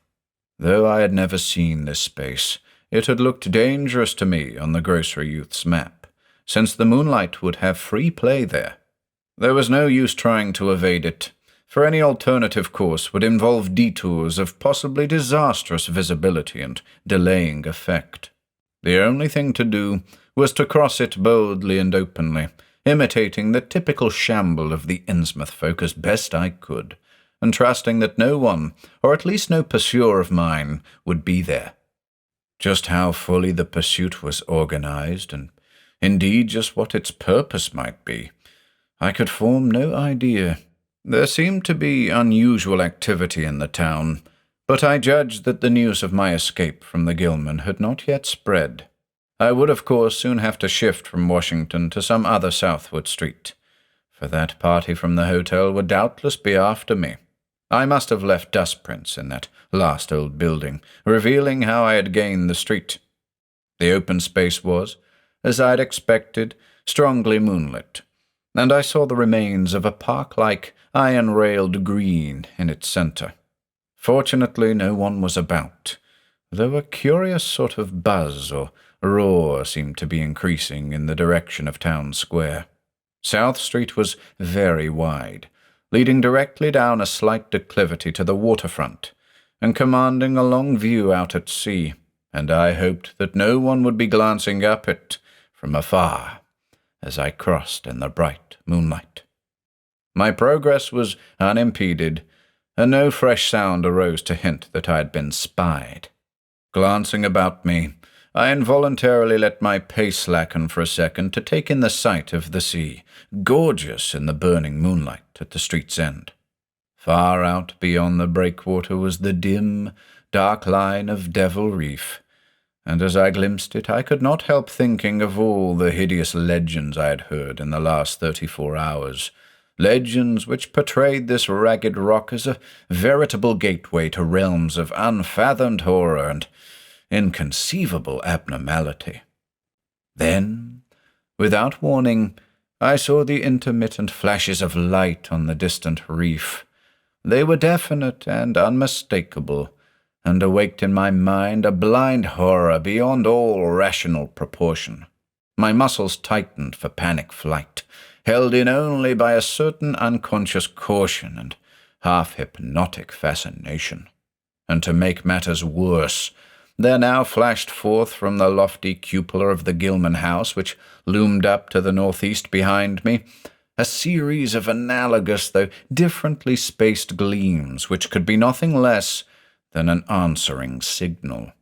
Though I had never seen this space, it had looked dangerous to me on the grocery youth's map, since the moonlight would have free play there. There was no use trying to evade it, for any alternative course would involve detours of possibly disastrous visibility and delaying effect. The only thing to do was to cross it boldly and openly, imitating the typical shamble of the Innsmouth folk as best I could, and trusting that no one, or at least no pursuer of mine, would be there. Just how fully the pursuit was organized, and indeed just what its purpose might be, I could form no idea. There seemed to be unusual activity in the town, but I judged that the news of my escape from the Gilman had not yet spread. I would, of course, soon have to shift from Washington to some other southward street, for that party from the hotel would doubtless be after me. I must have left dust prints in that last old building, revealing how I had gained the street. The open space was, as I had expected, strongly moonlit, and I saw the remains of a park-like iron-railed green in its center. Fortunately, no one was about, though a curious sort of buzz or roar seemed to be increasing in the direction of Town Square. South Street was very wide, leading directly down a slight declivity to the waterfront, and commanding a long view out at sea, and I hoped that no one would be glancing up it from afar as I crossed in the bright moonlight. My progress was unimpeded, and no fresh sound arose to hint that I had been spied. Glancing about me, I involuntarily let my pace slacken for a second to take in the sight of the sea, gorgeous in the burning moonlight at the street's end. Far out beyond the breakwater was the dim, dark line of Devil Reef, and as I glimpsed it I could not help thinking of all the hideous legends I had heard in the last 34 hours, legends which portrayed this ragged rock as a veritable gateway to realms of unfathomed horror and inconceivable abnormality. Then, without warning, I saw the intermittent flashes of light on the distant reef. They were definite and unmistakable, and awaked in my mind a blind horror beyond all rational proportion. My muscles tightened for panic flight, held in only by a certain unconscious caution and half-hypnotic fascination. And to make matters worse, there now flashed forth from the lofty cupola of the Gilman house, which loomed up to the northeast behind me, a series of analogous though differently spaced gleams which could be nothing less than an answering signal.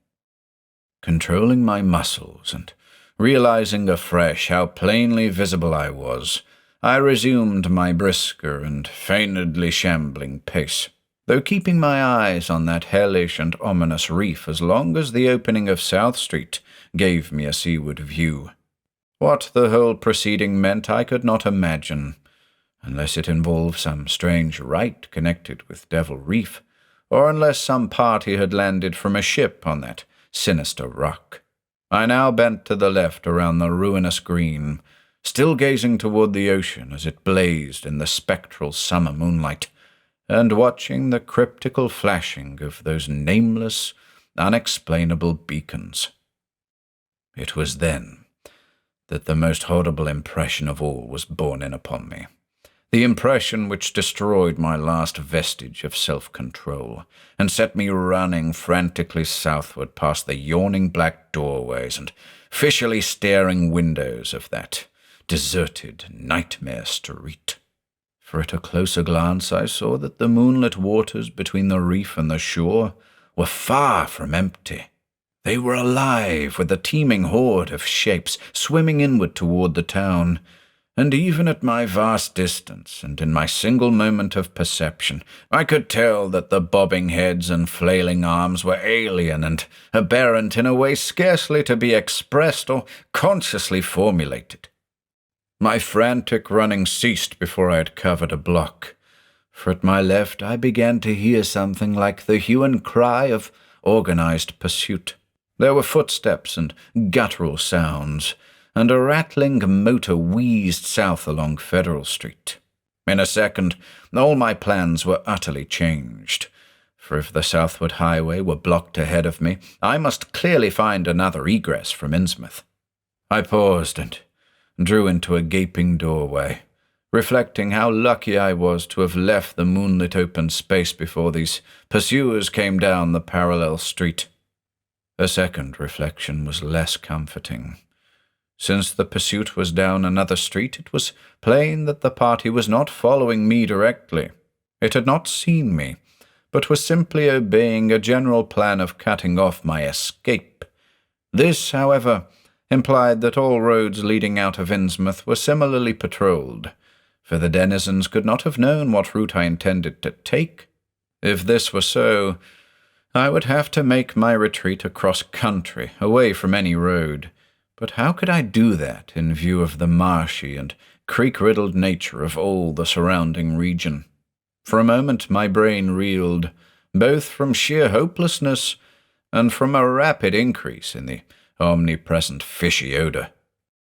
Controlling my muscles and realizing afresh how plainly visible I was, I resumed my brisker and feignedly shambling pace, though keeping my eyes on that hellish and ominous reef as long as the opening of South Street gave me a seaward view. What the whole proceeding meant I could not imagine, unless it involved some strange rite connected with Devil Reef, or unless some party had landed from a ship on that sinister rock. I now bent to the left around the ruinous green, still gazing toward the ocean as it blazed in the spectral summer moonlight, and watching the cryptical flashing of those nameless, unexplainable beacons. It was then that the most horrible impression of all was borne in upon me, the impression which destroyed my last vestige of self-control, and set me running frantically southward past the yawning black doorways and fishily staring windows of that deserted nightmare street. For at a closer glance I saw that the moonlit waters between the reef and the shore were far from empty. They were alive with a teeming horde of shapes swimming inward toward the town, and even at my vast distance and in my single moment of perception, I could tell that the bobbing heads and flailing arms were alien and aberrant in a way scarcely to be expressed or consciously formulated. My frantic running ceased before I had covered a block, for at my left I began to hear something like the hue and cry of organized pursuit. There were footsteps and guttural sounds, and a rattling motor wheezed south along Federal Street. In a second, all my plans were utterly changed, for if the southward highway were blocked ahead of me, I must clearly find another egress from Innsmouth. I paused and drew into a gaping doorway, reflecting how lucky I was to have left the moonlit open space before these pursuers came down the parallel street. A second reflection was less comforting. Since the pursuit was down another street, it was plain that the party was not following me directly. It had not seen me, but was simply obeying a general plan of cutting off my escape. This, however, implied that all roads leading out of Innsmouth were similarly patrolled, for the denizens could not have known what route I intended to take. If this were so, I would have to make my retreat across country, away from any road. But how could I do that in view of the marshy and creek-riddled nature of all the surrounding region? For a moment my brain reeled, both from sheer hopelessness and from a rapid increase in the omnipresent fishy odour.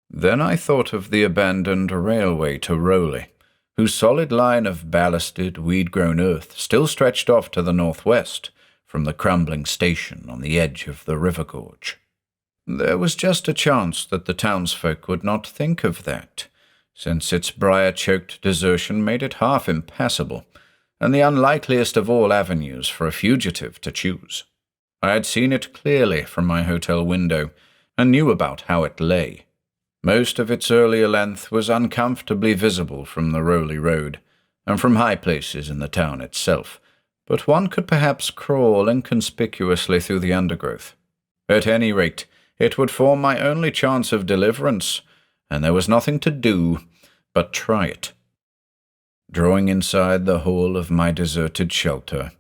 Then I thought of the abandoned railway to Rowley, whose solid line of ballasted, weed-grown earth still stretched off to the northwest from the crumbling station on the edge of the river gorge. There was just a chance that the townsfolk would not think of that, since its briar-choked desertion made it half impassable, and the unlikeliest of all avenues for a fugitive to choose. I had seen it clearly from my hotel window, and knew about how it lay. Most of its earlier length was uncomfortably visible from the Rowley Road, and from high places in the town itself, but one could perhaps crawl inconspicuously through the undergrowth. At any rate, it would form my only chance of deliverance, and there was nothing to do but try it. Drawing inside the hall of my deserted shelter,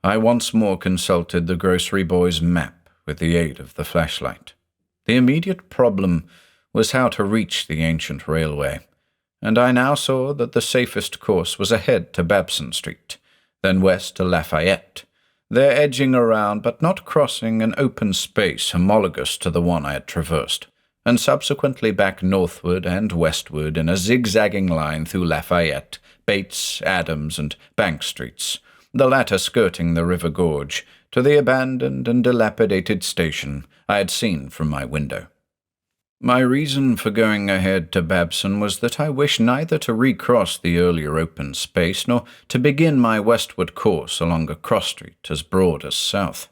I once more consulted the grocery boy's map with the aid of the flashlight. The immediate problem was how to reach the ancient railway, and I now saw that the safest course was ahead to Babson Street, then west to Lafayette, there edging around but not crossing an open space homologous to the one I had traversed, and subsequently back northward and westward in a zigzagging line through Lafayette, Bates, Adams, and Bank Streets, the latter skirting the river gorge, to the abandoned and dilapidated station I had seen from my window. My reason for going ahead to Babson was that I wished neither to recross the earlier open space nor to begin my westward course along a cross-street as broad as south.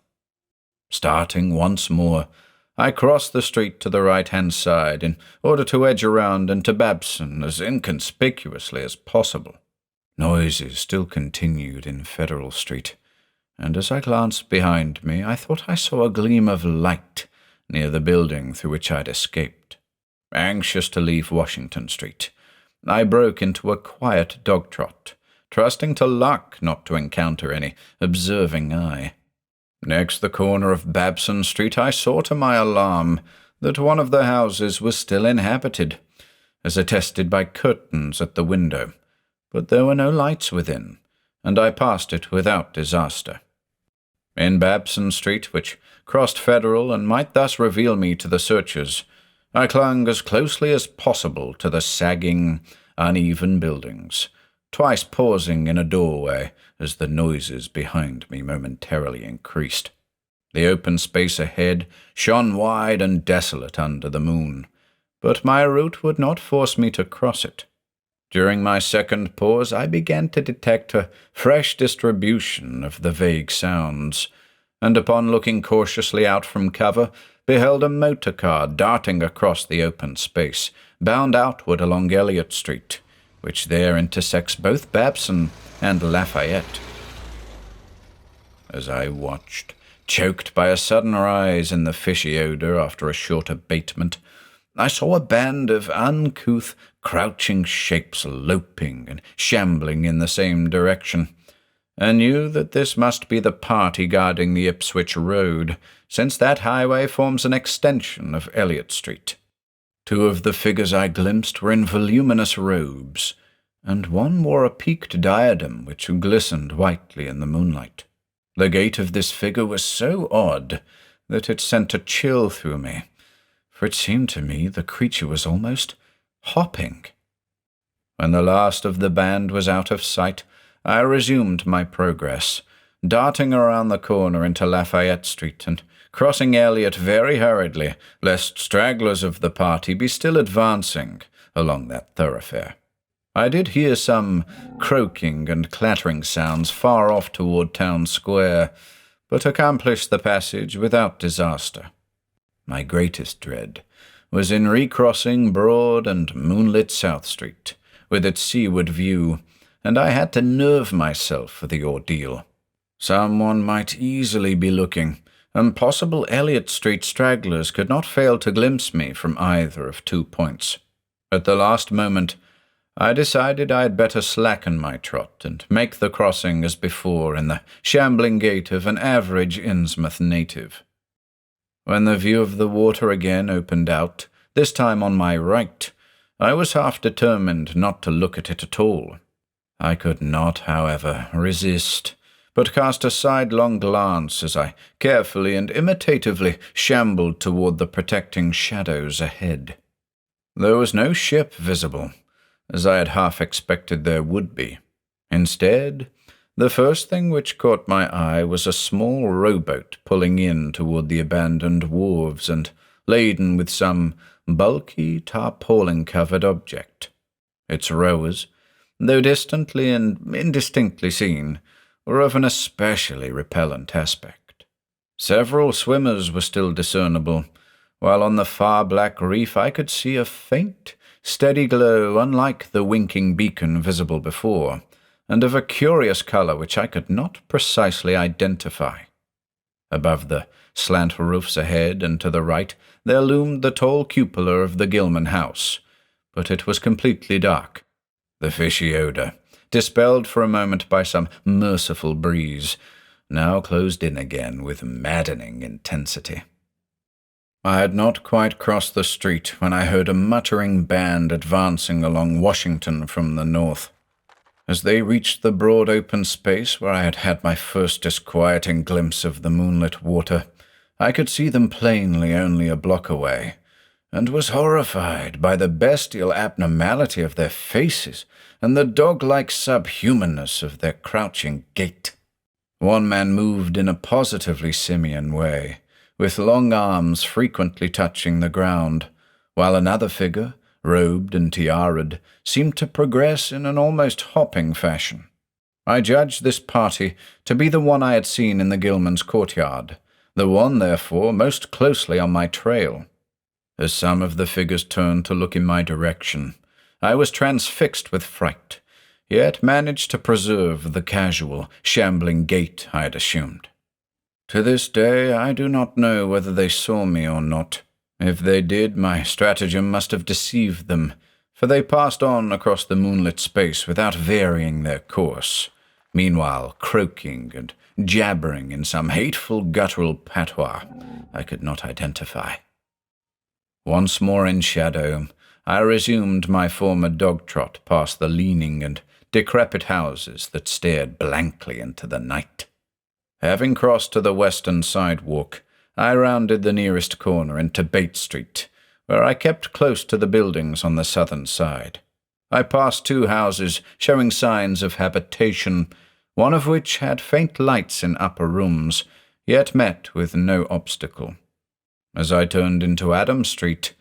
Starting once more, I crossed the street to the right-hand side in order to edge around into Babson as inconspicuously as possible. Noises still continued in Federal Street, and as I glanced behind me, I thought I saw a gleam of light near the building through which I'd escaped. Anxious to leave Washington Street, I broke into a quiet dog trot, trusting to luck not to encounter any observing eye. Next the corner of Babson Street, I saw to my alarm that one of the houses was still inhabited, as attested by curtains at the window, but there were no lights within, and I passed it without disaster. In Babson Street, which crossed Federal and might thus reveal me to the searchers, I clung as closely as possible to the sagging, uneven buildings, twice pausing in a doorway as the noises behind me momentarily increased. The open space ahead shone wide and desolate under the moon, but my route would not force me to cross it. During my second pause, I began to detect a fresh distribution of the vague sounds, and upon looking cautiously out from cover, beheld a motor car darting across the open space, bound outward along Elliott Street, which there intersects both Babson and Lafayette. As I watched, choked by a sudden rise in the fishy odour after a short abatement, I saw a band of uncouth, crouching shapes loping and shambling in the same direction, and knew that this must be the party guarding the Ipswich Road, since that highway forms an extension of Elliott Street. Two of the figures I glimpsed were in voluminous robes, and one wore a peaked diadem which glistened whitely in the moonlight. The gait of this figure was so odd that it sent a chill through me, for it seemed to me the creature was almost hopping. When the last of the band was out of sight, I resumed my progress, darting around the corner into Lafayette Street and crossing Elliott very hurriedly, lest stragglers of the party be still advancing along that thoroughfare. I did hear some croaking and clattering sounds far off toward Town Square, but accomplished the passage without disaster. My greatest dread was in recrossing broad and moonlit South Street, with its seaward view, and I had to nerve myself for the ordeal. Someone might easily be looking, and possible Elliott Street stragglers could not fail to glimpse me from either of 2 points. At the last moment, I decided I had better slacken my trot and make the crossing as before in the shambling gait of an average Innsmouth native. When the view of the water again opened out, this time on my right, I was half determined not to look at it at all. I could not, however, resist, but cast a sidelong glance as I carefully and imitatively shambled toward the protecting shadows ahead. There was no ship visible, as I had half expected there would be. Instead, the first thing which caught my eye was a small rowboat pulling in toward the abandoned wharves and laden with some bulky, tarpaulin-covered object. Its rowers, though distantly and indistinctly seen, were of an especially repellent aspect. Several swimmers were still discernible, while on the far black reef I could see a faint, steady glow unlike the winking beacon visible before, and of a curious colour which I could not precisely identify. Above the slant roofs ahead and to the right there loomed the tall cupola of the Gilman house, but it was completely dark. The fishy odour, dispelled for a moment by some merciful breeze, now closed in again with maddening intensity. I had not quite crossed the street when I heard a muttering band advancing along Washington from the north. As they reached the broad open space where I had had my first disquieting glimpse of the moonlit water, I could see them plainly only a block away, and was horrified by the bestial abnormality of their faces and the dog-like subhumanness of their crouching gait. One man moved in a positively simian way, with long arms frequently touching the ground, while another figure, robed and tiaraed, seemed to progress in an almost hopping fashion. I judged this party to be the one I had seen in the Gilman's courtyard, the one, therefore, most closely on my trail. As some of the figures turned to look in my direction, I was transfixed with fright, yet managed to preserve the casual, shambling gait I had assumed. To this day, I do not know whether they saw me or not. If they did, my stratagem must have deceived them, for they passed on across the moonlit space without varying their course, meanwhile croaking and jabbering in some hateful guttural patois I could not identify. Once more in shadow, I resumed my former dog-trot past the leaning and decrepit houses that stared blankly into the night. Having crossed to the western sidewalk, I rounded the nearest corner into Bates Street, where I kept close to the buildings on the southern side. I passed 2 houses showing signs of habitation, one of which had faint lights in upper rooms, yet met with no obstacle. As I turned into Adams Street,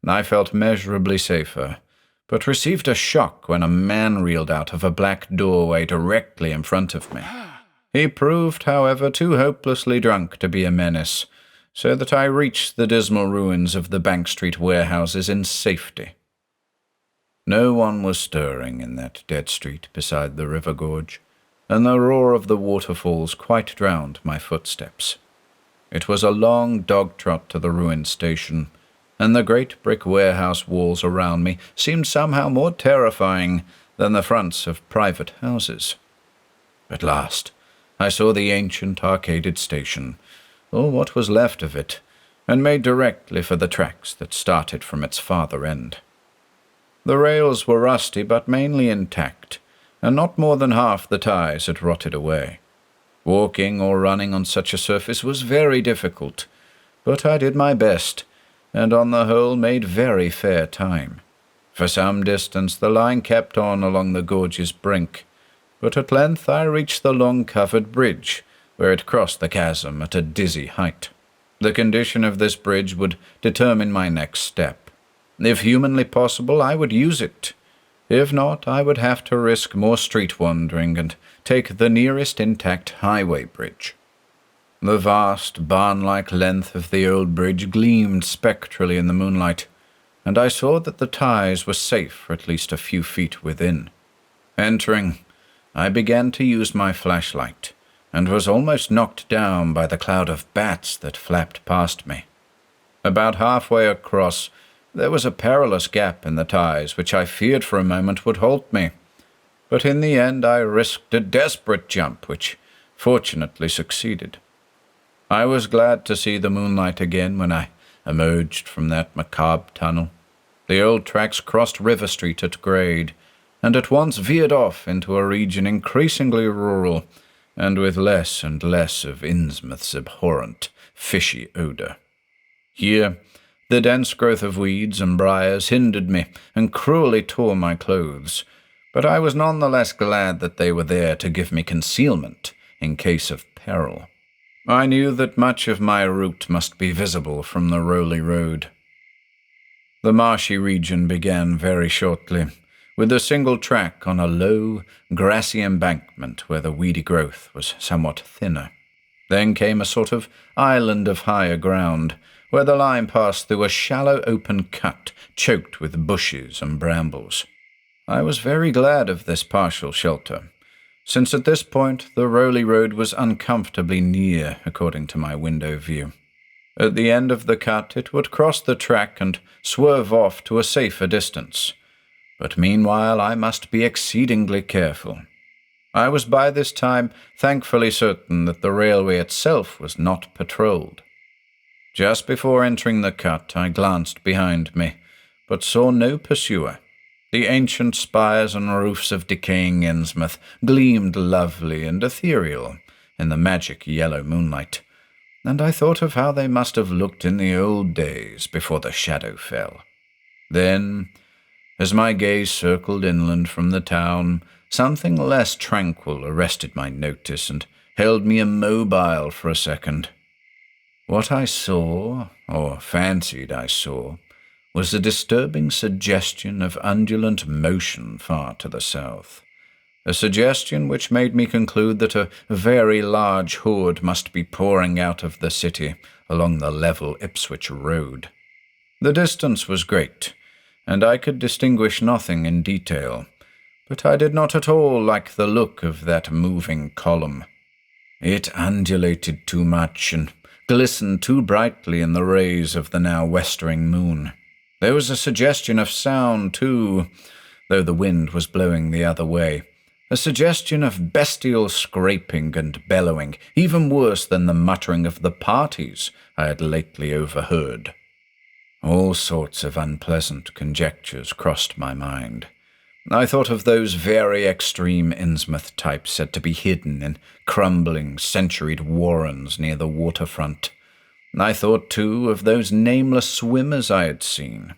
I felt measurably safer, but received a shock when a man reeled out of a black doorway directly in front of me. He proved, however, too hopelessly drunk to be a menace, so that I reached the dismal ruins of the Bank Street warehouses in safety. No one was stirring in that dead street beside the river gorge, and the roar of the waterfalls quite drowned my footsteps. It was a long dog-trot to the ruined station, and the great brick warehouse walls around me seemed somehow more terrifying than the fronts of private houses. At last, I saw the ancient arcaded station, or what was left of it, and made directly for the tracks that started from its farther end. The rails were rusty but mainly intact, and not more than half the ties had rotted away. Walking or running on such a surface was very difficult, but I did my best, and on the whole made very fair time. For some distance the line kept on along the gorge's brink, but at length I reached the long covered bridge where it crossed the chasm at a dizzy height. The condition of this bridge would determine my next step. If humanly possible, I would use it. If not, I would have to risk more street wandering and take the nearest intact highway bridge. The vast, barn-like length of the old bridge gleamed spectrally in the moonlight, and I saw that the ties were safe for at least a few feet within. Entering, I began to use my flashlight, and was almost knocked down by the cloud of bats that flapped past me. About halfway across, there was a perilous gap in the ties which I feared for a moment would halt me, but in the end I risked a desperate jump which fortunately succeeded. I was glad to see the moonlight again when I emerged from that macabre tunnel. The old tracks crossed River Street at grade, and at once veered off into a region increasingly rural, and with less and less of Innsmouth's abhorrent, fishy odour. Here, the dense growth of weeds and briars hindered me and cruelly tore my clothes, but I was none the less glad that they were there to give me concealment in case of peril. I knew that much of my route must be visible from the Rowley Road. The marshy region began very shortly, with a single track on a low, grassy embankment where the weedy growth was somewhat thinner. Then came a sort of island of higher ground, where the line passed through a shallow open cut choked with bushes and brambles. I was very glad of this partial shelter, since at this point the Rowley Road was uncomfortably near according to my window view. At the end of the cut it would cross the track and swerve off to a safer distance, but meanwhile I must be exceedingly careful. I was by this time thankfully certain that the railway itself was not patrolled. Just before entering the cut, I glanced behind me, but saw no pursuer. The ancient spires and roofs of decaying Innsmouth gleamed lovely and ethereal in the magic yellow moonlight, and I thought of how they must have looked in the old days before the shadow fell. Then, as my gaze circled inland from the town, something less tranquil arrested my notice and held me immobile for a second. What I saw, or fancied I saw, was a disturbing suggestion of undulant motion far to the south, a suggestion which made me conclude that a very large horde must be pouring out of the city along the level Ipswich road. The distance was great, and I could distinguish nothing in detail, but I did not at all like the look of that moving column. It undulated too much and glistened too brightly in the rays of the now westering moon. There was a suggestion of sound, too, though the wind was blowing the other way, a suggestion of bestial scraping and bellowing, even worse than the muttering of the parties I had lately overheard. All sorts of unpleasant conjectures crossed my mind. I thought of those very extreme Innsmouth types said to be hidden in crumbling, centuried warrens near the waterfront. I thought, too, of those nameless swimmers I had seen.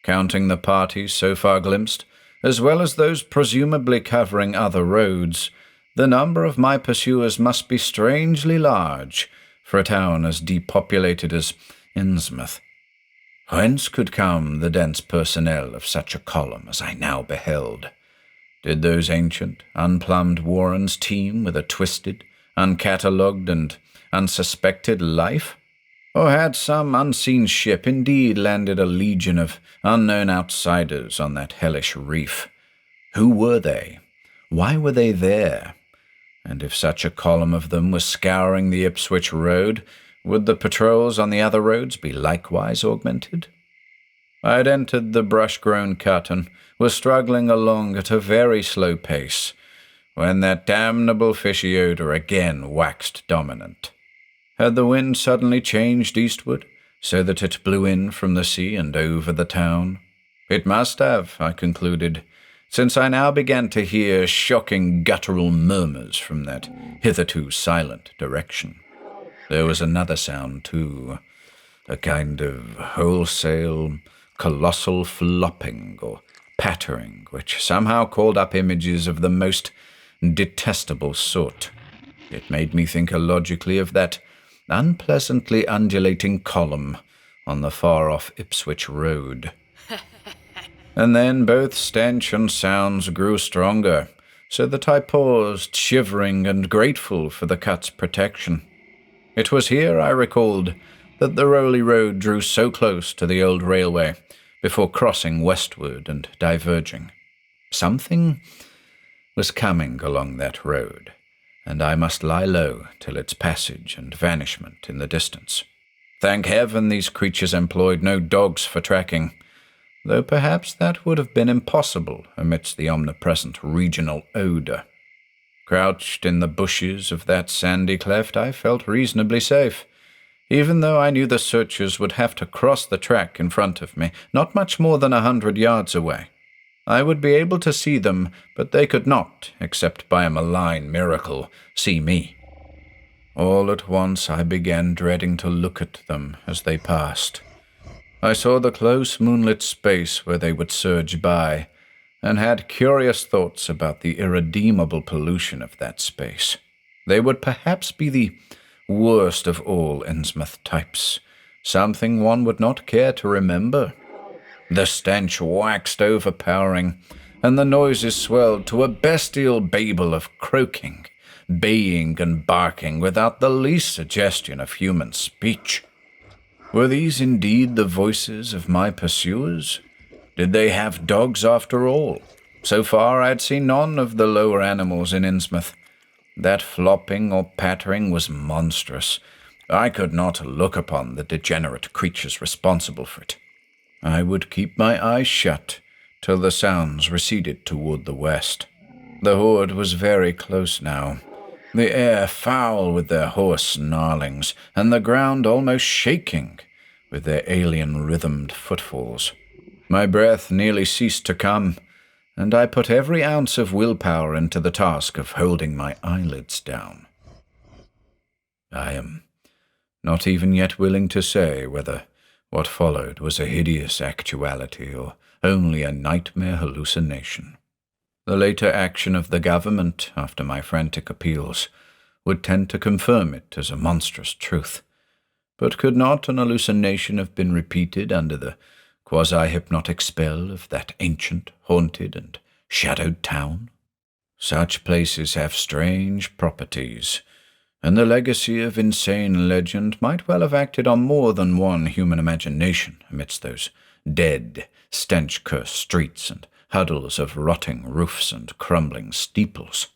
Counting the parties so far glimpsed, as well as those presumably covering other roads, the number of my pursuers must be strangely large for a town as depopulated as Innsmouth. Whence could come the dense personnel of such a column as I now beheld? Did those ancient, unplumbed warrens teem with a twisted, uncatalogued, and unsuspected life? Or had some unseen ship indeed landed a legion of unknown outsiders on that hellish reef? Who were they? Why were they there? And if such a column of them was scouring the Ipswich road, would the patrols on the other roads be likewise augmented? I had entered the brush-grown cut and was struggling along at a very slow pace, when that damnable fishy odour again waxed dominant. Had the wind suddenly changed eastward, so that it blew in from the sea and over the town? It must have, I concluded, since I now began to hear shocking guttural murmurs from that hitherto silent direction. There was another sound, too, a kind of wholesale, colossal flopping or pattering, which somehow called up images of the most detestable sort. It made me think illogically of that unpleasantly undulating column on the far-off Ipswich Road. And then both stench and sounds grew stronger, so that I paused, shivering and grateful for the cut's protection. It was here, I recalled, that the Rowley Road drew so close to the old railway before crossing westward and diverging. Something was coming along that road, and I must lie low till its passage and vanishment in the distance. Thank heaven these creatures employed no dogs for tracking, though perhaps that would have been impossible amidst the omnipresent regional odour. Crouched in the bushes of that sandy cleft, I felt reasonably safe, even though I knew the searchers would have to cross the track in front of me, not much more than 100 yards away. I would be able to see them, but they could not, except by a malign miracle, see me. All at once I began dreading to look at them as they passed. I saw the close moonlit space where they would surge by, and had curious thoughts about the irredeemable pollution of that space. They would perhaps be the worst of all Innsmouth types, something one would not care to remember. The stench waxed overpowering, and the noises swelled to a bestial babel of croaking, baying and barking without the least suggestion of human speech. Were these indeed the voices of my pursuers? Did they have dogs after all? So far I had seen none of the lower animals in Innsmouth. That flopping or pattering was monstrous. I could not look upon the degenerate creatures responsible for it. I would keep my eyes shut till the sounds receded toward the west. The horde was very close now, the air foul with their hoarse snarlings, and the ground almost shaking with their alien-rhythmed footfalls. My breath nearly ceased to come, and I put every ounce of willpower into the task of holding my eyelids down. I am not even yet willing to say whether what followed was a hideous actuality or only a nightmare hallucination. The later action of the government, after my frantic appeals, would tend to confirm it as a monstrous truth. But could not an hallucination have been repeated under the quasi-hypnotic spell of that ancient, haunted, and shadowed town? Such places have strange properties, and the legacy of insane legend might well have acted on more than one human imagination amidst those dead, stench-cursed streets and huddles of rotting roofs and crumbling steeples.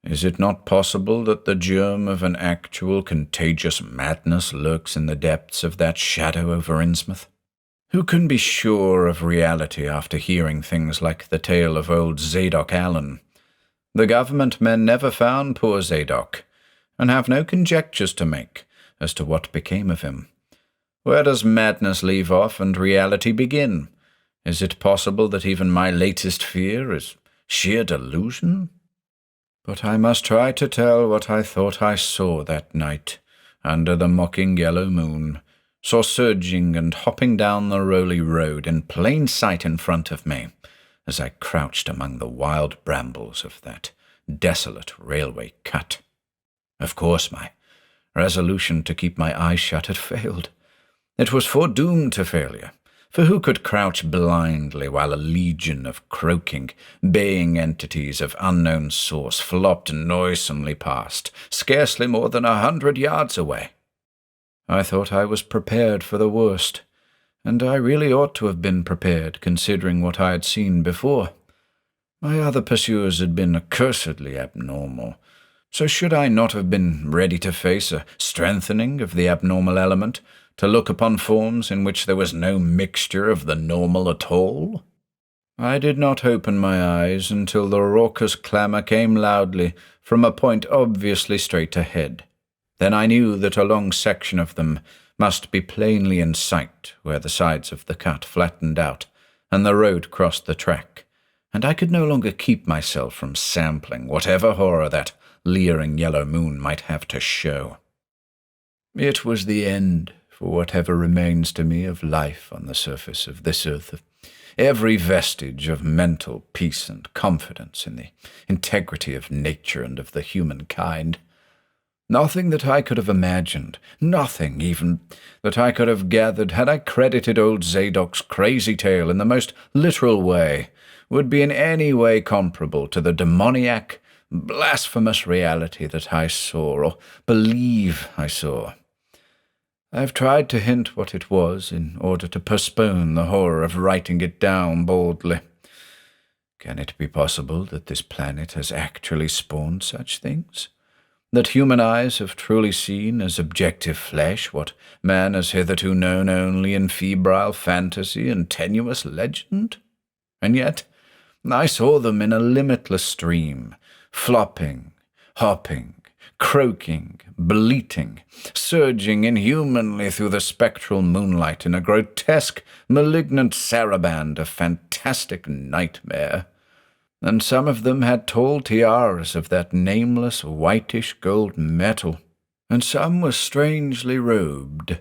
Is it not possible that the germ of an actual contagious madness lurks in the depths of that shadow over Innsmouth? Who can be sure of reality after hearing things like the tale of old Zadok Allen? The government men never found poor Zadok, and have no conjectures to make as to what became of him. Where does madness leave off and reality begin? Is it possible that even my latest fear is sheer delusion? But I must try to tell what I thought I saw that night, under the mocking yellow moon, saw surging and hopping down the Rowley Road in plain sight in front of me, as I crouched among the wild brambles of that desolate railway cut. Of course, my resolution to keep my eyes shut had failed. It was foredoomed to failure, for who could crouch blindly while a legion of croaking, baying entities of unknown source flopped noisomely past, scarcely more than 100 yards away? I thought I was prepared for the worst, and I really ought to have been prepared, considering what I had seen before. My other pursuers had been accursedly abnormal, so should I not have been ready to face a strengthening of the abnormal element, to look upon forms in which there was no mixture of the normal at all? I did not open my eyes until the raucous clamour came loudly from a point obviously straight ahead. Then I knew that a long section of them must be plainly in sight where the sides of the cut flattened out and the road crossed the track, and I could no longer keep myself from sampling whatever horror that leering yellow moon might have to show. It was the end for whatever remains to me of life on the surface of this earth, of every vestige of mental peace and confidence in the integrity of nature and of the human kind. Nothing that I could have imagined, nothing even that I could have gathered had I credited old Zadok's crazy tale in the most literal way, would be in any way comparable to the demoniac, blasphemous reality that I saw, or believe I saw. I've tried to hint what it was in order to postpone the horror of writing it down boldly. Can it be possible that this planet has actually spawned such things? That human eyes have truly seen as objective flesh what man has hitherto known only in febrile fantasy and tenuous legend? And yet I saw them in a limitless stream, flopping, hopping, croaking, bleating, surging inhumanly through the spectral moonlight in a grotesque, malignant saraband of fantastic nightmare. And some of them had tall tiaras of that nameless whitish gold metal, and some were strangely robed,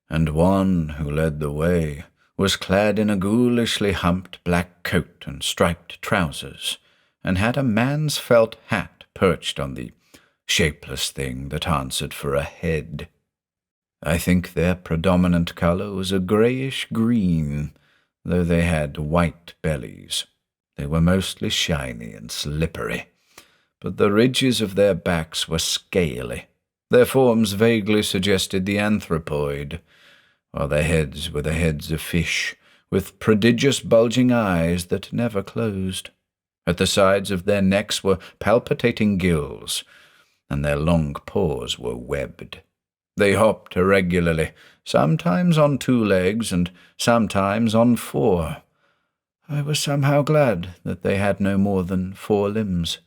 and one who led the way was clad in a ghoulishly humped black coat and striped trousers, and had a man's felt hat perched on the shapeless thing that answered for a head. I think their predominant colour was a greyish-green, though they had white bellies. They were mostly shiny and slippery, but the ridges of their backs were scaly. Their forms vaguely suggested the anthropoid, while their heads were the heads of fish, with prodigious bulging eyes that never closed. At the sides of their necks were palpitating gills, and their long paws were webbed. They hopped irregularly, sometimes on 2 legs and sometimes on 4. I was somehow glad that they had no more than 4 limbs.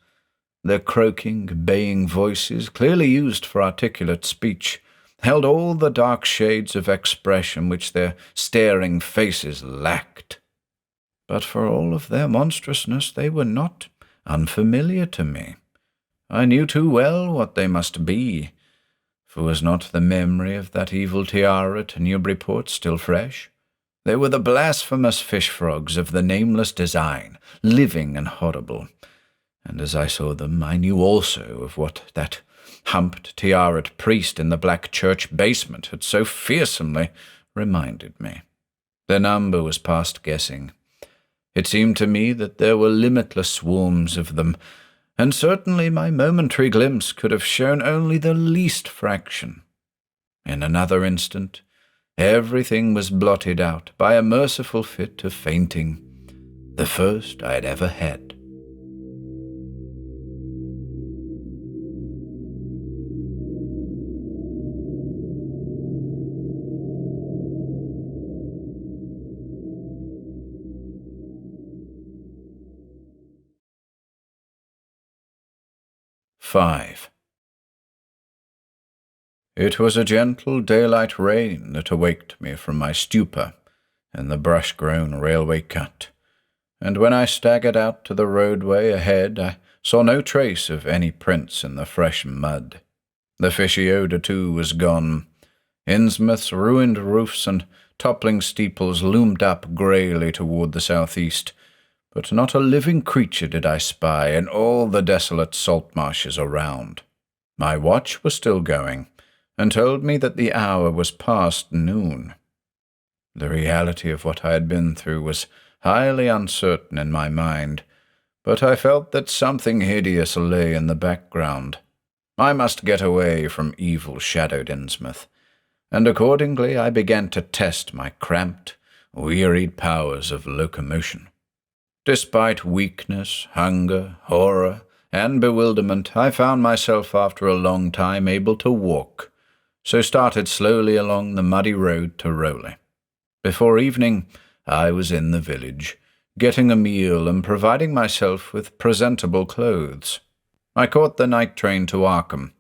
Their croaking, baying voices, clearly used for articulate speech, held all the dark shades of expression which their staring faces lacked. But for all of their monstrousness, they were not unfamiliar to me. I knew too well what they must be, for was not the memory of that evil tiara to Newburyport still fresh? They were the blasphemous fish-frogs of the nameless design, living and horrible, and as I saw them, I knew also of what that humped tiarat priest in the black church basement had so fearsomely reminded me. Their number was past guessing. It seemed to me that there were limitless swarms of them, and certainly my momentary glimpse could have shown only the least fraction. In another instant, everything was blotted out by a merciful fit of fainting, the first I had ever had. Five. It was a gentle daylight rain that awaked me from my stupor in the brush-grown railway cut, and when I staggered out to the roadway ahead, I saw no trace of any prints in the fresh mud. The fishy odour, too, was gone. Innsmouth's ruined roofs and toppling steeples loomed up greyly toward the southeast, but not a living creature did I spy in all the desolate salt marshes around. My watch was still going, and told me that the hour was past noon. The reality of what I had been through was highly uncertain in my mind, but I felt that something hideous lay in the background. I must get away from evil-shadowed Innsmouth, and accordingly I began to test my cramped, wearied powers of locomotion. Despite weakness, hunger, horror, and bewilderment, I found myself after a long time able to walk, so started slowly along the muddy road to Rowley. Before evening, I was in the village, getting a meal and providing myself with presentable clothes. I caught the night train to Arkham,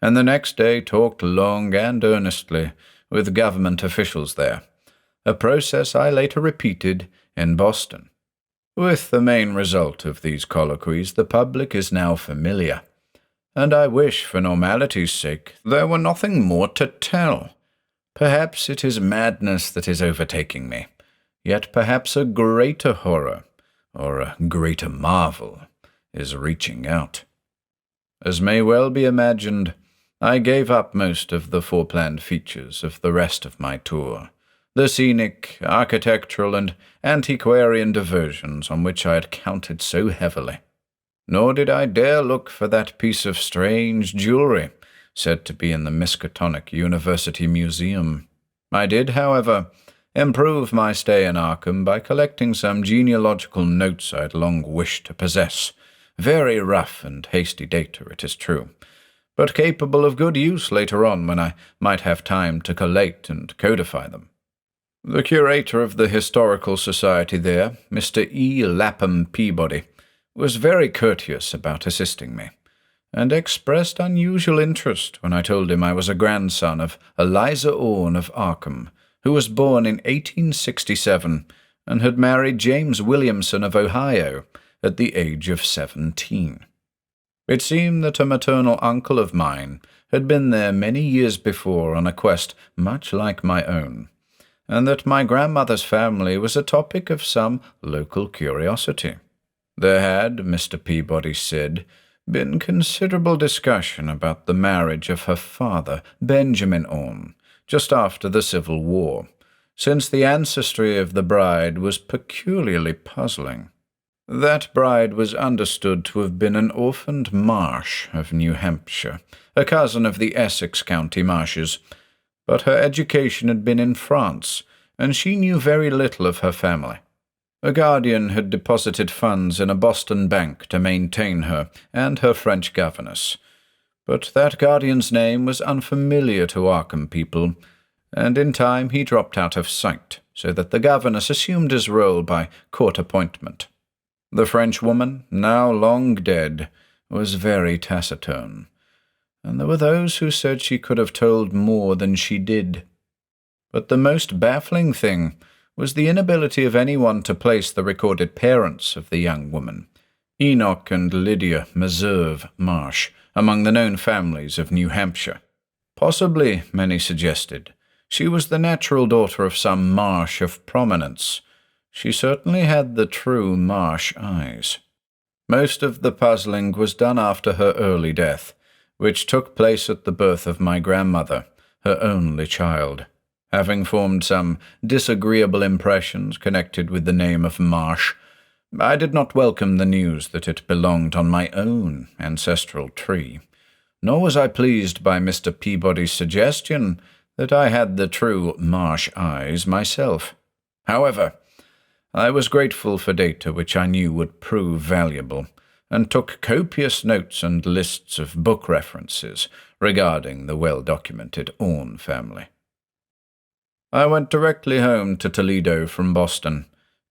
and the next day talked long and earnestly with government officials there, a process I later repeated in Boston. With the main result of these colloquies, the public is now familiar, and I wish, for normality's sake, there were nothing more to tell. Perhaps it is madness that is overtaking me, yet perhaps a greater horror, or a greater marvel, is reaching out. As may well be imagined, I gave up most of the foreplanned features of the rest of my tour, the scenic, architectural, and antiquarian diversions on which I had counted so heavily. Nor did I dare look for that piece of strange jewelry said to be in the Miskatonic University Museum. I did, however, improve my stay in Arkham by collecting some genealogical notes I had long wished to possess. Very rough and hasty data, it is true, but capable of good use later on when I might have time to collate and codify them. The curator of the Historical Society there, Mr. E. Lapham Peabody, was very courteous about assisting me, and expressed unusual interest when I told him I was a grandson of Eliza Orne of Arkham, who was born in 1867 and had married James Williamson of Ohio at the age of 17. It seemed that a maternal uncle of mine had been there many years before on a quest much like my own, and that my grandmother's family was a topic of some local curiosity. There had, Mr. Peabody said, been considerable discussion about the marriage of her father, Benjamin Orne, just after the Civil War, since the ancestry of the bride was peculiarly puzzling. That bride was understood to have been an orphaned Marsh of New Hampshire, a cousin of the Essex County Marshes, but her education had been in France, and she knew very little of her family. A guardian had deposited funds in a Boston bank to maintain her and her French governess, but that guardian's name was unfamiliar to Arkham people, and in time he dropped out of sight, so that the governess assumed his role by court appointment. The Frenchwoman, now long dead, was very taciturn, and there were those who said she could have told more than she did. But the most baffling thing was the inability of anyone to place the recorded parents of the young woman, Enoch and Lydia Meserve Marsh, among the known families of New Hampshire. Possibly, many suggested, she was the natural daughter of some Marsh of prominence. She certainly had the true Marsh eyes. Most of the puzzling was done after her early death, which took place at the birth of my grandmother, her only child. Having formed some disagreeable impressions connected with the name of Marsh, I did not welcome the news that it belonged on my own ancestral tree, nor was I pleased by Mr. Peabody's suggestion that I had the true Marsh eyes myself. However, I was grateful for data which I knew would prove valuable, and took copious notes and lists of book references regarding the well-documented Orne family. I went directly home to Toledo from Boston,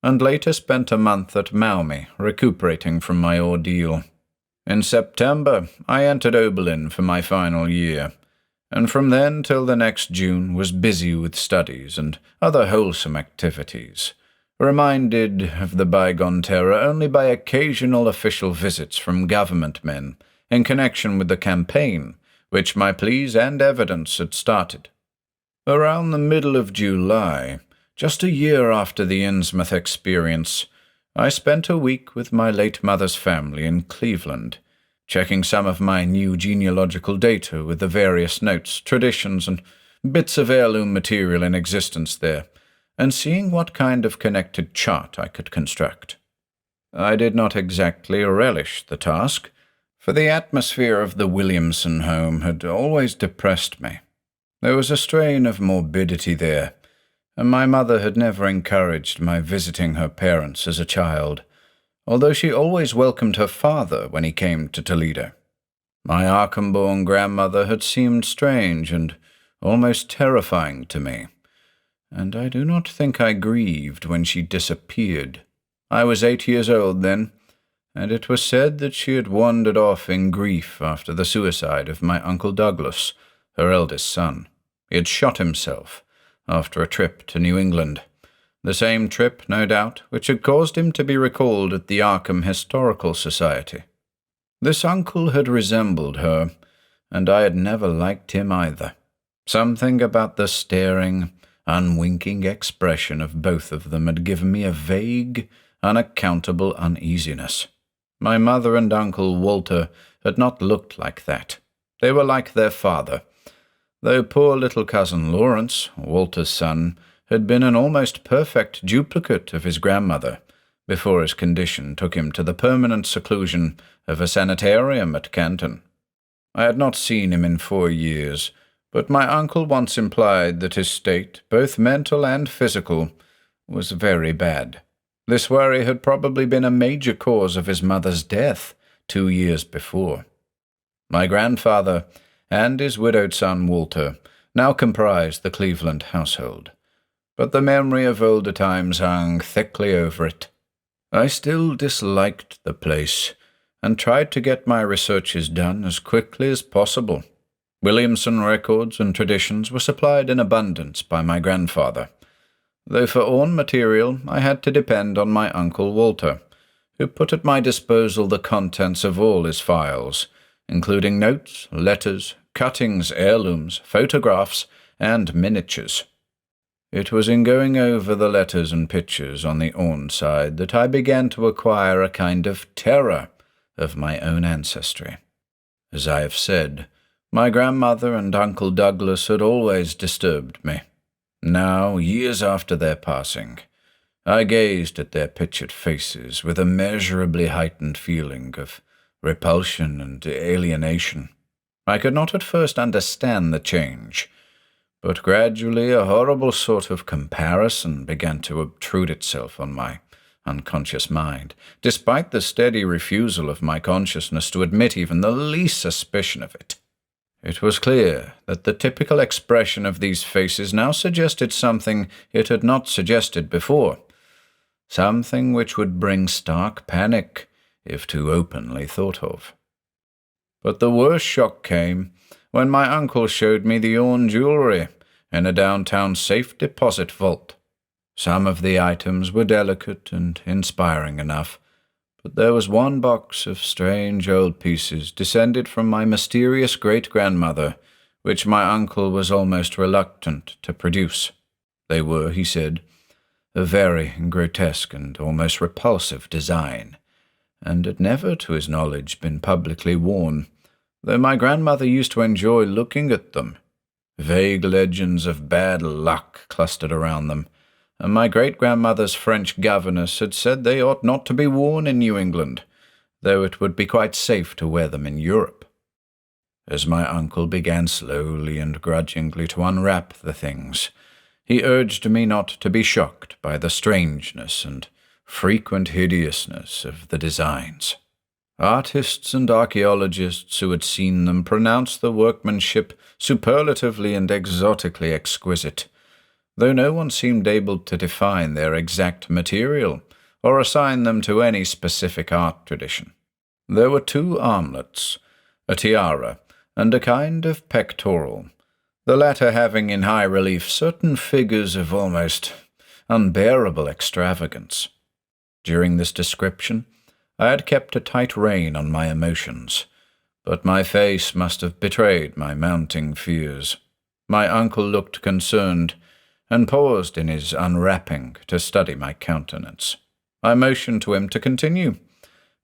and later spent a month at Maumee, recuperating from my ordeal. In September, I entered Oberlin for my final year, and from then till the next June was busy with studies and other wholesome activities, reminded of the bygone terror only by occasional official visits from government men in connection with the campaign which my pleas and evidence had started. Around the middle of July, just a year after the Innsmouth experience, I spent a week with my late mother's family in Cleveland, checking some of my new genealogical data with the various notes, traditions, and bits of heirloom material in existence there, and seeing what kind of connected chart I could construct. I did not exactly relish the task, for the atmosphere of the Williamson home had always depressed me. There was a strain of morbidity there, and my mother had never encouraged my visiting her parents as a child, although she always welcomed her father when he came to Toledo. My Arkham-born grandmother had seemed strange and almost terrifying to me, and I do not think I grieved when she disappeared. I was 8 years old then, and it was said that she had wandered off in grief after the suicide of my Uncle Douglas, her eldest son. He had shot himself after a trip to New England, the same trip, no doubt, which had caused him to be recalled at the Arkham Historical Society. This uncle had resembled her, and I had never liked him either. Something about the staring, unwinking expression of both of them had given me a vague, unaccountable uneasiness. My mother and Uncle Walter had not looked like that. They were like their father, though poor little cousin Lawrence, Walter's son, had been an almost perfect duplicate of his grandmother before his condition took him to the permanent seclusion of a sanitarium at Canton. I had not seen him in 4 years, but my uncle once implied that his state, both mental and physical, was very bad. This worry had probably been a major cause of his mother's death 2 years before. My grandfather and his widowed son Walter now comprised the Cleveland household, but the memory of older times hung thickly over it. I still disliked the place, and tried to get my researches done as quickly as possible. Williamson records and traditions were supplied in abundance by my grandfather, though for own material I had to depend on my uncle Walter, who put at my disposal the contents of all his files, including notes, letters, cuttings, heirlooms, photographs, and miniatures. It was in going over the letters and pictures on the Orne side that I began to acquire a kind of terror of my own ancestry. As I have said, my grandmother and Uncle Douglas had always disturbed me. Now, years after their passing, I gazed at their pictured faces with a measurably heightened feeling of repulsion and alienation. I could not at first understand the change, but gradually a horrible sort of comparison began to obtrude itself on my unconscious mind, despite the steady refusal of my consciousness to admit even the least suspicion of it. It was clear that the typical expression of these faces now suggested something it had not suggested before, something which would bring stark panic if too openly thought of. But the worst shock came when my uncle showed me the Orne jewelry in a downtown safe deposit vault. Some of the items were delicate and inspiring enough, but there was one box of strange old pieces descended from my mysterious great-grandmother, which my uncle was almost reluctant to produce. They were, he said, a very grotesque and almost repulsive design, and had never, to his knowledge, been publicly worn, though my grandmother used to enjoy looking at them. Vague legends of bad luck clustered around them, and my great-grandmother's French governess had said they ought not to be worn in New England, though it would be quite safe to wear them in Europe. As my uncle began slowly and grudgingly to unwrap the things, he urged me not to be shocked by the strangeness and frequent hideousness of the designs. Artists and archaeologists who had seen them pronounced the workmanship superlatively and exotically exquisite, though no one seemed able to define their exact material or assign them to any specific art tradition. There were 2 armlets, a tiara, and a kind of pectoral, the latter having in high relief certain figures of almost unbearable extravagance. During this description, I had kept a tight rein on my emotions, but my face must have betrayed my mounting fears. My uncle looked concerned, and paused in his unwrapping to study my countenance. I motioned to him to continue,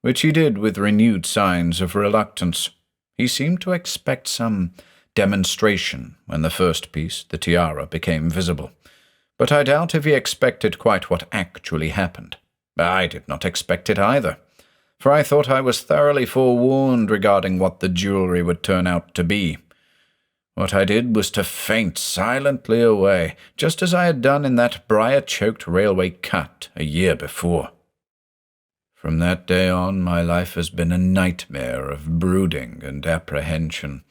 which he did with renewed signs of reluctance. He seemed to expect some demonstration when the first piece, the tiara, became visible, but I doubt if he expected quite what actually happened. I did not expect it either, for I thought I was thoroughly forewarned regarding what the jewelry would turn out to be. What I did was to faint silently away, just as I had done in that briar-choked railway cut a year before. From that day on, my life has been a nightmare of brooding and apprehension,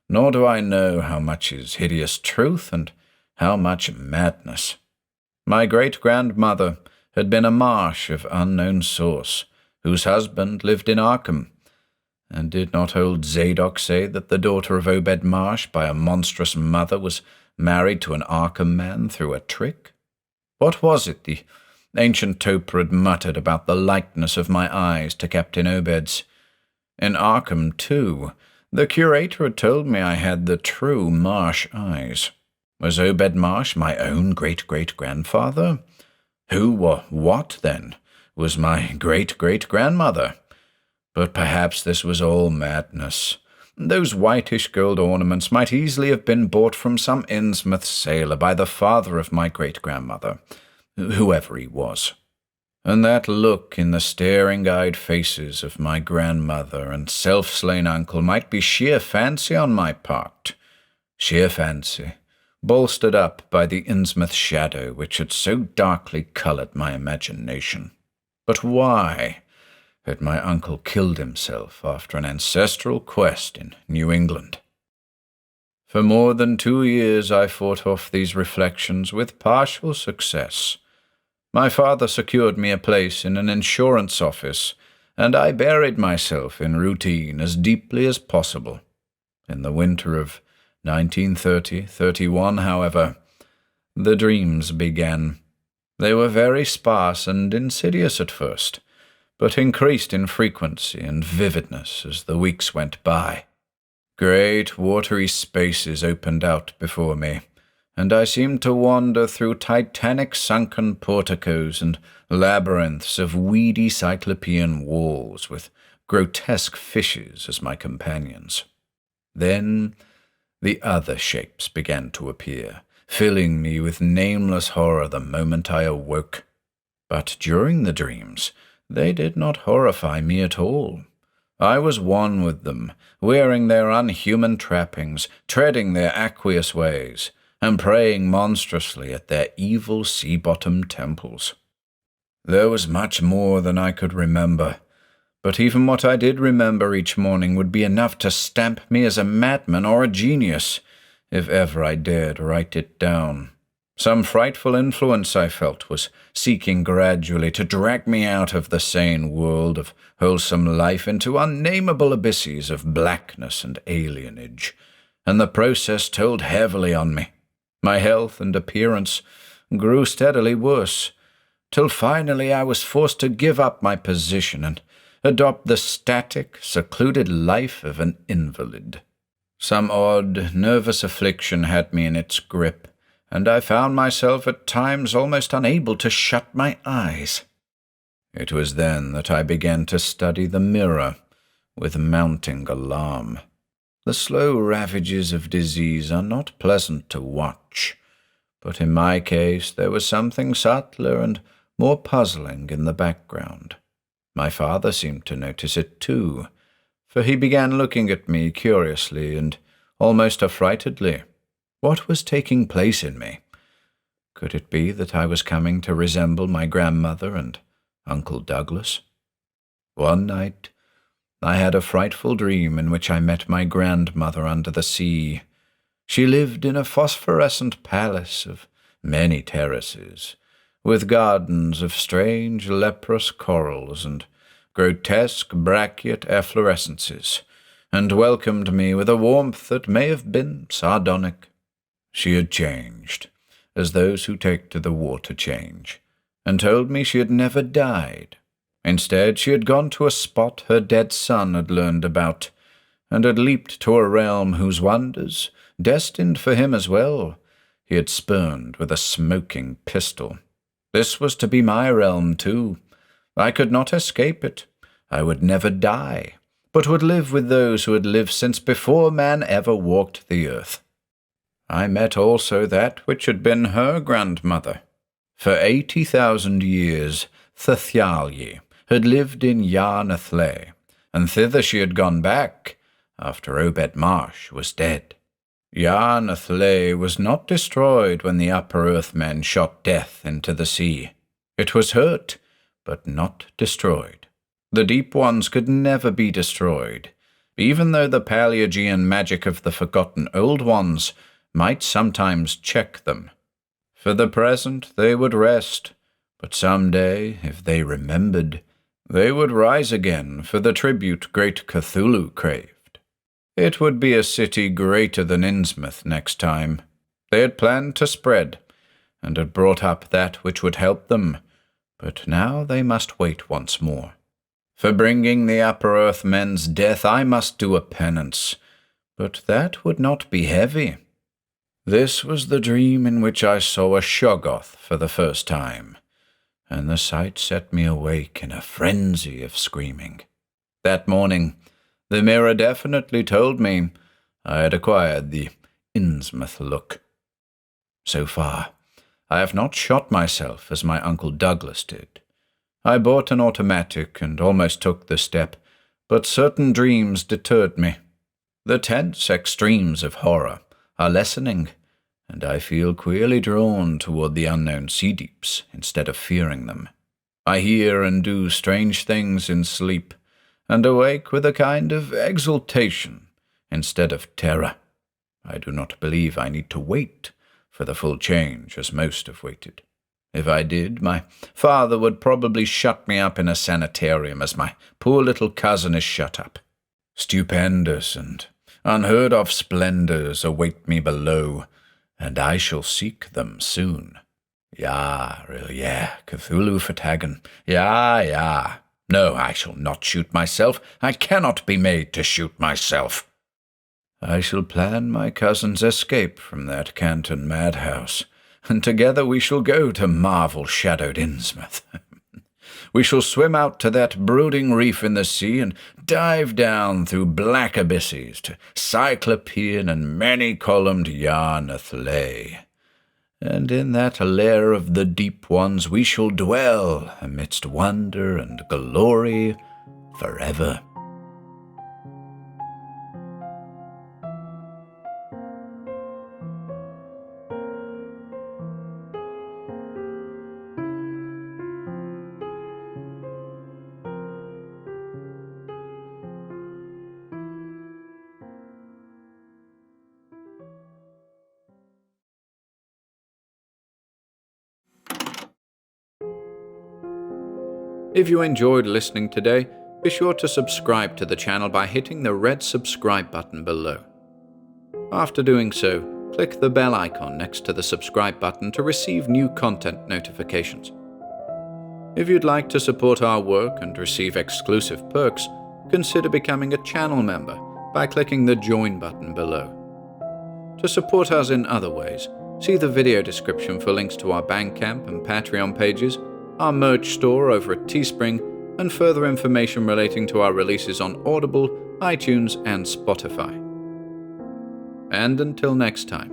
nor do I know how much is hideous truth and how much madness. My great-grandmother had been a marsh of unknown source, whose husband lived in Arkham. And did not old Zadok say that the daughter of Obed Marsh by a monstrous mother was married to an Arkham man through a trick? What was it the ancient toper had muttered about the likeness of my eyes to Captain Obed's? In Arkham, too, the curator had told me I had the true Marsh eyes. Was Obed Marsh my own great-great-grandfather? Who or what, then, was my great-great-grandmother? But perhaps this was all madness. Those whitish gold ornaments might easily have been bought from some Innsmouth sailor by the father of my great-grandmother, whoever he was. And that look in the staring-eyed faces of my grandmother and self-slain uncle might be sheer fancy on my part. Sheer fancy, bolstered up by the Innsmouth shadow which had so darkly coloured my imagination. But why had my uncle killed himself after an ancestral quest in New England? For more than 2 years I fought off these reflections with partial success. My father secured me a place in an insurance office, and I buried myself in routine as deeply as possible. In the winter of 1930-31, however, the dreams began. They were very sparse and insidious at first, but increased in frequency and vividness as the weeks went by. Great watery spaces opened out before me, and I seemed to wander through titanic sunken porticos and labyrinths of weedy cyclopean walls with grotesque fishes as my companions. Then the other shapes began to appear, filling me with nameless horror the moment I awoke. But during the dreams, they did not horrify me at all. I was one with them, wearing their unhuman trappings, treading their aqueous ways, and praying monstrously at their evil sea-bottom temples. There was much more than I could remember, but even what I did remember each morning would be enough to stamp me as a madman or a genius, if ever I dared write it down. Some frightful influence, I felt, was seeking gradually to drag me out of the sane world of wholesome life into unnameable abysses of blackness and alienage, and the process told heavily on me. My health and appearance grew steadily worse, till finally I was forced to give up my position and adopt the static, secluded life of an invalid. Some odd, nervous affliction had me in its grip, and I found myself at times almost unable to shut my eyes. It was then that I began to study the mirror with mounting alarm. The slow ravages of disease are not pleasant to watch, but in my case there was something subtler and more puzzling in the background. My father seemed to notice it too, for he began looking at me curiously and almost affrightedly. What was taking place in me? Could it be that I was coming to resemble my grandmother and Uncle Douglas? One night I had a frightful dream in which I met my grandmother under the sea. She lived in a phosphorescent palace of many terraces, with gardens of strange leprous corals and grotesque brachiate efflorescences, and welcomed me with a warmth that may have been sardonic. She had changed, as those who take to the water change, and told me she had never died. Instead, she had gone to a spot her dead son had learned about, and had leaped to a realm whose wonders, destined for him as well, he had spurned with a smoking pistol. This was to be my realm, too. I could not escape it. I would never die, but would live with those who had lived since before man ever walked the earth. I met also that which had been her grandmother. For 80,000 years, Cthulhu had lived in Yarnathle, and thither she had gone back, after Obed Marsh was dead. Yarnathle was not destroyed when the upper earthmen shot death into the sea. It was hurt, but not destroyed. The deep ones could never be destroyed, even though the Paleogean magic of the forgotten old ones might sometimes check them. For the present they would rest, but some day, if they remembered, they would rise again for the tribute great Cthulhu craved. It would be a city greater than Innsmouth next time. They had planned to spread, and had brought up that which would help them, but now they must wait once more. For bringing the upper earth men's death I must do a penance, but that would not be heavy. This was the dream in which I saw a Shoggoth for the first time, and the sight set me awake in a frenzy of screaming. That morning, The mirror definitely told me I had acquired the Innsmouth look. So far, I have not shot myself as my Uncle Douglas did. I bought an automatic and almost took the step, but certain dreams deterred me. The tense extremes of horror are lessening, and I feel queerly drawn toward the unknown sea deeps instead of fearing them. I hear and do strange things in sleep, and awake with a kind of exultation instead of terror. I do not believe I need to wait for the full change as most have waited. If I did, my father would probably shut me up in a sanitarium as my poor little cousin is shut up. Stupendous and unheard-of splendors await me below, and I shall seek them soon. Ja, really, yeah, Cthulhu Fatagan. Ja. No, I shall not shoot myself. I cannot be made to shoot myself. I shall plan my cousin's escape from that Canton madhouse, and together we shall go to marvel-shadowed Innsmouth. We shall swim out to that brooding reef in the sea and dive down through black abysses to cyclopean and many-columned Yarneth Lay. And in that lair of the deep ones we shall dwell amidst wonder and glory forever. If you enjoyed listening today, be sure to subscribe to the channel by hitting the red subscribe button below. After doing so, click the bell icon next to the subscribe button to receive new content notifications. If you'd like to support our work and receive exclusive perks, consider becoming a channel member by clicking the join button below. To support us in other ways, see the video description for links to our Bandcamp and Patreon pages, our merch store over at Teespring, and further information relating to our releases on Audible, iTunes, and Spotify. And until next time,